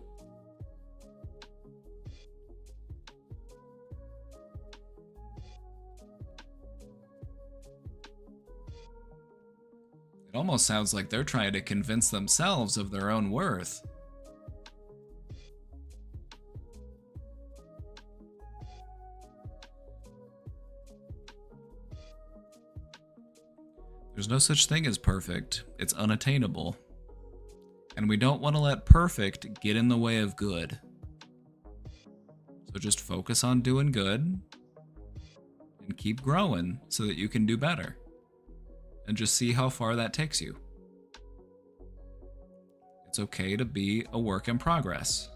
It almost sounds like they're trying to convince themselves of their own worth. There's no such thing as perfect. It's unattainable. And we don't want to let perfect get in the way of good. So just focus on doing good and keep growing so that you can do better. And just see how far that takes you. It's okay to be a work in progress.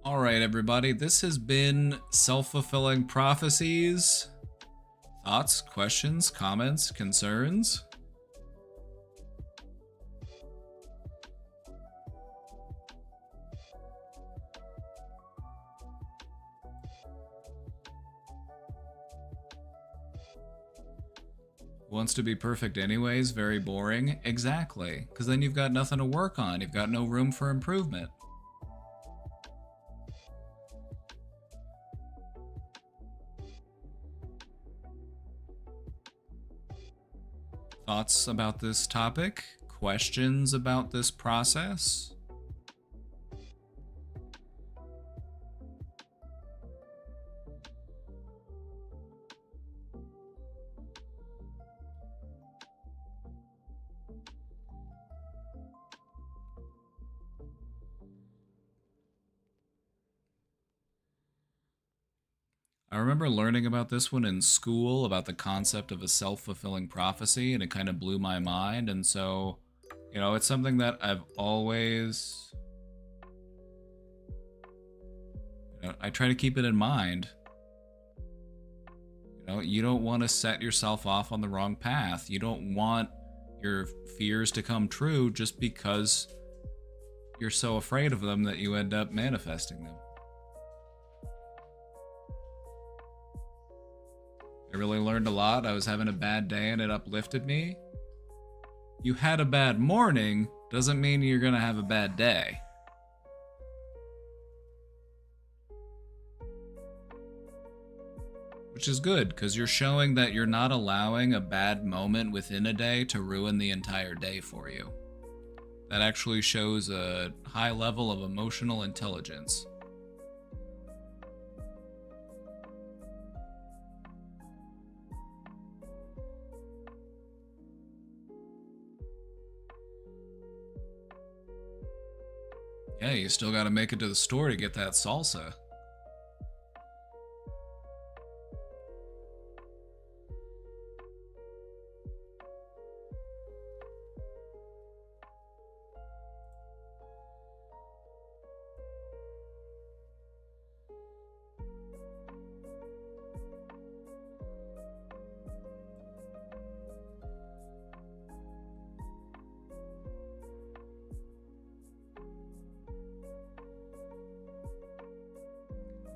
All right, everybody, this has been Self-Fulfilling Prophecies. Thoughts, questions, comments, concerns? Wants to be perfect anyways, very boring. Exactly, because then you've got nothing to work on. You've got no room for improvement. Thoughts about this topic? Questions about this process? I remember learning about this one in school, about the concept of a self-fulfilling prophecy, and it kind of blew my mind. And so, you know, it's something that I've always, I try to keep it in mind. You don't want to set yourself off on the wrong path. You don't want your fears to come true just because you're so afraid of them that you end up manifesting them. I really learned a lot. I was having a bad day and it uplifted me. You had a bad morning doesn't mean you're gonna have a bad day. Which is good, because you're showing that you're not allowing a bad moment within a day to ruin the entire day for you. That actually shows a high level of emotional intelligence. Yeah, you still gotta make it to the store to get that salsa.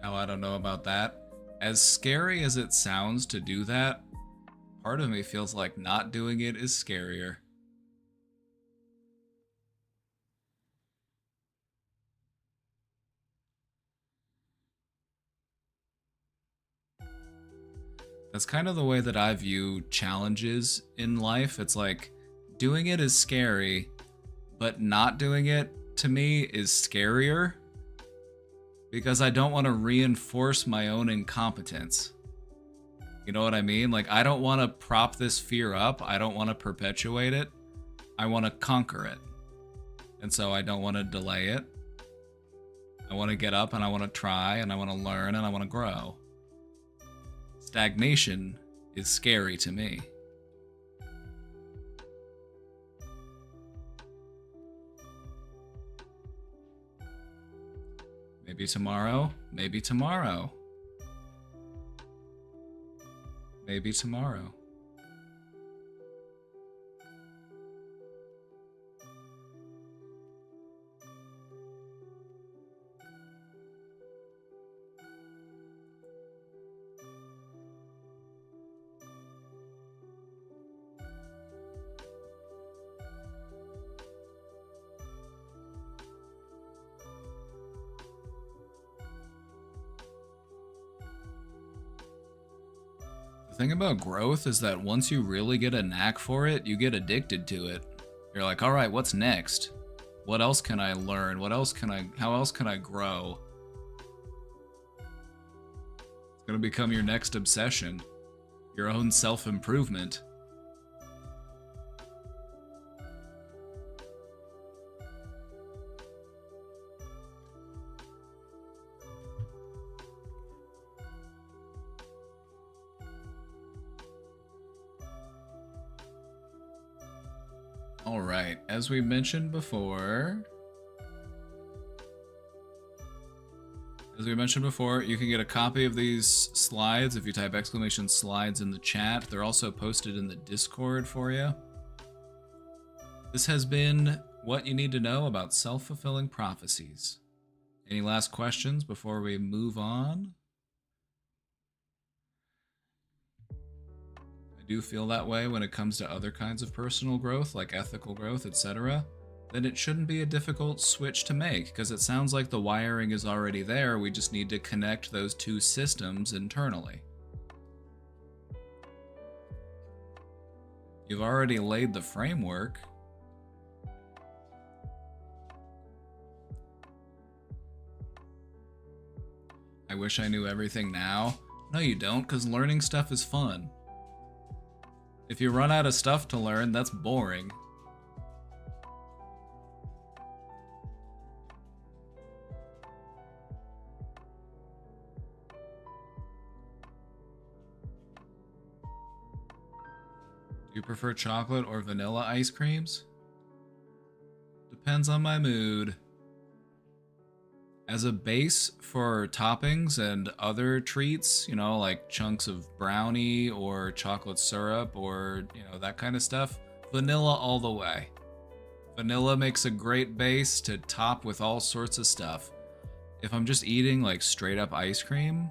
Oh, I don't know about that. As scary as it sounds to do that, part of me feels like not doing it is scarier. That's kind of the way that I view challenges in life. It's like doing it is scary, but not doing it to me is scarier because I don't want to reinforce my own incompetence. You know what I mean? Like, I don't want to prop this fear up. I don't want to perpetuate it. I want to conquer it. And so I don't want to delay it. I want to get up and I want to try and I want to learn and I want to grow. Stagnation is scary to me. Maybe tomorrow, maybe tomorrow. Maybe tomorrow. The thing about growth is that once you really get a knack for it, you get addicted to it. You're like, all right, what's next? What else can I learn? How else can I grow? It's gonna become your next obsession. Your own self-improvement. All right, as we mentioned before, you can get a copy of these slides if you type !slides in the chat. They're also posted in the Discord for you. This has been what you need to know about self-fulfilling prophecies. Any last questions before we move on? I do feel that way when it comes to other kinds of personal growth, like ethical growth, etc. Then it shouldn't be a difficult switch to make, because it sounds like the wiring is already there. We just need to connect those two systems internally. You've already laid the framework. I wish I knew everything now. No, you don't, because learning stuff is fun. If you run out of stuff to learn, that's boring. Do you prefer chocolate or vanilla ice creams? Depends on my mood. As a base for toppings and other treats, you know, like chunks of brownie or chocolate syrup or, you know, that kind of stuff, vanilla all the way. Vanilla makes a great base to top with all sorts of stuff. If I'm just eating like straight up ice cream,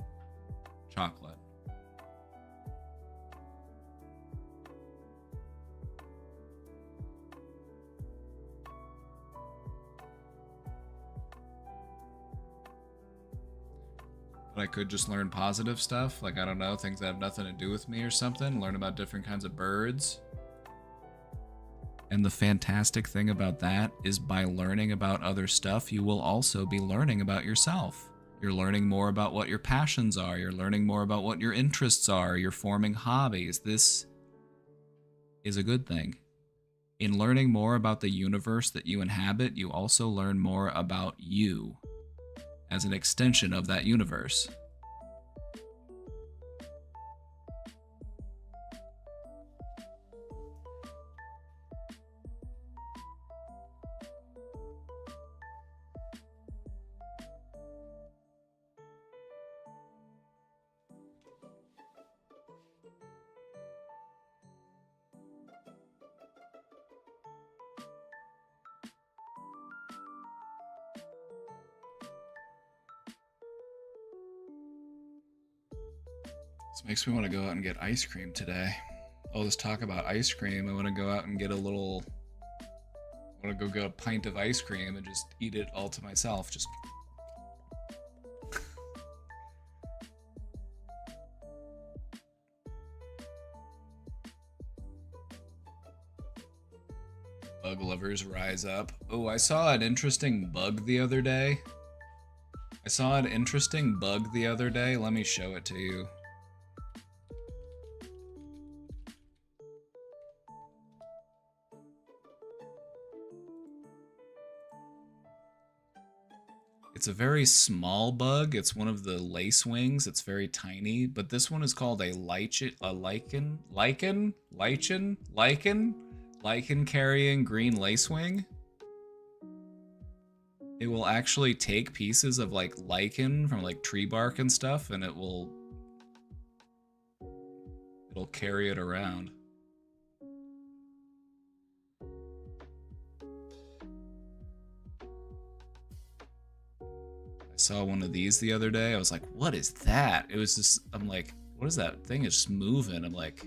chocolate. But I could just learn positive stuff, like, I don't know, things that have nothing to do with me or something, learn about different kinds of birds. And the fantastic thing about that is by learning about other stuff, you will also be learning about yourself. You're learning more about what your passions are, you're learning more about what your interests are, you're forming hobbies. This is a good thing. In learning more about the universe that you inhabit, you also learn more about you as an extension of that universe. This makes me want to go out and get ice cream today. All this talk about ice cream, I want to go out and get I want to go get a pint of ice cream and just eat it all to myself. Just bug lovers rise up. Oh, I saw an interesting bug the other day. Let me show it to you. It's a very small bug. It's one of the lacewings. It's very tiny, but this one is called a lichen carrying green lacewing. It will actually take pieces of like lichen from like tree bark and stuff, and it'll carry it around. I saw one of these the other day. I was like, what is that? It was just, I'm like, what is that thing? It's just moving. I'm like,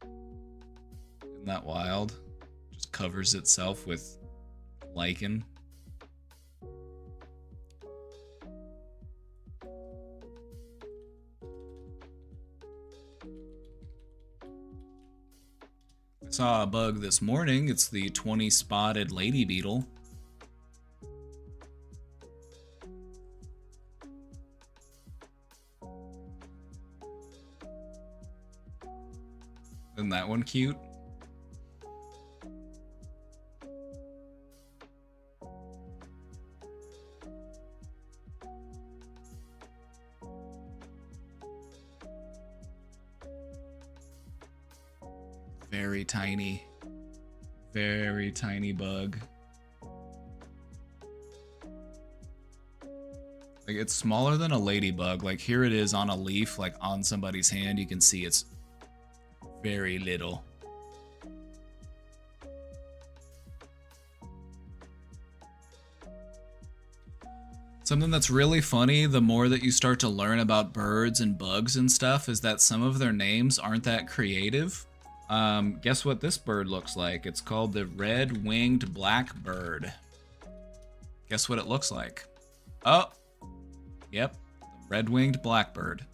isn't that wild? Just covers itself with lichen. I saw a bug this morning. It's the 20-spotted lady beetle. Isn't that one cute? Very tiny bug. Like, it's smaller than a ladybug. Like, here it is on a leaf, like on somebody's hand. You can see it's very little. Something that's really funny, the more that you start to learn about birds and bugs and stuff, is that some of their names aren't that creative. Guess what this bird looks like? It's called the red-winged blackbird. Guess what it looks like? Oh, yep, red-winged blackbird.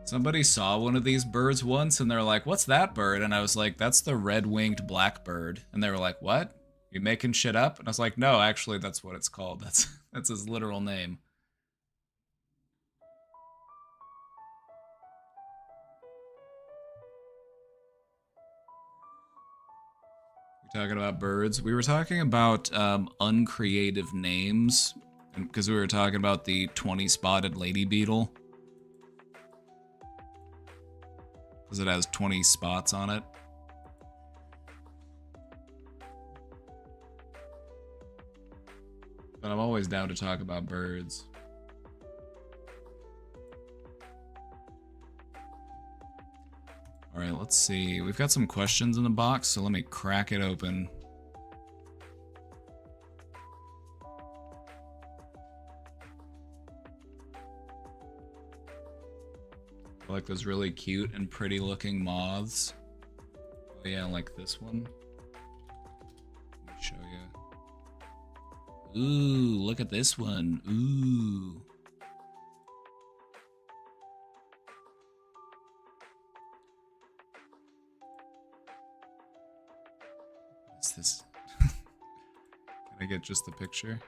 Somebody saw one of these birds once and they're like, what's that bird? And I was like, that's the red-winged blackbird. And they were like, what? You making shit up? And I was like, no, actually, that's what it's called. That's his literal name. We talking about birds? We were talking about uncreative names because we were talking about the 20-spotted lady beetle. Because it has 20 spots on it. But I'm always down to talk about birds. Alright, let's see. We've got some questions in the box, so let me crack it open. I like those really cute and pretty looking moths. Oh yeah, like this one. Let me show you. Ooh, look at this one. Ooh. What's this? Can I get just the picture?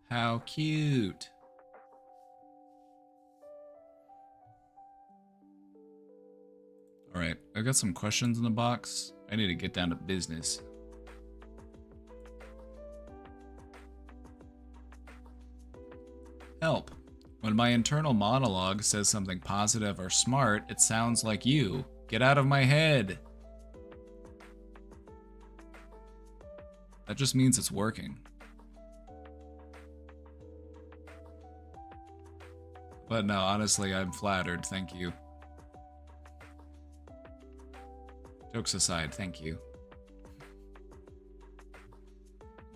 How cute. Alright, I've got some questions in the box. I need to get down to business. Help. When my internal monologue says something positive or smart, it sounds like you. Get out of my head. That just means it's working. But no, honestly, I'm flattered. Thank you. Jokes aside, thank you.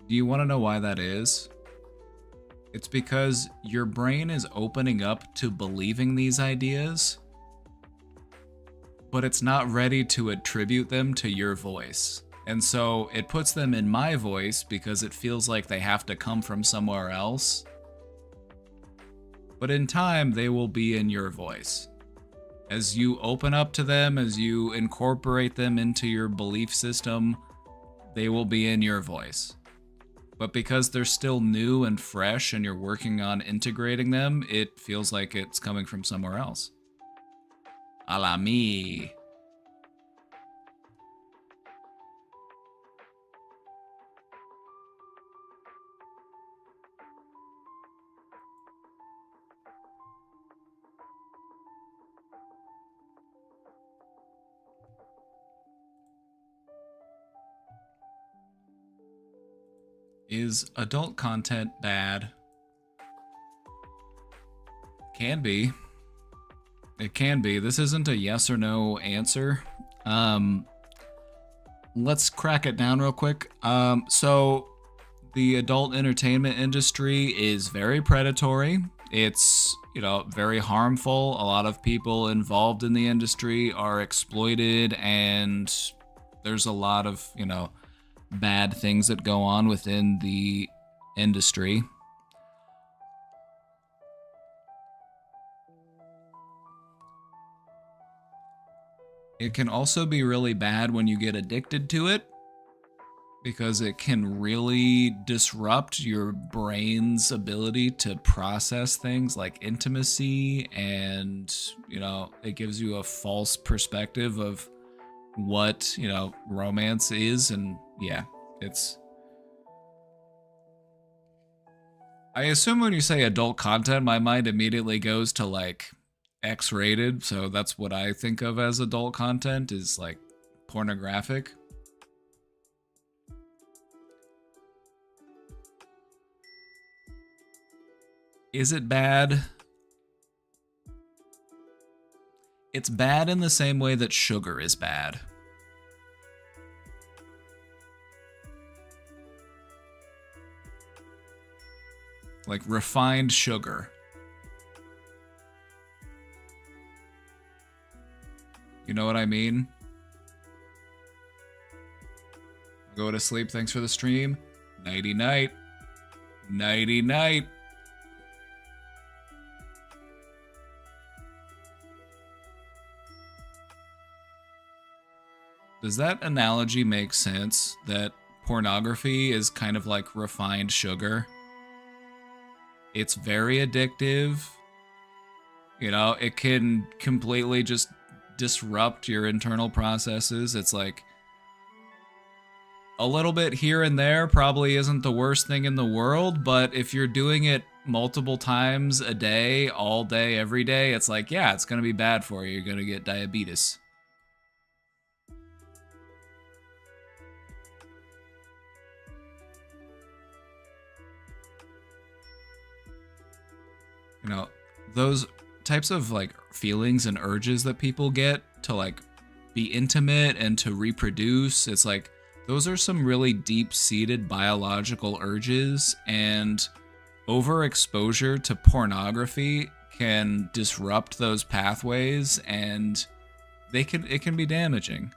Do you want to know why that is? It's because your brain is opening up to believing these ideas, but it's not ready to attribute them to your voice. And so it puts them in my voice because it feels like they have to come from somewhere else. But in time, they will be in your voice. As you open up to them, as you incorporate them into your belief system, they will be in your voice. But because they're still new and fresh and you're working on integrating them, it feels like it's coming from somewhere else. A la me. Is adult content bad? Can be. It can be. This isn't a yes or no answer. Let's crack it down real quick. So the adult entertainment industry is very predatory. It's, very harmful. A lot of people involved in the industry are exploited, and there's a lot of, bad things that go on within the industry. It can also be really bad when you get addicted to it, because it can really disrupt your brain's ability to process things like intimacy, and, it gives you a false perspective of what, romance is. And yeah, I assume when you say adult content, my mind immediately goes to like X-rated, so that's what I think of as adult content, is like pornographic. Is it bad? It's bad in the same way that sugar is bad. Like refined sugar. You know what I mean? Go to sleep. Thanks for the stream. Nighty night. Nighty night. Does that analogy make sense? That pornography is kind of like refined sugar? It's very addictive. It can completely just disrupt your internal processes. It's like a little bit here and there probably isn't the worst thing in the world, but if you're doing it multiple times a day, all day, every day, it's like, yeah, it's going to be bad for you. You're going to get diabetes. Those types of like feelings and urges that people get to like be intimate and to reproduce, it's like those are some really deep-seated biological urges, and overexposure to pornography can disrupt those pathways, and it can be damaging.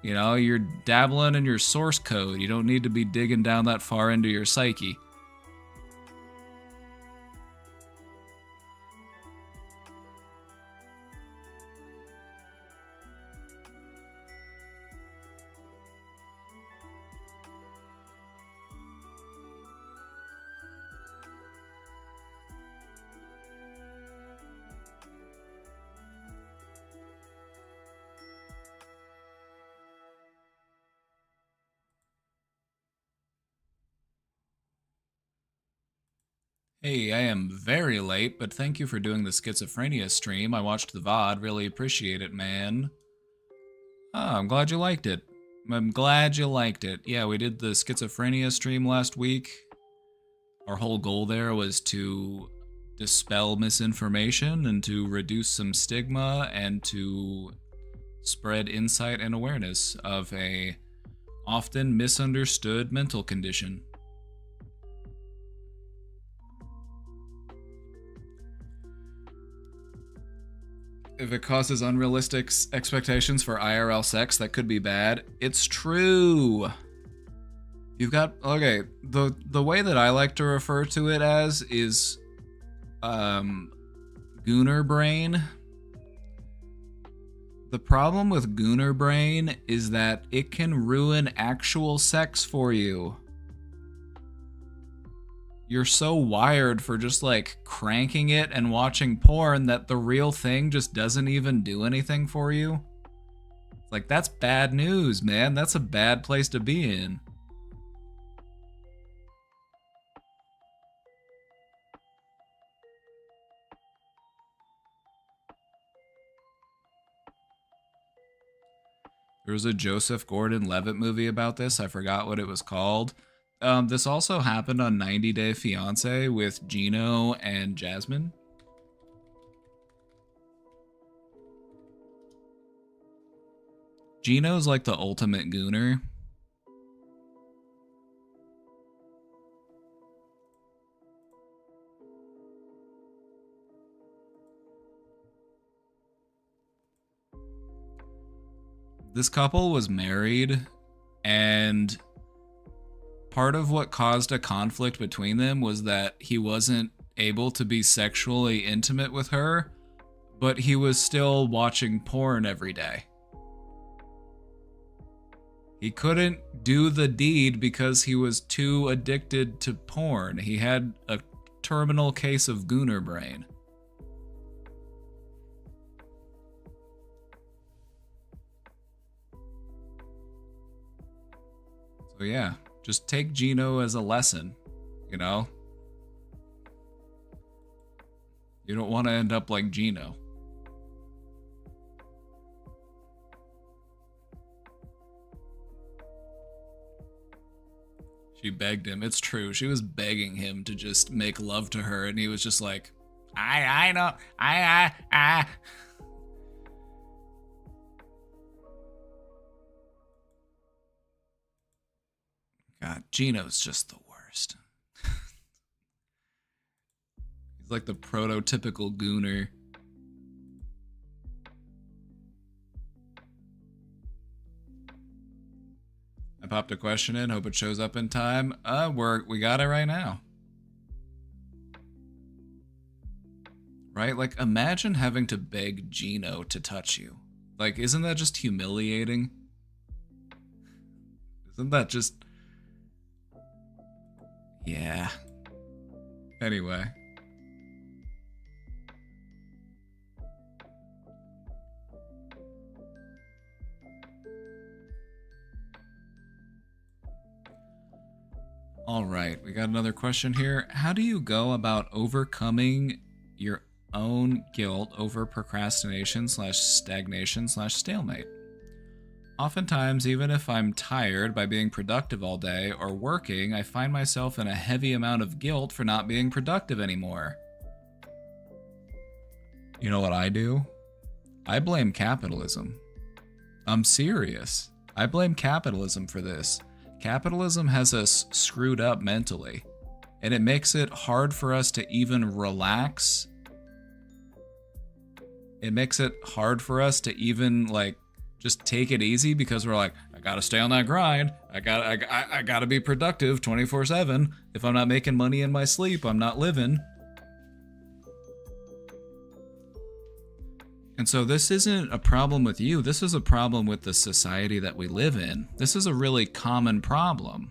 You're dabbling in your source code. You don't need to be digging down that far into your psyche. Hey, I am very late, but thank you for doing the schizophrenia stream. I watched the VOD, really appreciate it, man. Oh, I'm glad you liked it. I'm glad you liked it. Yeah, we did the schizophrenia stream last week. Our whole goal there was to dispel misinformation and to reduce some stigma and to spread insight and awareness of a often misunderstood mental condition. If it causes unrealistic expectations for IRL sex, that could be bad. It's true. You've got, okay, the way that I like to refer to it as is Gooner brain. The problem with Gooner brain is that it can ruin actual sex for you. You're so wired for just like cranking it and watching porn that the real thing just doesn't even do anything for you. Like, that's bad news, man. That's a bad place to be in. There was a Joseph Gordon-Levitt movie about this. I forgot what it was called. This also happened on 90 Day Fiancé with Gino and Jasmine. Gino's like the ultimate gooner. This couple was married, and part of what caused a conflict between them was that he wasn't able to be sexually intimate with her, but he was still watching porn every day. He couldn't do the deed because he was too addicted to porn. He had a terminal case of gooner brain. So yeah, just take Gino as a lesson, you know? You don't want to end up like Gino. She begged him. It's true. She was begging him to just make love to her, and he was just like, I know, God, Gino's just the worst. He's like the prototypical gooner. I popped a question in, hope it shows up in time. We got it right now. Right? Like, imagine having to beg Gino to touch you. Like, isn't that just humiliating? Isn't that just... Yeah. Anyway. All right, we got another question here. How do you go about overcoming your own guilt over procrastination/stagnation/stalemate? Oftentimes, even if I'm tired by being productive all day or working, I find myself in a heavy amount of guilt for not being productive anymore. You know what I do? I blame capitalism. I'm serious. I blame capitalism for this. Capitalism has us screwed up mentally, and it makes it hard for us to even relax. It makes it hard for us to even, like, just take it easy because we're like, I gotta stay on that grind. I gotta be productive 24/7. If I'm not making money in my sleep, I'm not living. And so this isn't a problem with you. This is a problem with the society that we live in. This is a really common problem.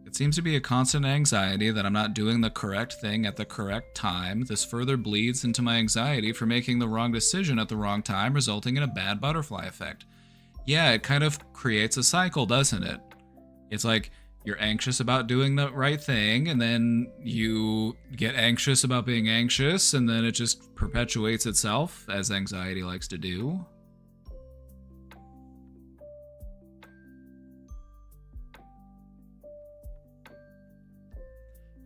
It seems to be a constant anxiety that I'm not doing the correct thing at the correct time. This further bleeds into my anxiety for making the wrong decision at the wrong time, resulting in a bad butterfly effect. Yeah, it kind of creates a cycle, doesn't it? It's like you're anxious about doing the right thing, and then you get anxious about being anxious, and then it just perpetuates itself, as anxiety likes to do.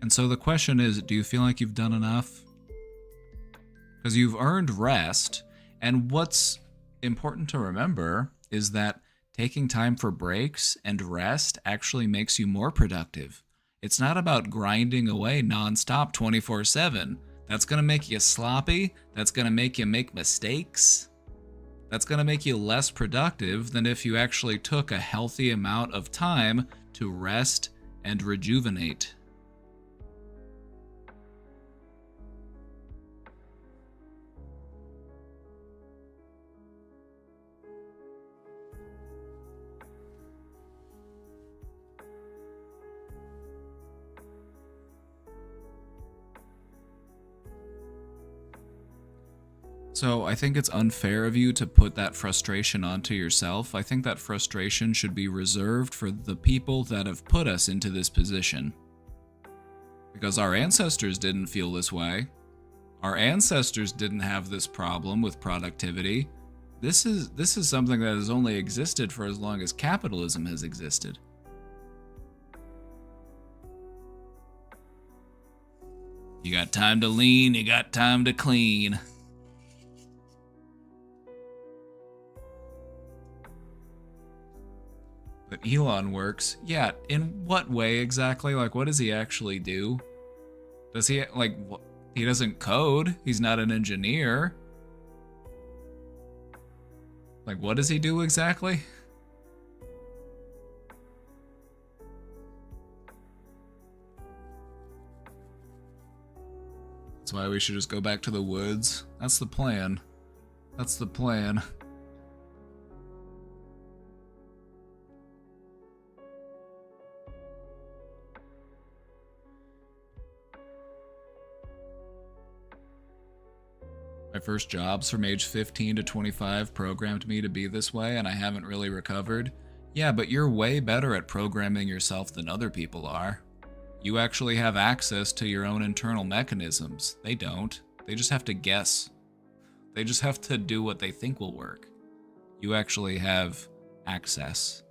And so the question is, do you feel like you've done enough? Because you've earned rest, and what's important to remember is that taking time for breaks and rest actually makes you more productive. It's not about grinding away nonstop 24/7. That's going to make you sloppy. That's going to make you make mistakes. That's going to make you less productive than if you actually took a healthy amount of time to rest and rejuvenate. So I think it's unfair of you to put that frustration onto yourself. I think that frustration should be reserved for the people that have put us into this position. Because our ancestors didn't feel this way. Our ancestors didn't have this problem with productivity. This is something that has only existed for as long as capitalism has existed. You got time to lean, you got time to clean. But Elon works. Yeah, in what way exactly? Like, what does he actually do? Does he, like, he doesn't code. He's not an engineer. Like, what does he do exactly? That's why we should just go back to the woods. That's the plan. That's the plan. My first jobs from age 15 to 25 programmed me to be this way, and I haven't really recovered. Yeah, but you're way better at programming yourself than other people are. You actually have access to your own internal mechanisms. They don't. They just have to guess. They just have to do what they think will work. You actually have access.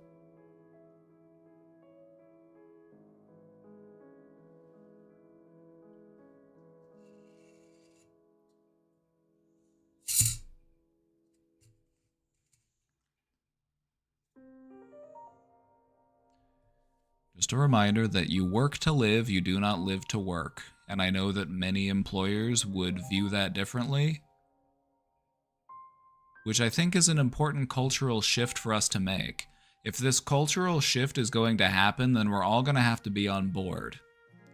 Just a reminder that you work to live, you do not live to work. And I know that many employers would view that differently, which I think is an important cultural shift for us to make. If this cultural shift is going to happen, then we're all going to have to be on board.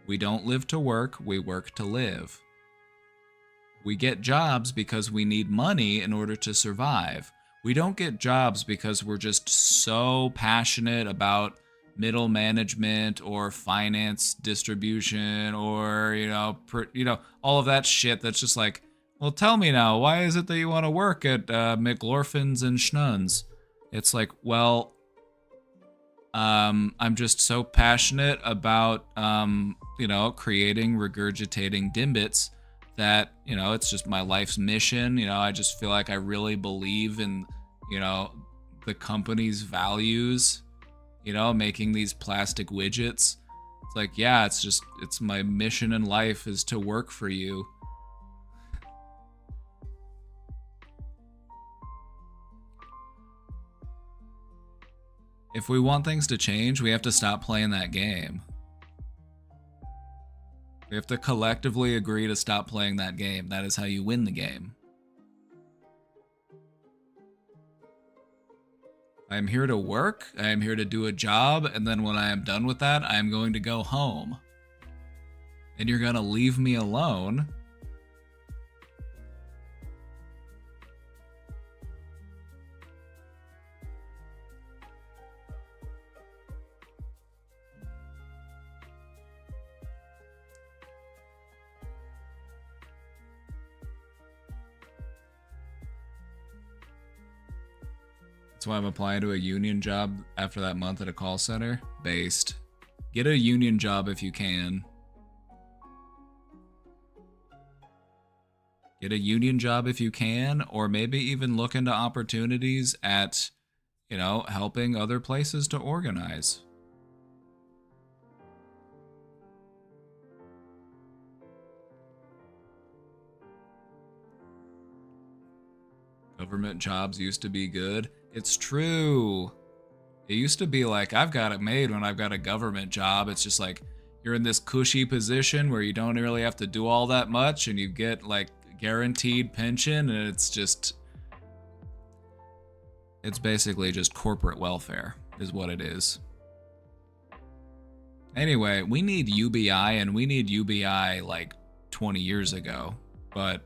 We don't live to work, we work to live. We get jobs because we need money in order to survive. We don't get jobs because we're just so passionate about middle management or finance distribution or, all of that shit that's just like, well, tell me now, why is it that you want to work at McLorphins and Schnuns? It's like, well, I'm just so passionate about, creating regurgitating Dimbits that, it's just my life's mission. I just feel like I really believe in, the company's values, making these plastic widgets. It's like, yeah, it's my mission in life is to work for you. If we want things to change, we have to stop playing that game. We have to collectively agree to stop playing that game. That is how you win the game. I am here to work, I am here to do a job, and then when I am done with that, I am going to go home. And you're gonna leave me alone. That's why I'm applying to a union job after that month at a call center. Based. Get a union job if you can. Get a union job if you can, or maybe even look into opportunities at, helping other places to organize. Government jobs used to be good. It's true. It used to be like, I've got it made when I've got a government job. It's just like you're in this cushy position where you don't really have to do all that much and you get like guaranteed pension, and it's basically just corporate welfare is what it is. Anyway, we need UBI, and we need UBI like 20 years ago, but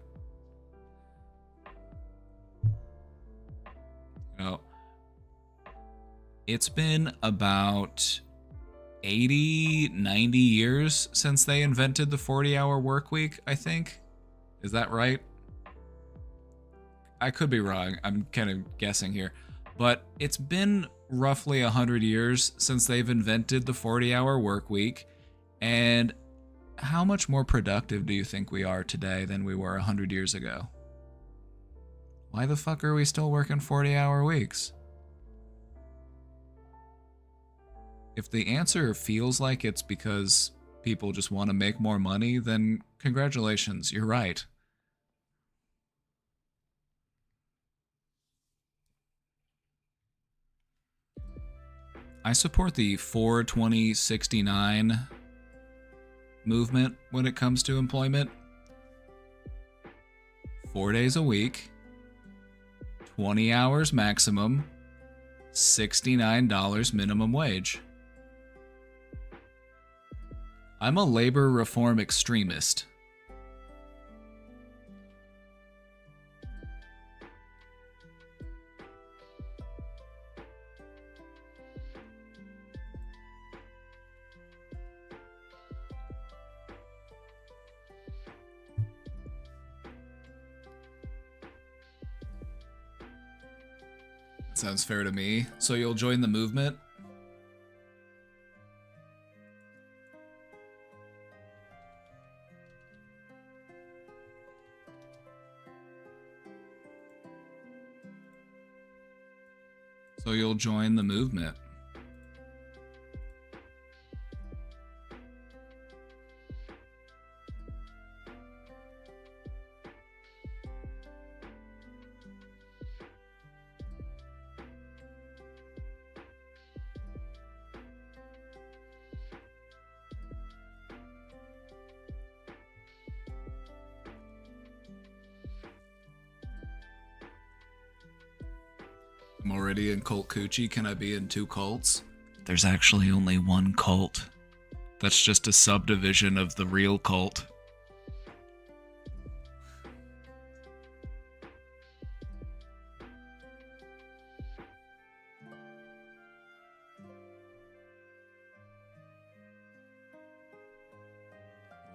you know, it's been about 80, 90 years since they invented the 40-hour work week, I think. Is that right? I could be wrong. I'm kind of guessing here. But it's been roughly 100 years since they've invented the 40-hour work week. And how much more productive do you think we are today than we were 100 years ago? Why the fuck are we still working 40-hour weeks? If the answer feels like it's because people just want to make more money, then congratulations, you're right. I support the 42069 movement when it comes to employment. 4 days a week, 20 hours maximum, $69 minimum wage. I'm a labor reform extremist. Sounds fair to me. So you'll join the movement? So you'll join the movement. I'm already in cult coochie. Can I be in 2 cults? There's actually only 1 cult. That's just a subdivision of the real cult.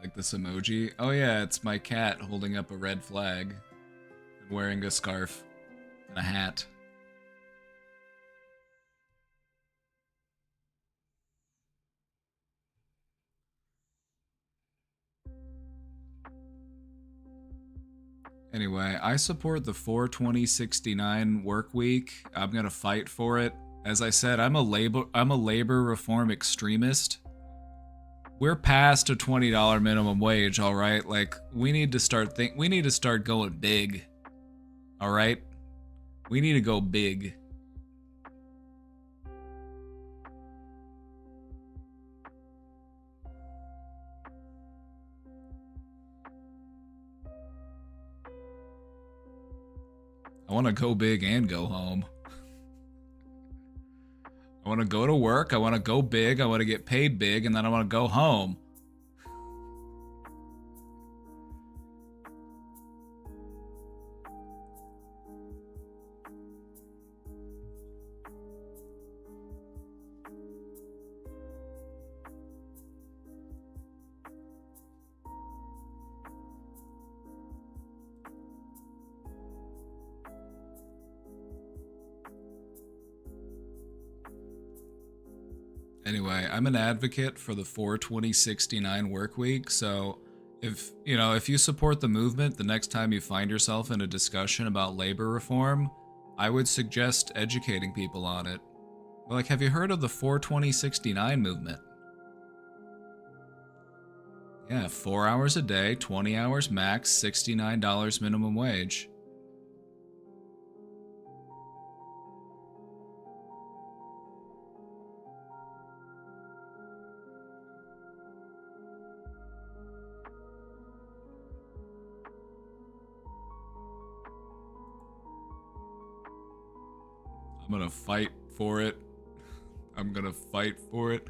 Like this emoji? Oh yeah, it's my cat holding up a red flag and wearing a scarf and a hat. Anyway, I support the 42069 work week. I'm gonna fight for it. As I said, I'm a labor reform extremist. We're past a $20 minimum wage, all right? Like we need to start going big. All right? We need to go big. I want to go big and go home. I want to go to work, I want to go big, I want to get paid big, and then I want to go home. Anyway, I'm an advocate for the 42069 work week, so if you support the movement, the next time you find yourself in a discussion about labor reform, I would suggest educating people on it. Like, have you heard of the 42069 movement? Yeah, 4 hours a day, 20 hours max, $69 minimum wage. I'm gonna fight for it. I'm gonna fight for it.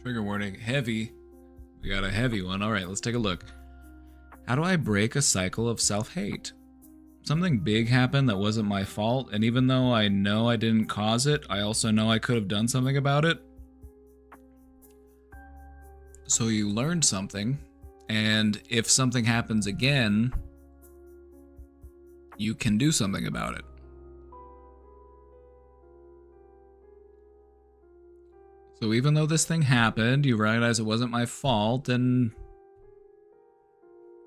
Trigger warning, heavy. We got a heavy one. All right, let's take a look. How do I break a cycle of self-hate? Something big happened that wasn't my fault, and even though I know I didn't cause it, I also know I could have done something about it. So you learned something, and if something happens again, you can do something about it. So even though this thing happened, you realize it wasn't my fault, and,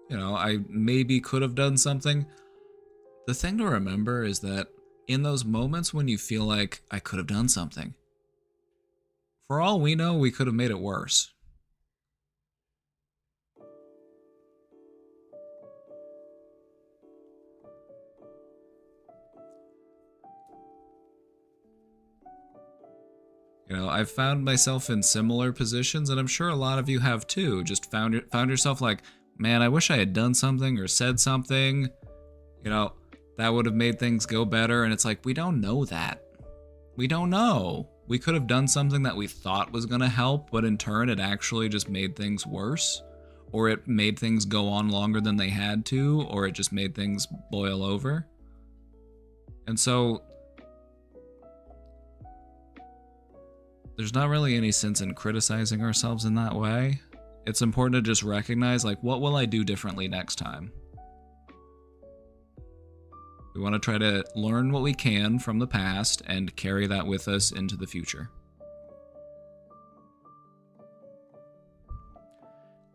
you know, I maybe could have done something. The thing to remember is that in those moments when you feel like I could have done something, for all we know, we could have made it worse. You know, I've found myself in similar positions, and I'm sure a lot of you have too. Just found yourself like, man, I wish I had done something or said something. You know, that would have made things go better. And it's like, we don't know that. We don't know. We could have done something that we thought was going to help, but in turn, it actually just made things worse. Or it made things go on longer than they had to, or it just made things boil over. And so there's not really any sense in criticizing ourselves in that way. It's important to just recognize, like, what will I do differently next time? We want to try to learn what we can from the past and carry that with us into the future.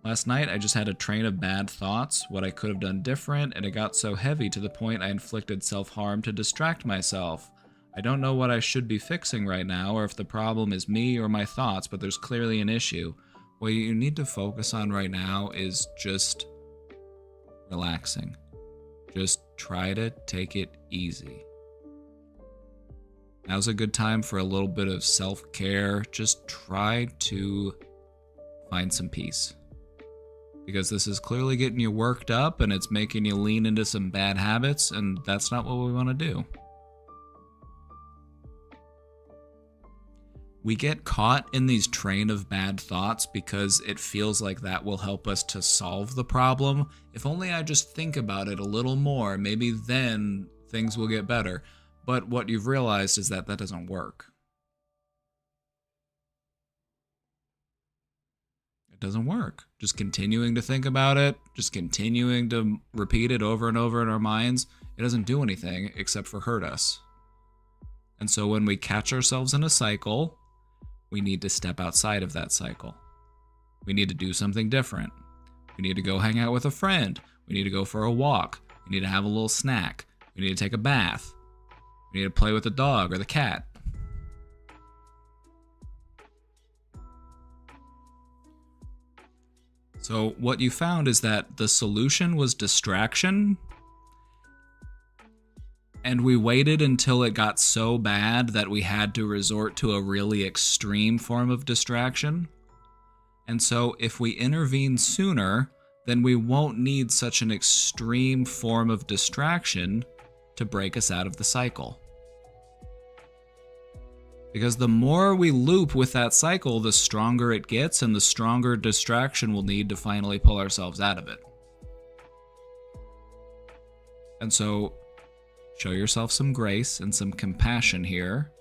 Last night, I just had a train of bad thoughts, what I could have done different, and it got so heavy to the point I inflicted self-harm to distract myself. I don't know what I should be fixing right now, or if the problem is me or my thoughts, but there's clearly an issue. What you need to focus on right now is just relaxing. Just try to take it easy. Now's a good time for a little bit of self-care. Just try to find some peace. Because this is clearly getting you worked up and it's making you lean into some bad habits, and that's not what we want to do. We get caught in these train of bad thoughts because it feels like that will help us to solve the problem. If only I just think about it a little more, maybe then things will get better. But what you've realized is that that doesn't work. It doesn't work. Just continuing to think about it, just continuing to repeat it over and over in our minds, it doesn't do anything except for hurt us. And so when we catch ourselves in a cycle, we need to step outside of that cycle. We need to do something different. We need to go hang out with a friend. We need to go for a walk. We need to have a little snack. We need to take a bath. We need to play with the dog or the cat. So what you found is that the solution was distraction. And we waited until it got so bad that we had to resort to a really extreme form of distraction. And so if we intervene sooner, then we won't need such an extreme form of distraction to break us out of the cycle. Because the more we loop with that cycle, the stronger it gets and the stronger distraction we'll need to finally pull ourselves out of it. And so show yourself some grace and some compassion here.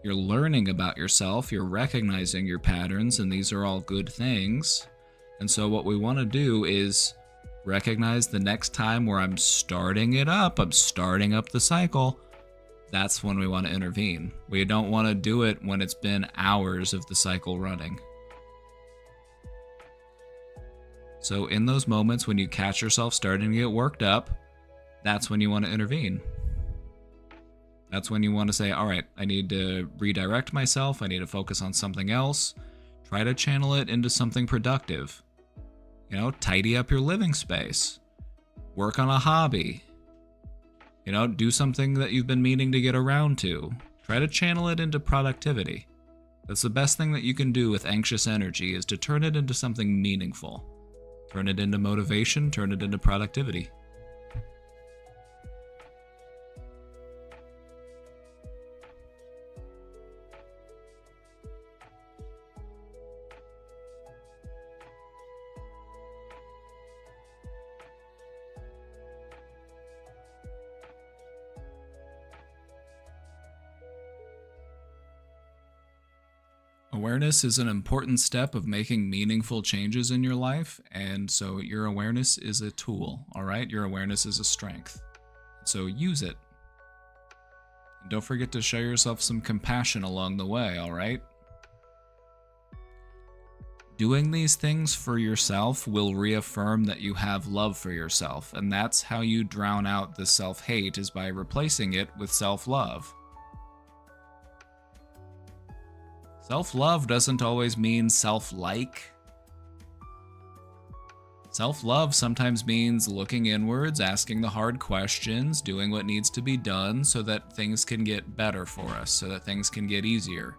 You're learning about yourself, you're recognizing your patterns, and these are all good things. And so what we want to do is recognize the next time where I'm starting it up, I'm starting up the cycle, that's when we want to intervene. We don't want to do it when it's been hours of the cycle running. So in those moments when you catch yourself starting to get worked up, that's when you want to intervene. That's when you want to say, all right, I need to redirect myself. I need to focus on something else. Try to channel it into something productive. You know, tidy up your living space. Work on a hobby. You know, do something that you've been meaning to get around to. Try to channel it into productivity. That's the best thing that you can do with anxious energy, is to turn it into something meaningful. Turn it into motivation, turn it into productivity. Awareness is an important step of making meaningful changes in your life, and so your awareness is a tool, all right? Your awareness is a strength. So use it. And don't forget to show yourself some compassion along the way, all right? Doing these things for yourself will reaffirm that you have love for yourself, and that's how you drown out the self-hate, is by replacing it with self-love. Self-love doesn't always mean self-like. Self-love sometimes means looking inwards, asking the hard questions, doing what needs to be done so that things can get better for us, so that things can get easier.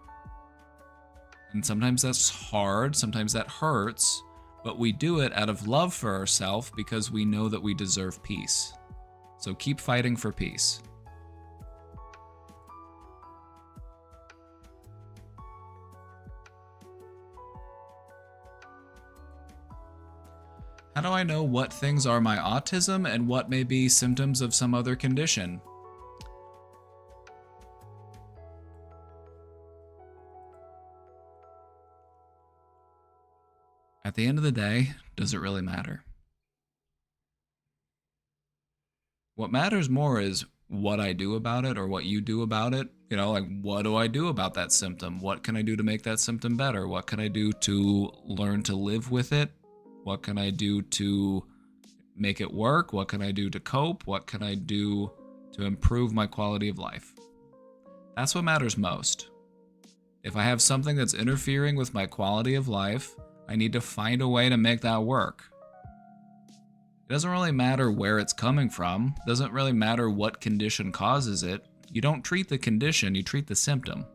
And sometimes that's hard, sometimes that hurts, but we do it out of love for ourselves because we know that we deserve peace. So keep fighting for peace. How do I know what things are my autism and what may be symptoms of some other condition? At the end of the day, does it really matter? What matters more is what I do about it, or what you do about it. You know, like, what do I do about that symptom? What can I do to make that symptom better? What can I do to learn to live with it? What can I do to make it work? What can I do to cope? What can I do to improve my quality of life? That's what matters most. If I have something that's interfering with my quality of life, I need to find a way to make that work. It doesn't really matter where it's coming from. It doesn't really matter what condition causes it. You don't treat the condition, you treat the symptom.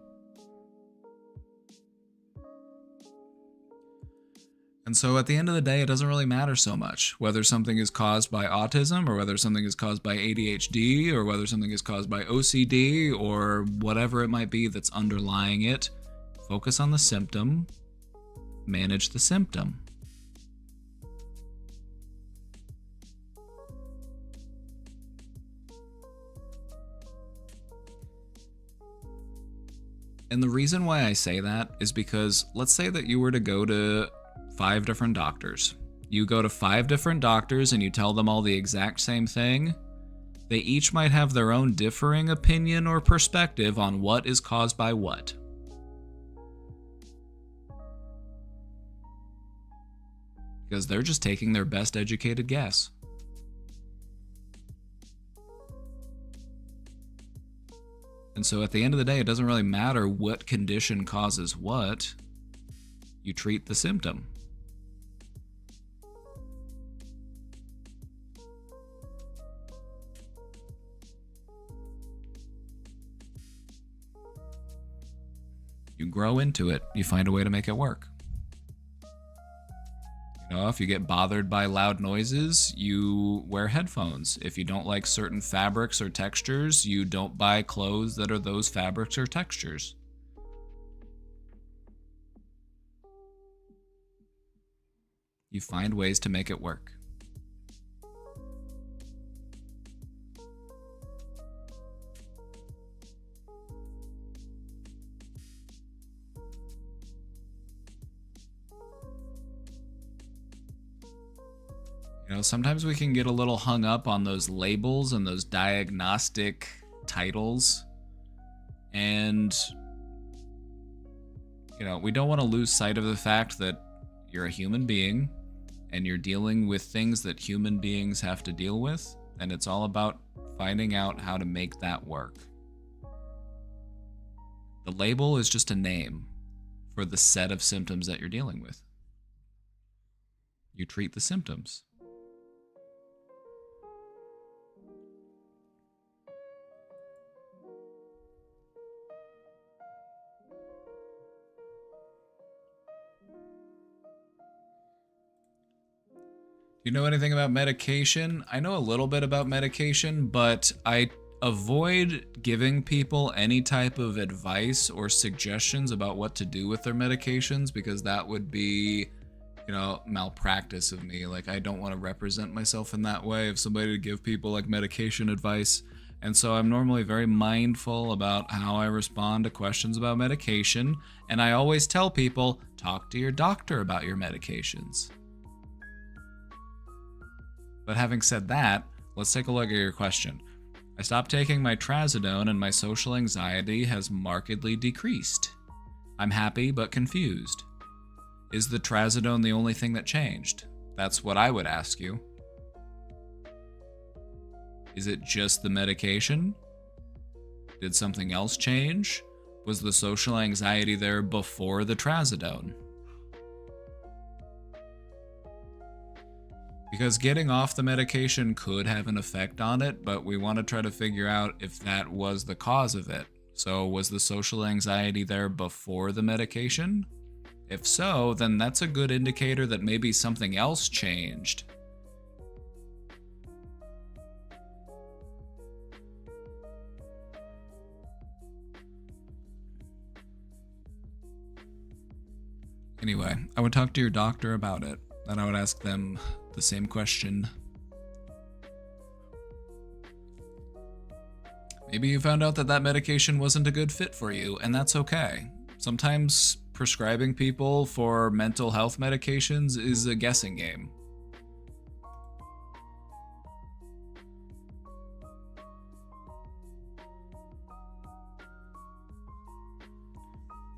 And so at the end of the day, it doesn't really matter so much whether something is caused by autism, or whether something is caused by ADHD, or whether something is caused by OCD, or whatever it might be that's underlying it. Focus on the symptom, manage the symptom. And the reason why I say that is because let's say that you were to go to 5 different doctors. You go to 5 different doctors and you tell them all the exact same thing. They each might have their own differing opinion or perspective on what is caused by what. Because they're just taking their best educated guess. And so at the end of the day, it doesn't really matter what condition causes what. You treat the symptom. You grow into it. You find a way to make it work. You know, if you get bothered by loud noises, you wear headphones. If you don't like certain fabrics or textures, you don't buy clothes that are those fabrics or textures. You find ways to make it work. You know, sometimes we can get a little hung up on those labels and those diagnostic titles. And, you know, we don't want to lose sight of the fact that you're a human being and you're dealing with things that human beings have to deal with. And it's all about finding out how to make that work. The label is just a name for the set of symptoms that you're dealing with. You treat the symptoms. You know anything about medication? I know a little bit about medication, but I avoid giving people any type of advice or suggestions about what to do with their medications because that would be, malpractice of me. Like, I don't want to represent myself in that way of somebody to give people like medication advice. And so I'm normally very mindful about how I respond to questions about medication. And I always tell people, talk to your doctor about your medications. But having said that, let's take a look at your question. I stopped taking my trazodone and my social anxiety has markedly decreased. I'm happy but confused. Is the trazodone the only thing that changed? That's what I would ask you. Is it just the medication? Did something else change? Was the social anxiety there before the trazodone? Because getting off the medication could have an effect on it, but we want to try to figure out if that was the cause of it. So was the social anxiety there before the medication? If so, then that's a good indicator that maybe something else changed. Anyway, I would talk to your doctor about it, and I would ask them the same question. Maybe you found out that that medication wasn't a good fit for you, and that's okay. Sometimes prescribing people for mental health medications is a guessing game.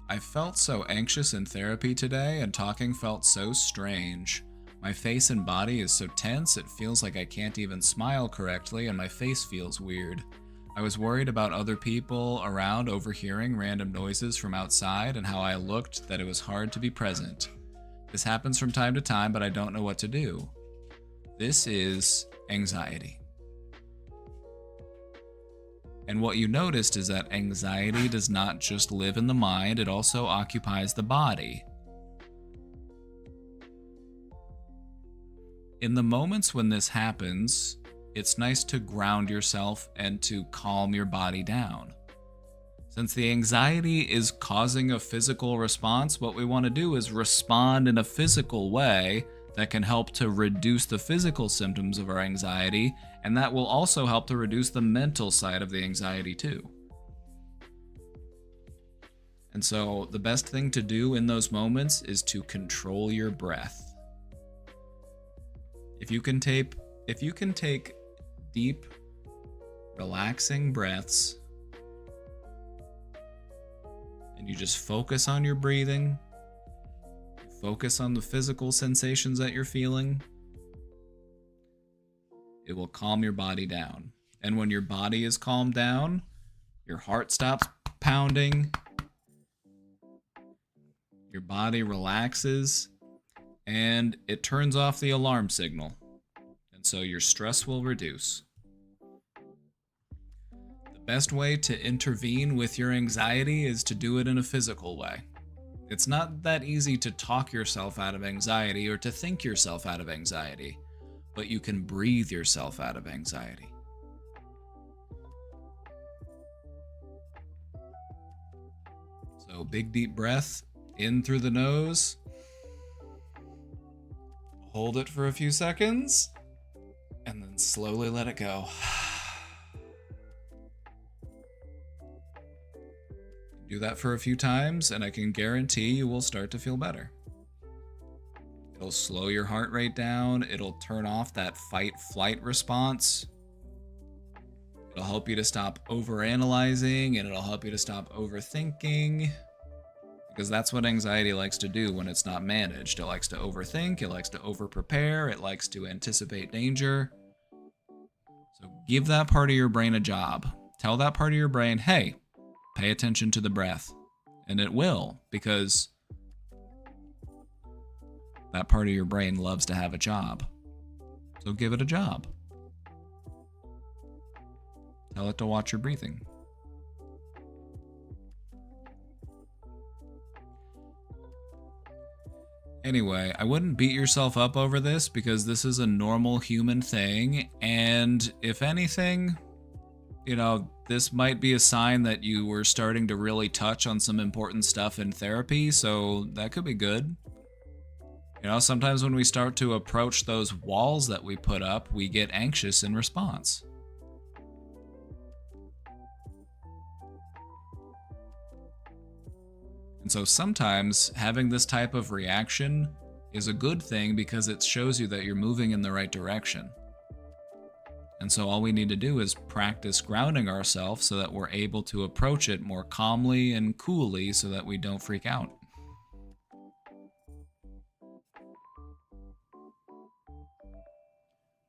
I felt so anxious in therapy today, and talking felt so strange. My face and body is so tense, it feels like I can't even smile correctly, and my face feels weird. I was worried about other people around overhearing random noises from outside and how I looked that it was hard to be present. This happens from time to time, but I don't know what to do. This is anxiety. And what you noticed is that anxiety does not just live in the mind, it also occupies the body. In the moments when this happens, it's nice to ground yourself and to calm your body down. Since the anxiety is causing a physical response, what we want to do is respond in a physical way that can help to reduce the physical symptoms of our anxiety, and that will also help to reduce the mental side of the anxiety too. And so the best thing to do in those moments is to control your breath. If you can take deep, relaxing breaths, and you just focus on your breathing, focus on the physical sensations that you're feeling, it will calm your body down. And when your body is calmed down, your heart stops pounding, your body relaxes, and it turns off the alarm signal. And so your stress will reduce. The best way to intervene with your anxiety is to do it in a physical way. It's not that easy to talk yourself out of anxiety or to think yourself out of anxiety, but you can breathe yourself out of anxiety. So big deep breath in through the nose. Hold it for a few seconds, and then slowly let it go. Do that for a few times, and I can guarantee you will start to feel better. It'll slow your heart rate down. It'll turn off that fight-flight response. It'll help you to stop overanalyzing, and it'll help you to stop overthinking. Because that's what anxiety likes to do when it's not managed. It likes to overthink, it likes to overprepare, it likes to anticipate danger. So give that part of your brain a job. Tell that part of your brain, hey, pay attention to the breath. And it will, because that part of your brain loves to have a job. So give it a job. Tell it to watch your breathing. Anyway, I wouldn't beat yourself up over this because this is a normal human thing, and if anything, you know, this might be a sign that you were starting to really touch on some important stuff in therapy, so that could be good. You know, sometimes when we start to approach those walls that we put up, we get anxious in response. And so sometimes having this type of reaction is a good thing because it shows you that you're moving in the right direction. And so all we need to do is practice grounding ourselves so that we're able to approach it more calmly and coolly so that we don't freak out.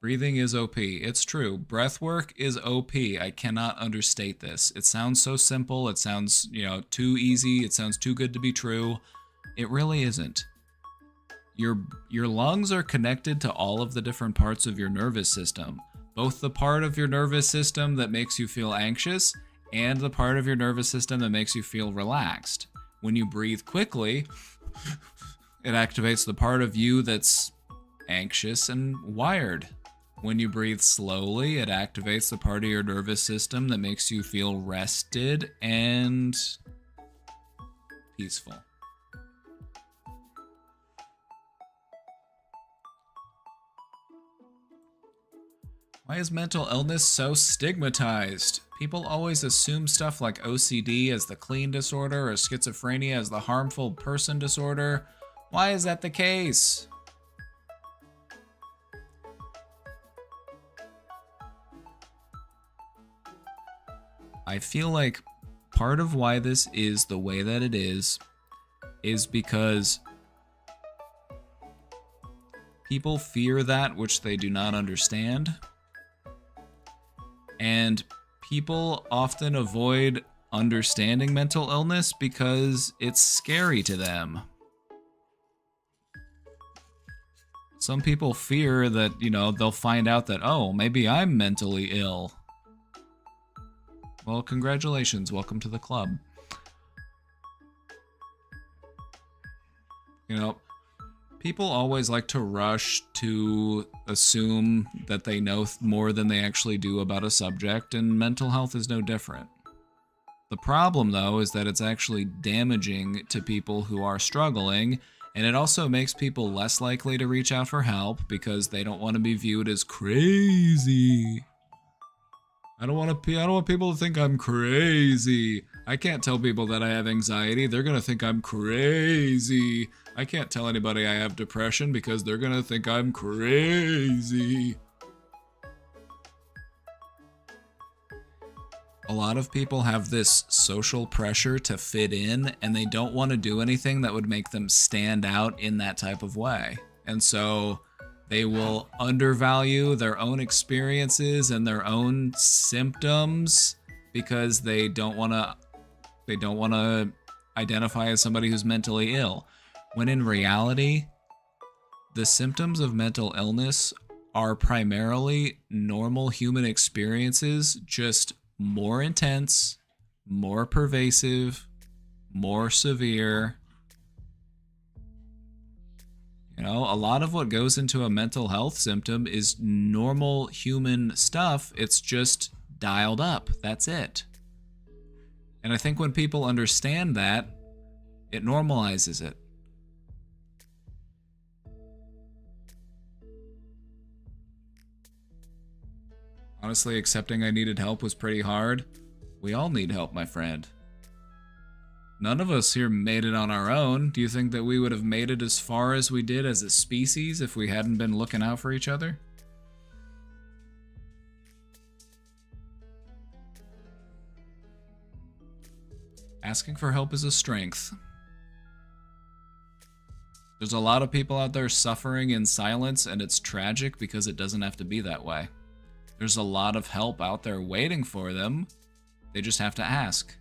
Breathing is OP. It's true. Breath work is OP. I cannot understate this. It sounds so simple. It sounds, too easy. It sounds too good to be true. It really isn't. Your lungs are connected to all of the different parts of your nervous system. Both the part of your nervous system that makes you feel anxious and the part of your nervous system that makes you feel relaxed. When you breathe quickly, it activates the part of you that's anxious and wired. When you breathe slowly, it activates the part of your nervous system that makes you feel rested and peaceful. Why is mental illness so stigmatized? People always assume stuff like OCD as the clean disorder or schizophrenia as the harmful person disorder. Why is that the case? I feel like part of why this is the way that it is because people fear that which they do not understand. And people often avoid understanding mental illness because it's scary to them. Some people fear that, they'll find out that, oh, maybe I'm mentally ill. Well, congratulations. Welcome to the club. People always like to rush to assume that they know more than they actually do about a subject, and mental health is no different. The problem, though, is that it's actually damaging to people who are struggling, and it also makes people less likely to reach out for help because they don't want to be viewed as crazy. I don't want people to think I'm crazy. I can't tell people that I have anxiety. They're going to think I'm crazy. I can't tell anybody I have depression because they're going to think I'm crazy. A lot of people have this social pressure to fit in, and they don't want to do anything that would make them stand out in that type of way. And so they will undervalue their own experiences and their own symptoms because they don't want to identify as somebody who's mentally ill. When in reality, the symptoms of mental illness are primarily normal human experiences, just more intense, more pervasive, more severe. A lot of what goes into a mental health symptom is normal human stuff. It's just dialed up. That's it. And I think when people understand that, it normalizes it. Honestly, accepting I needed help was pretty hard. We all need help, my friend. None of us here made it on our own. Do you think that we would have made it as far as we did as a species if we hadn't been looking out for each other? Asking for help is a strength. There's a lot of people out there suffering in silence, and it's tragic because it doesn't have to be that way. There's a lot of help out there waiting for them. They just have to ask.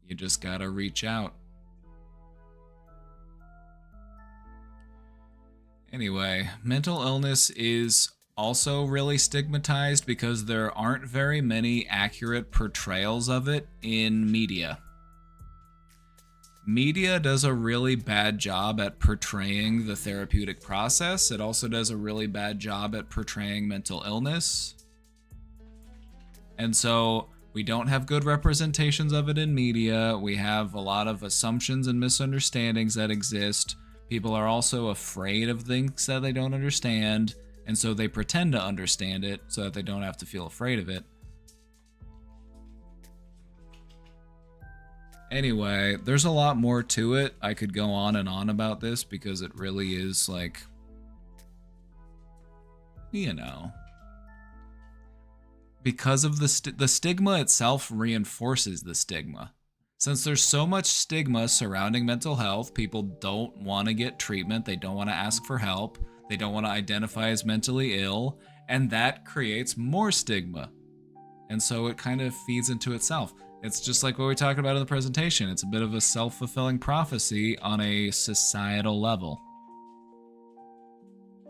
You just gotta reach out. Anyway, mental illness is also really stigmatized because there aren't very many accurate portrayals of it in media. Media does a really bad job at portraying the therapeutic process. It also does a really bad job at portraying mental illness. And so we don't have good representations of it in media. We have a lot of assumptions and misunderstandings that exist. People are also afraid of things that they don't understand, and so they pretend to understand it so that they don't have to feel afraid of it. Anyway, there's a lot more to it. I could go on and on about this because it really is like, you know, because of the stigma itself reinforces the stigma. Since there's so much stigma surrounding mental health, people don't want to get treatment, they don't want to ask for help, they don't want to identify as mentally ill, and that creates more stigma. And so it kind of feeds into itself. It's just like what we talked about in the presentation. It's a bit of a self-fulfilling prophecy on a societal level.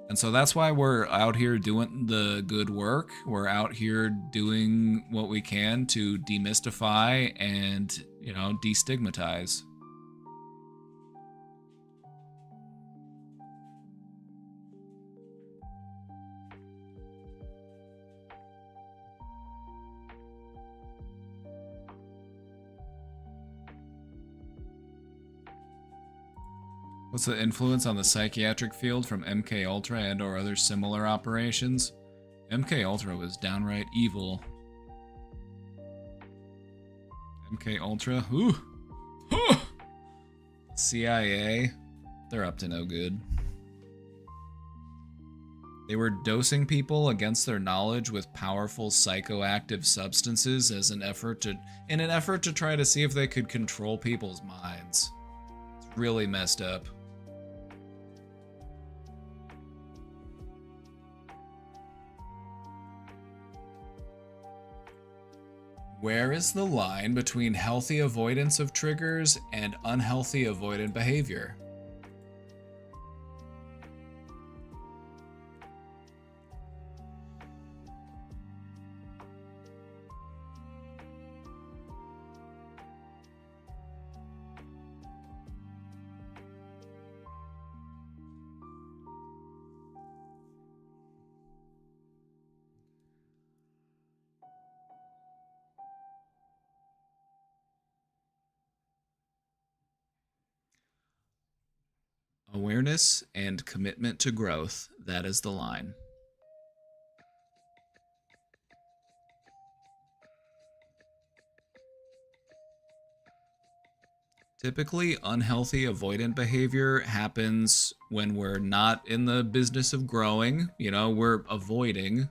And so that's why we're out here doing the good work. We're out here doing what we can to demystify and, destigmatize. What's the influence on the psychiatric field from MK Ultra and or other similar operations? MK Ultra was downright evil. MK Ultra, ooh, CIA, they're up to no good. They were dosing people against their knowledge with powerful psychoactive substances in an effort to try to see if they could control people's minds. It's really messed up. Where is the line between healthy avoidance of triggers and unhealthy avoidant behavior? Awareness and commitment to growth, that is the line. Typically, unhealthy avoidant behavior happens when we're not in the business of growing. We're avoiding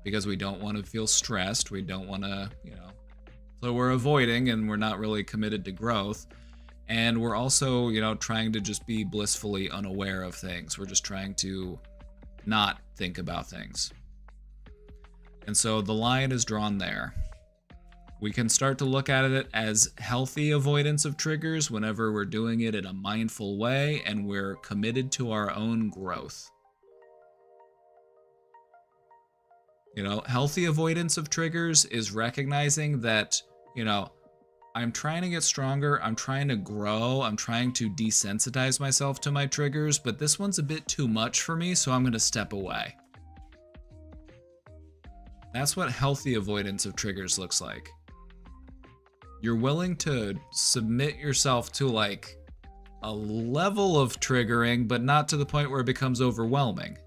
because we don't want to feel stressed. We don't want to, so we're avoiding and we're not really committed to growth. And we're also, trying to just be blissfully unaware of things. We're just trying to not think about things. And so the line is drawn there. We can start to look at it as healthy avoidance of triggers whenever we're doing it in a mindful way and we're committed to our own growth. Healthy avoidance of triggers is recognizing that, I'm trying to get stronger, I'm trying to grow, I'm trying to desensitize myself to my triggers, but this one's a bit too much for me, so I'm going to step away. That's what healthy avoidance of triggers looks like. You're willing to submit yourself to like a level of triggering, but not to the point where it becomes overwhelming.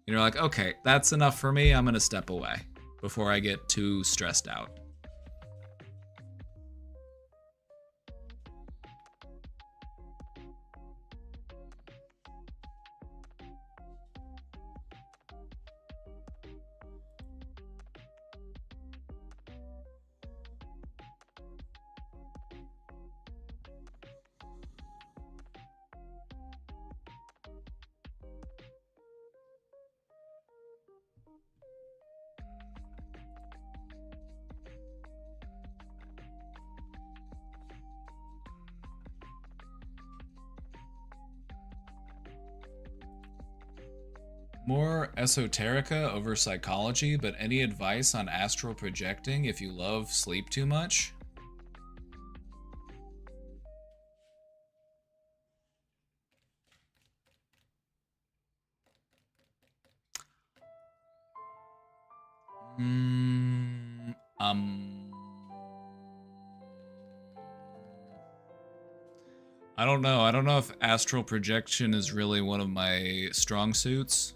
You're like, okay, that's enough for me, I'm going to step away before I get too stressed out. More esoterica over psychology, but any advice on astral projecting if you love sleep too much? Mm, um, I don't know. I don't know if astral projection is really one of my strong suits.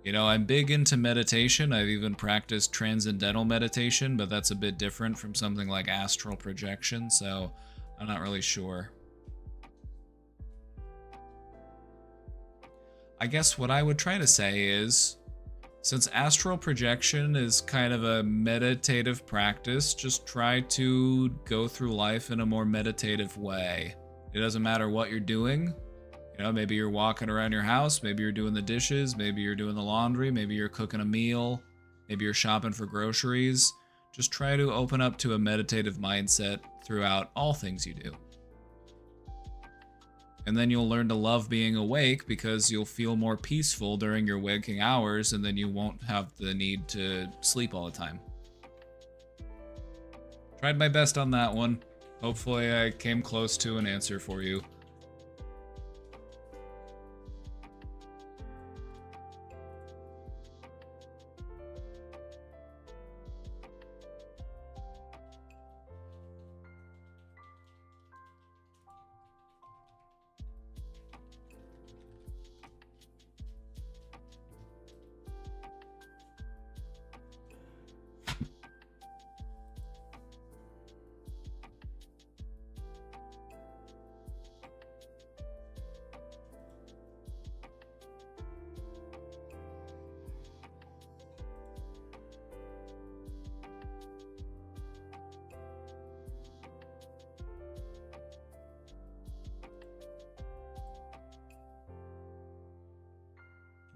You know, I'm big into meditation. I've even practiced transcendental meditation, but that's a bit different from something like astral projection, so I'm not really sure. I guess what I would try to say is, since astral projection is kind of a meditative practice, just try to go through life in a more meditative way. It doesn't matter what you're doing. You know, maybe you're walking around your house, maybe you're doing the dishes, maybe you're doing the laundry, maybe you're cooking a meal, maybe you're shopping for groceries. Just try to open up to a meditative mindset throughout all things you do. And then you'll learn to love being awake because you'll feel more peaceful during your waking hours, and then you won't have the need to sleep all the time. Tried my best on that one. Hopefully I came close to an answer for you.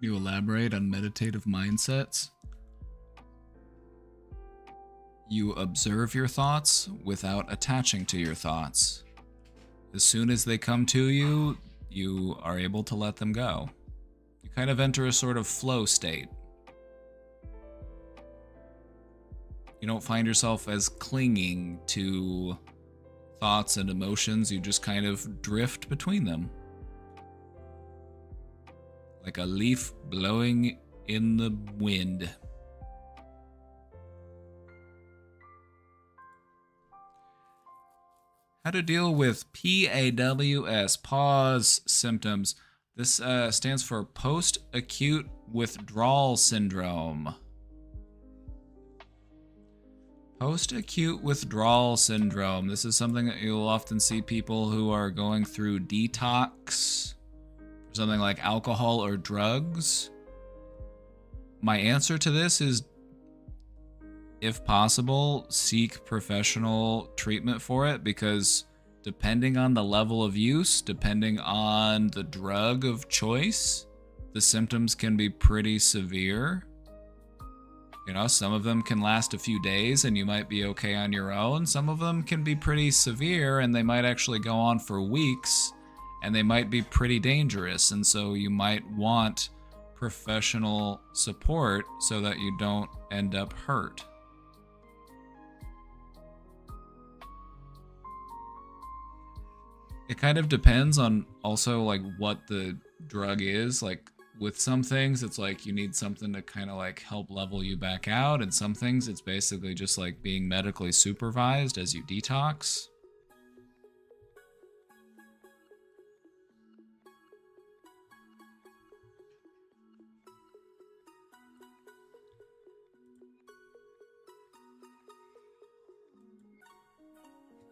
Can you elaborate on meditative mindsets? You observe your thoughts without attaching to your thoughts. As soon as they come to you, you are able to let them go. You kind of enter a sort of flow state. You don't find yourself as clinging to thoughts and emotions, you just kind of drift between them. Like a leaf blowing in the wind. How to deal with PAWS, pause symptoms. This stands for post-acute withdrawal syndrome. Post-acute withdrawal syndrome. This is something that you'll often see people who are going through detox, something like alcohol or drugs. My answer to this is, if possible, seek professional treatment for it, because depending on the level of use, depending on the drug of choice, the symptoms can be pretty severe. You know, some of them can last a few days and you might be okay on your own. Some of them can be pretty severe and they might actually go on for weeks and they might be pretty dangerous. And so you might want professional support so that you don't end up hurt. It kind of depends on also like what the drug is. Like with some things, it's like you need something to kind of like help level you back out. And some things, it's basically just like being medically supervised as you detox.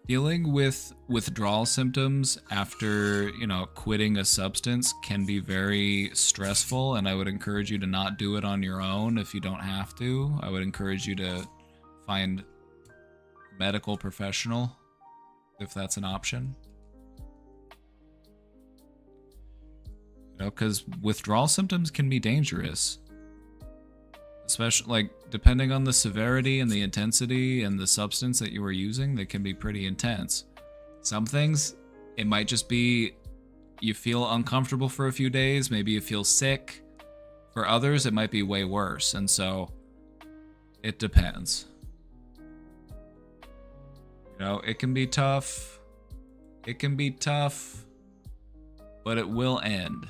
Dealing with withdrawal symptoms after, quitting a substance can be very stressful, and I would encourage you to not do it on your own if you don't have to. I would encourage you to find a medical professional if that's an option. Because withdrawal symptoms can be dangerous. Especially, like, depending on the severity and the intensity and the substance that you are using, they can be pretty intense. Some things, it might just be you feel uncomfortable for a few days, maybe you feel sick. For others, it might be way worse. And so it depends. You know, it can be tough. It can be tough, but it will end.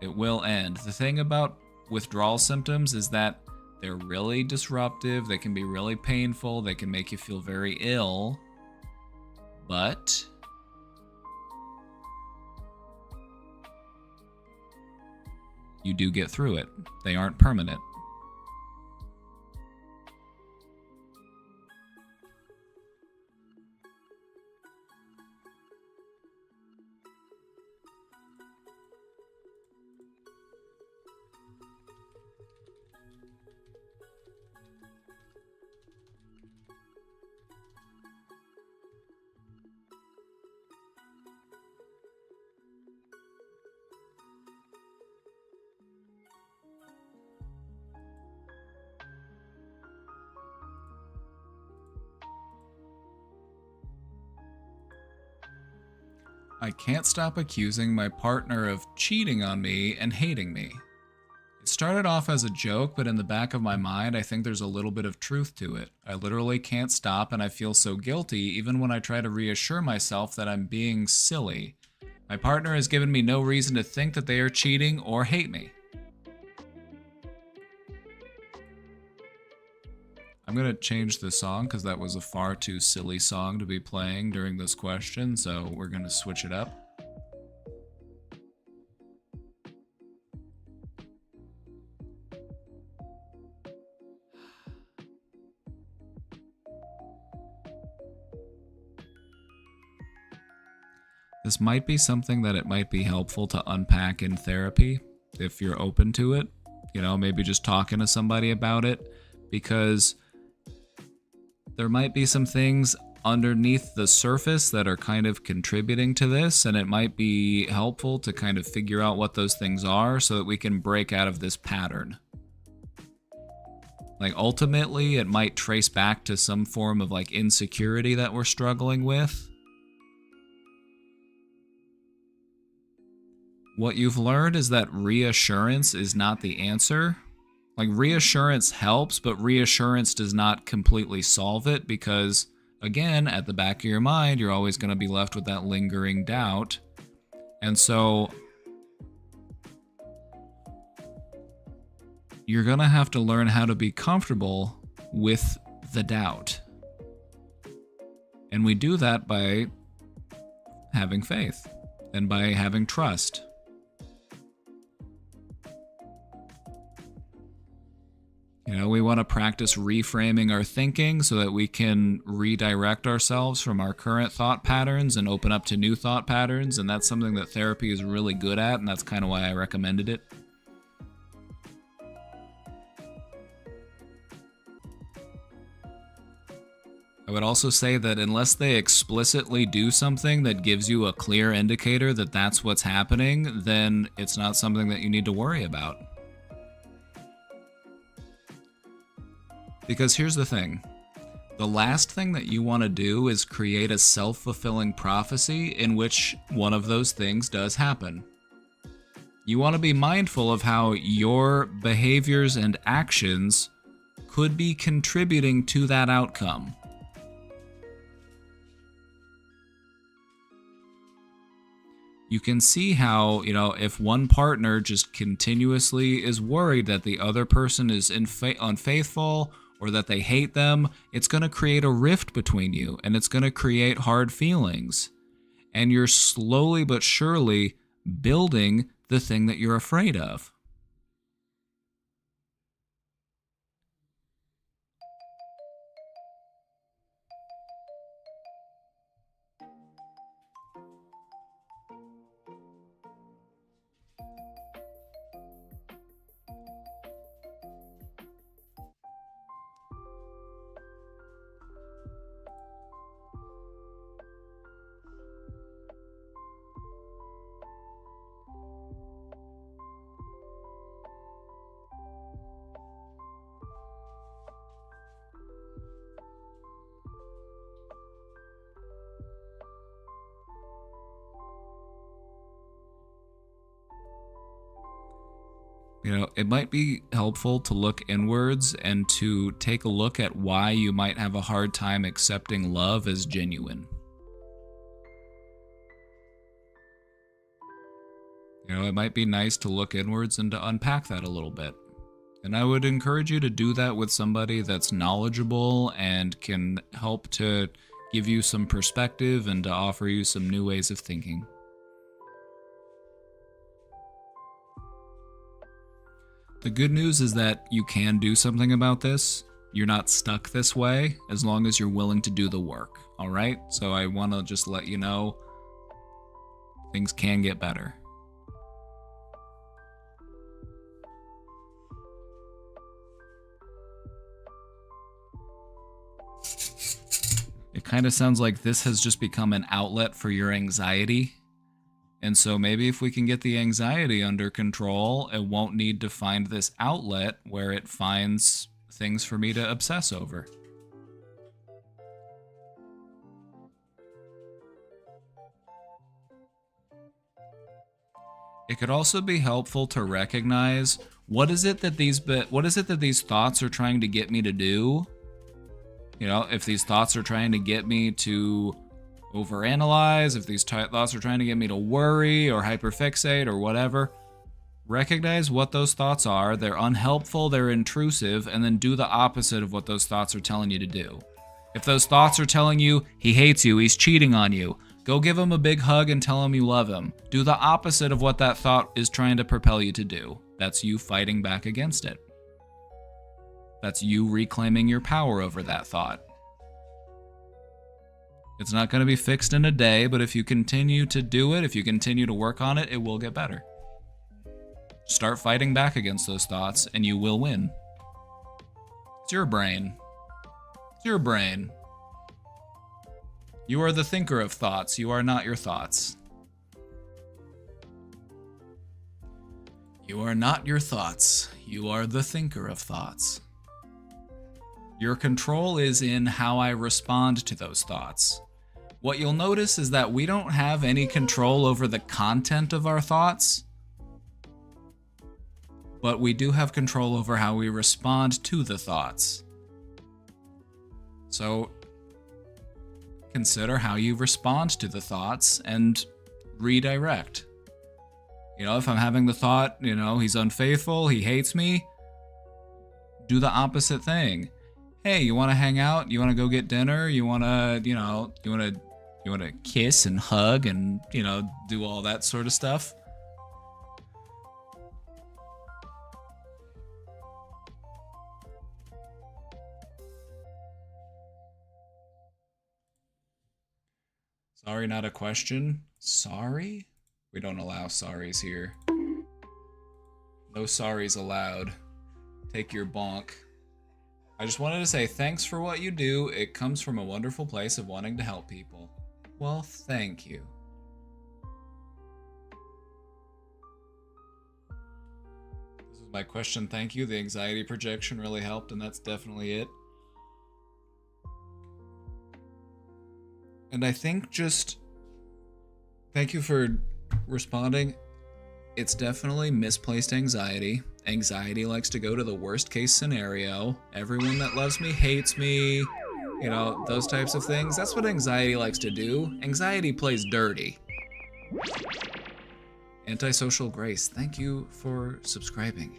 It will end. The thing about withdrawal symptoms is that they're really disruptive. They can be really painful. They can make you feel very ill. But you do get through it. They aren't permanent. I can't stop accusing my partner of cheating on me and hating me. It started off as a joke, but in the back of my mind, I think there's a little bit of truth to it. I literally can't stop, and I feel so guilty even when I try to reassure myself that I'm being silly. My partner has given me no reason to think that they are cheating or hate me. I'm going to change the song because that was a far too silly song to be playing during this question, so we're going to switch it up. This might be something that it might be helpful to unpack in therapy if you're open to it. You know, maybe just talking to somebody about it, because there might be some things underneath the surface that are kind of contributing to this, and it might be helpful to kind of figure out what those things are so that we can break out of this pattern. Like, ultimately, it might trace back to some form of, like, insecurity that we're struggling with. What you've learned is that reassurance is not the answer. Like, reassurance helps, but reassurance does not completely solve it because, again, at the back of your mind, you're always going to be left with that lingering doubt. And so you're going to have to learn how to be comfortable with the doubt. And we do that by having faith and by having trust. You know, we want to practice reframing our thinking so that we can redirect ourselves from our current thought patterns and open up to new thought patterns. And that's something that therapy is really good at, and that's kind of why I recommended it. I would also say that unless they explicitly do something that gives you a clear indicator that that's what's happening, then it's not something that you need to worry about. Because here's the thing. The last thing that you want to do is create a self-fulfilling prophecy in which one of those things does happen. You want to be mindful of how your behaviors and actions could be contributing to that outcome. You can see how, you know, if one partner just continuously is worried that the other person is unfaithful or that they hate them, it's going to create a rift between you, and it's going to create hard feelings. And you're slowly but surely building the thing that you're afraid of. It might be helpful to look inwards and to take a look at why you might have a hard time accepting love as genuine. It might be nice to look inwards and to unpack that a little bit. And I would encourage you to do that with somebody that's knowledgeable and can help to give you some perspective and to offer you some new ways of thinking. The good news is that you can do something about this. You're not stuck this way as long as you're willing to do the work, all right? So I want to just let you know things can get better. It kind of sounds like this has just become an outlet for your anxiety. And so maybe if we can get the anxiety under control, it won't need to find this outlet where it finds things for me to obsess over. It could also be helpful to recognize what is it that these thoughts are trying to get me to do? If these thoughts are trying to get me to overanalyze, if these thoughts are trying to get me to worry or hyperfixate or whatever, recognize what those thoughts are. They're unhelpful, they're intrusive, and then do the opposite of what those thoughts are telling you to do. If those thoughts are telling you he hates you, he's cheating on you, go give him a big hug and tell him you love him. Do the opposite of what that thought is trying to propel you to do. That's you fighting back against it. That's you reclaiming your power over that thought. It's not going to be fixed in a day, but if you continue to do it, if you continue to work on it, it will get better. Start fighting back against those thoughts, and you will win. It's your brain. It's your brain. You are the thinker of thoughts. You are not your thoughts. You are not your thoughts. You are the thinker of thoughts. Your control is in how I respond to those thoughts. What you'll notice is that we don't have any control over the content of our thoughts, but we do have control over how we respond to the thoughts. So consider how you respond to the thoughts and redirect. If I'm having the thought, he's unfaithful, he hates me, do the opposite thing. Hey, you want to hang out? You want to go get dinner? You want to, you want to kiss and hug and, do all that sort of stuff? Sorry, not a question. Sorry? We don't allow sorries here. No sorries allowed. Take your bonk. I just wanted to say thanks for what you do. It comes from a wonderful place of wanting to help people. Well, thank you. This is my question, thank you. The anxiety projection really helped, and that's definitely it. And I think just thank you for responding. It's definitely misplaced anxiety. Anxiety likes to go to the worst case scenario. Everyone that loves me hates me. Those types of things. That's what anxiety likes to do. Anxiety plays dirty. Antisocial Grace, thank you for subscribing.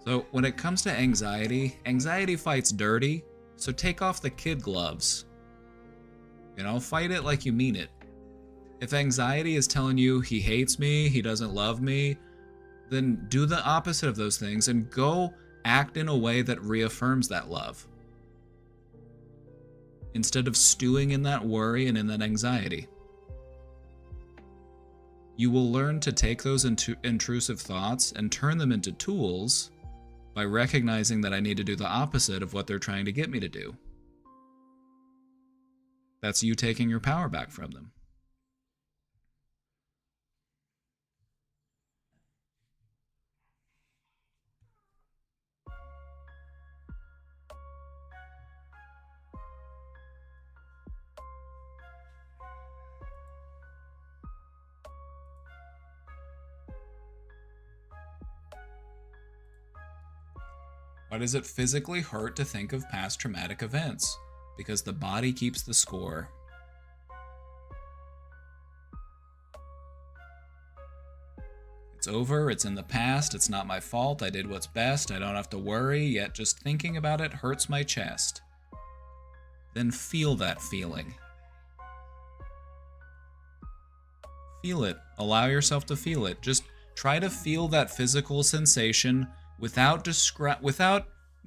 So when it comes to anxiety, anxiety fights dirty, so take off the kid gloves. Fight it like you mean it. If anxiety is telling you he hates me, he doesn't love me, then do the opposite of those things and go act in a way that reaffirms that love. Instead of stewing in that worry and in that anxiety. You will learn to take those intrusive thoughts and turn them into tools by recognizing that I need to do the opposite of what they're trying to get me to do. That's you taking your power back from them. Why does it physically hurt to think of past traumatic events? Because the body keeps the score. It's over, it's in the past, it's not my fault, I did what's best, I don't have to worry, yet just thinking about it hurts my chest. Then feel that feeling. Feel it. Allow yourself to feel it. Just try to feel that physical sensation without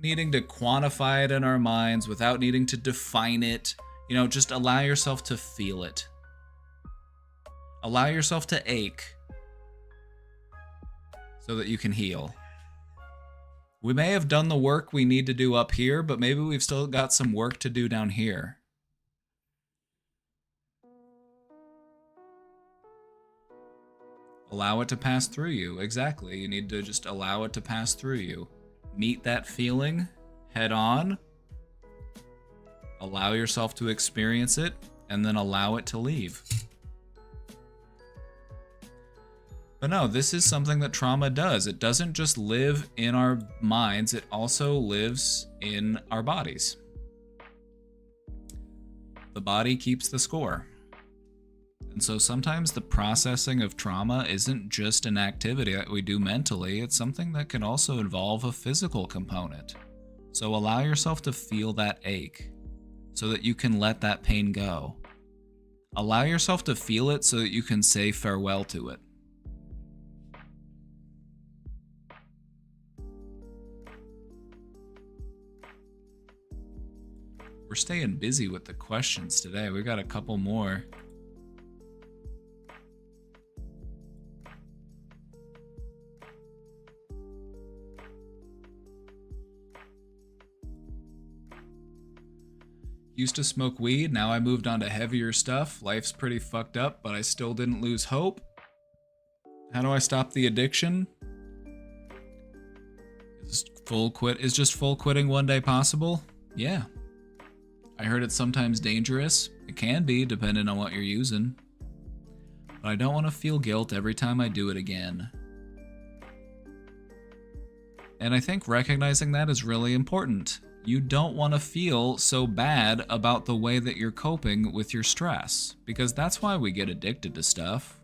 needing to quantify it in our minds, without needing to define it. You know, just allow yourself to feel it. Allow yourself to ache so that you can heal. We may have done the work we need to do up here, but maybe we've still got some work to do down here. Allow it to pass through you. Exactly. You need to just allow it to pass through you. Meet that feeling head on. Allow yourself to experience it, and then allow it to leave. But no, this is something that trauma does. It doesn't just live in our minds, it also lives in our bodies. The body keeps the score. And so sometimes the processing of trauma isn't just an activity that we do mentally, it's something that can also involve a physical component. So allow yourself to feel that ache so that you can let that pain go. Allow yourself to feel it so that you can say farewell to it. We're staying busy with the questions today. We got a couple more. Used to smoke weed, now I moved on to heavier stuff. Life's pretty fucked up, but I still didn't lose hope. How do I stop the addiction? Is just full quitting one day possible? Yeah. I heard it's sometimes dangerous. It can be, depending on what you're using. But I don't want to feel guilt every time I do it again. And I think recognizing that is really important. You don't want to feel so bad about the way that you're coping with your stress, because that's why we get addicted to stuff.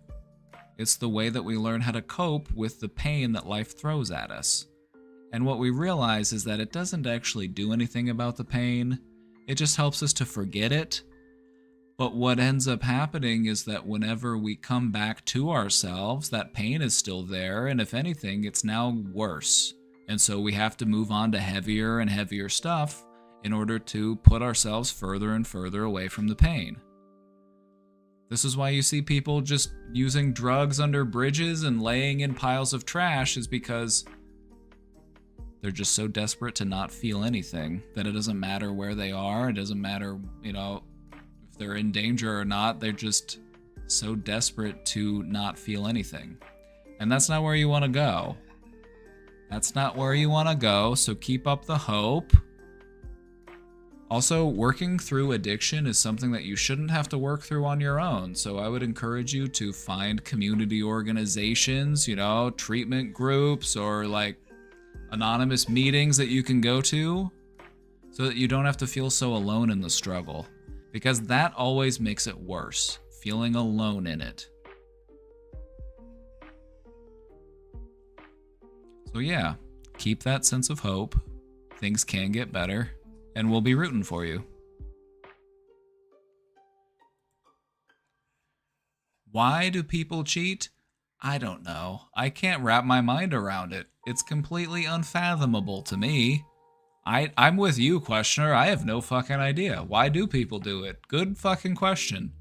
It's the way that we learn how to cope with the pain that life throws at us. And what we realize is that it doesn't actually do anything about the pain. It just helps us to forget it. But what ends up happening is that whenever we come back to ourselves, that pain is still there, and if anything, it's now worse. And so we have to move on to heavier and heavier stuff in order to put ourselves further and further away from the pain. This is why you see people just using drugs under bridges and laying in piles of trash, is because they're just so desperate to not feel anything that it doesn't matter where they are. It doesn't matter, if they're in danger or not. They're just so desperate to not feel anything. And that's not where you want to go. That's not where you want to go, so keep up the hope. Also, working through addiction is something that you shouldn't have to work through on your own. So I would encourage you to find community organizations, treatment groups, or like anonymous meetings that you can go to, so that you don't have to feel so alone in the struggle. Because that always makes it worse, feeling alone in it. So yeah, keep that sense of hope. Things can get better, and we'll be rooting for you. Why do people cheat? I don't know. I can't wrap my mind around it. It's completely unfathomable to me. I'm with you, questioner. I have no fucking idea. Why do people do it? Good fucking question.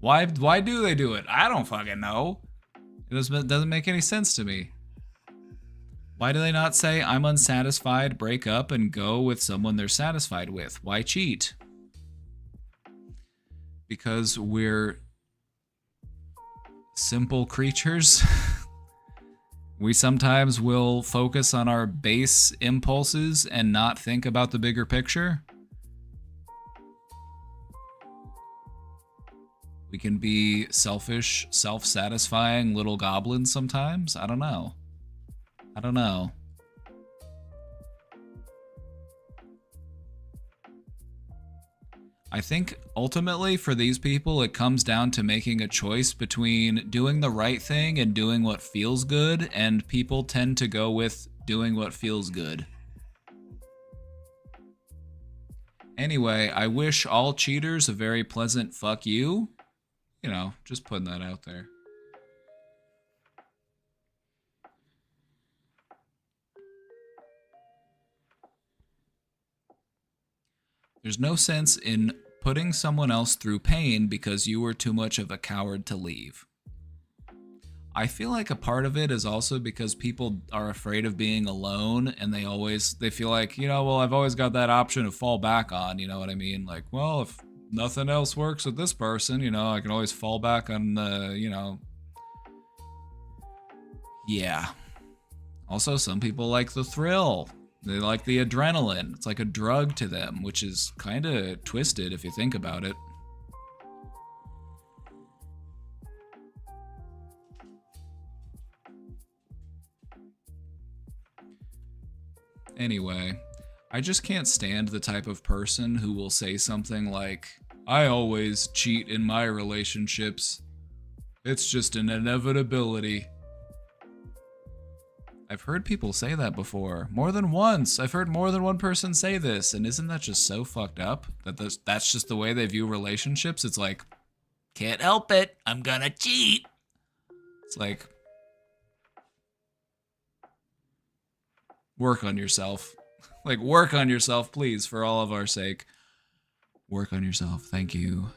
Why do they do it? I don't fucking know. It doesn't make any sense to me. Why do they not say, I'm unsatisfied, break up, and go with someone they're satisfied with? Why cheat? Because we're simple creatures. We sometimes will focus on our base impulses and not think about the bigger picture. We can be selfish, self-satisfying little goblins sometimes. I don't know. I think ultimately for these people, it comes down to making a choice between doing the right thing and doing what feels good, and people tend to go with doing what feels good. Anyway, I wish all cheaters a very pleasant fuck you. You know, just putting that out there. There's no sense in putting someone else through pain because you were too much of a coward to leave. I feel like a part of it is also because people are afraid of being alone, and they feel like, well, I've always got that option to fall back on, you know what I mean? Like, well, if nothing else works with this person, I can always fall back on yeah. Also, some people like the thrill. They like the adrenaline. It's like a drug to them, which is kind of twisted if you think about it. Anyway, I just can't stand the type of person who will say something like, I always cheat in my relationships. It's just an inevitability. I've heard people say that before. More than once. I've heard more than one person say this. And isn't that just so fucked up? That that's just the way they view relationships? It's like, can't help it. I'm gonna cheat. It's like, work on yourself. Like, work on yourself, please, for all of our sake. Work on yourself. Thank you.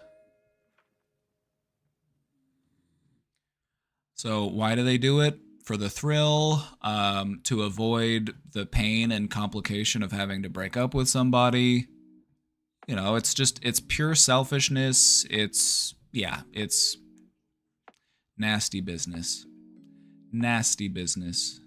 So why do they do it? For the thrill, to avoid the pain and complication of having to break up with somebody. It's pure selfishness. It's nasty business. Nasty business.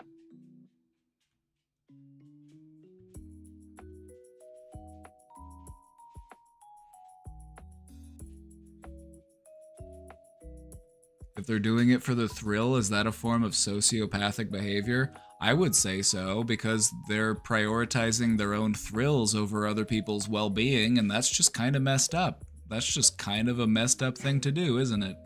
If they're doing it for the thrill, is that a form of sociopathic behavior? I would say so, because they're prioritizing their own thrills over other people's well-being, and that's just kind of messed up. That's just kind of a messed up thing to do, isn't it?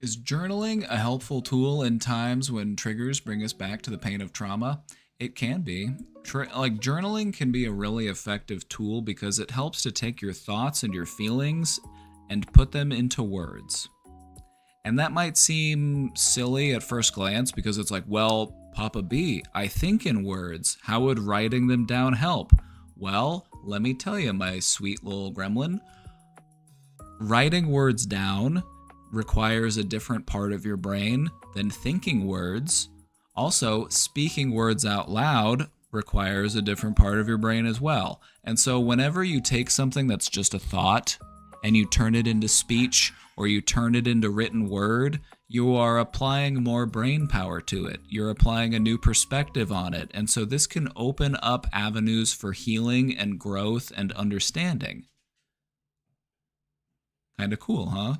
Is journaling a helpful tool in times when triggers bring us back to the pain of trauma? It can be. Journaling can be a really effective tool because it helps to take your thoughts and your feelings and put them into words. And that might seem silly at first glance because it's like, well, Papa B, I think in words. How would writing them down help? Well, let me tell you, my sweet little gremlin. Writing words down requires a different part of your brain than thinking words. Also, speaking words out loud requires a different part of your brain as well. And so whenever you take something that's just a thought and you turn it into speech or you turn it into written word, you are applying more brain power to it. You're applying a new perspective on it. And so this can open up avenues for healing and growth and understanding. Kind of cool, huh?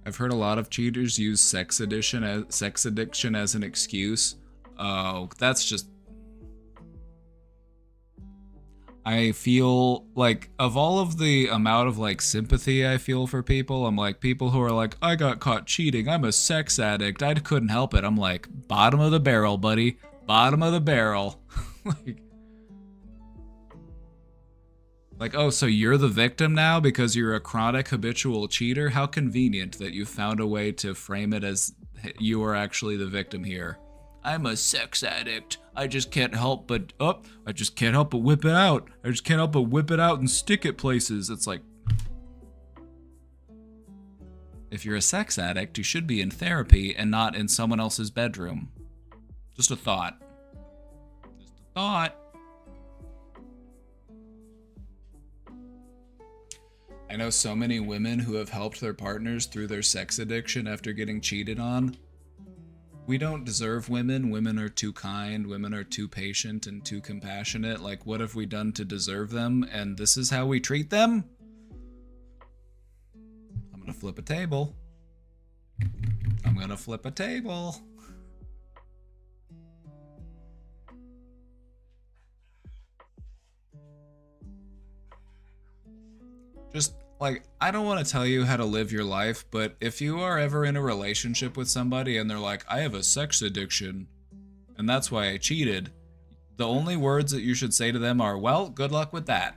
I've heard a lot of cheaters use sex addiction as an excuse. Oh, that's just... I feel like, of all of the amount of like sympathy I feel for people, I'm like, people who are like, I got caught cheating, I'm a sex addict, I couldn't help it. I'm like, bottom of the barrel, buddy. Bottom of the barrel. Like, oh, so you're the victim now because you're a chronic habitual cheater? How convenient that you found a way to frame it as you are actually the victim here. I'm a sex addict. I just can't help but, I just can't help but whip it out. I just can't help but whip it out and stick it places. It's like, if you're a sex addict, you should be in therapy and not in someone else's bedroom. Just a thought. Just a thought. I know so many women who have helped their partners through their sex addiction after getting cheated on. We don't deserve women. Women are too kind. Women are too patient and too compassionate. Like, what have we done to deserve them? And this is how we treat them? I'm gonna flip a table. I'm gonna flip a table. Just, like, I don't want to tell you how to live your life, but if you are ever in a relationship with somebody and they're like, I have a sex addiction, and that's why I cheated, the only words that you should say to them are, well, good luck with that.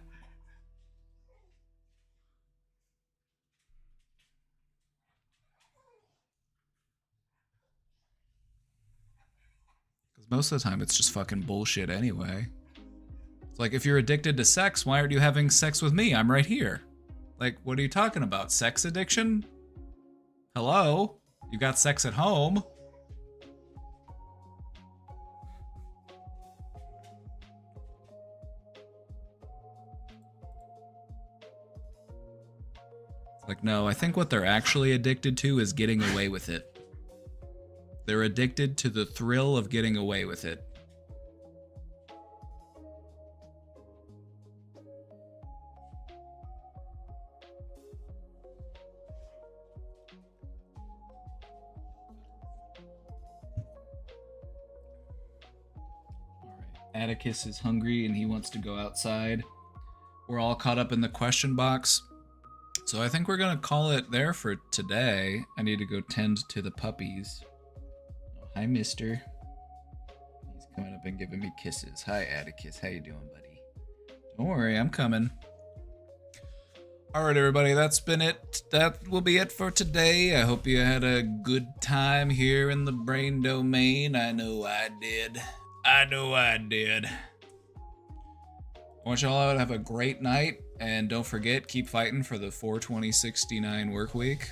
Because most of the time it's just fucking bullshit anyway. It's like, if you're addicted to sex, why aren't you having sex with me? I'm right here. Like, what are you talking about? Sex addiction? Hello? You got sex at home. It's like, no, I think what they're actually addicted to is getting away with it. They're addicted to the thrill of getting away with it. Atticus is hungry and he wants to go outside. We're all caught up in the question box. So I think we're going to call it there for today. I need to go tend to the puppies. Oh, hi, mister. He's coming up and giving me kisses. Hi, Atticus. How you doing, buddy? Don't worry, I'm coming. All right, everybody, that's been it. That will be it for today. I hope you had a good time here in the brain domain. I know I did. I know I did. I want y'all to have a great night, and don't forget, keep fighting for the 42069 work week.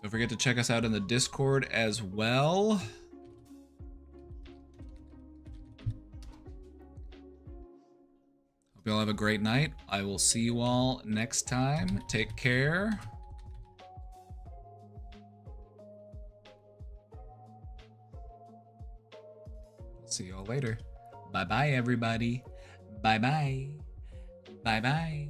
Don't forget to check us out in the Discord as well. Hope y'all have a great night. I will see you all next time. Take care. See y'all later. Bye-bye, everybody. Bye-bye. Bye-bye.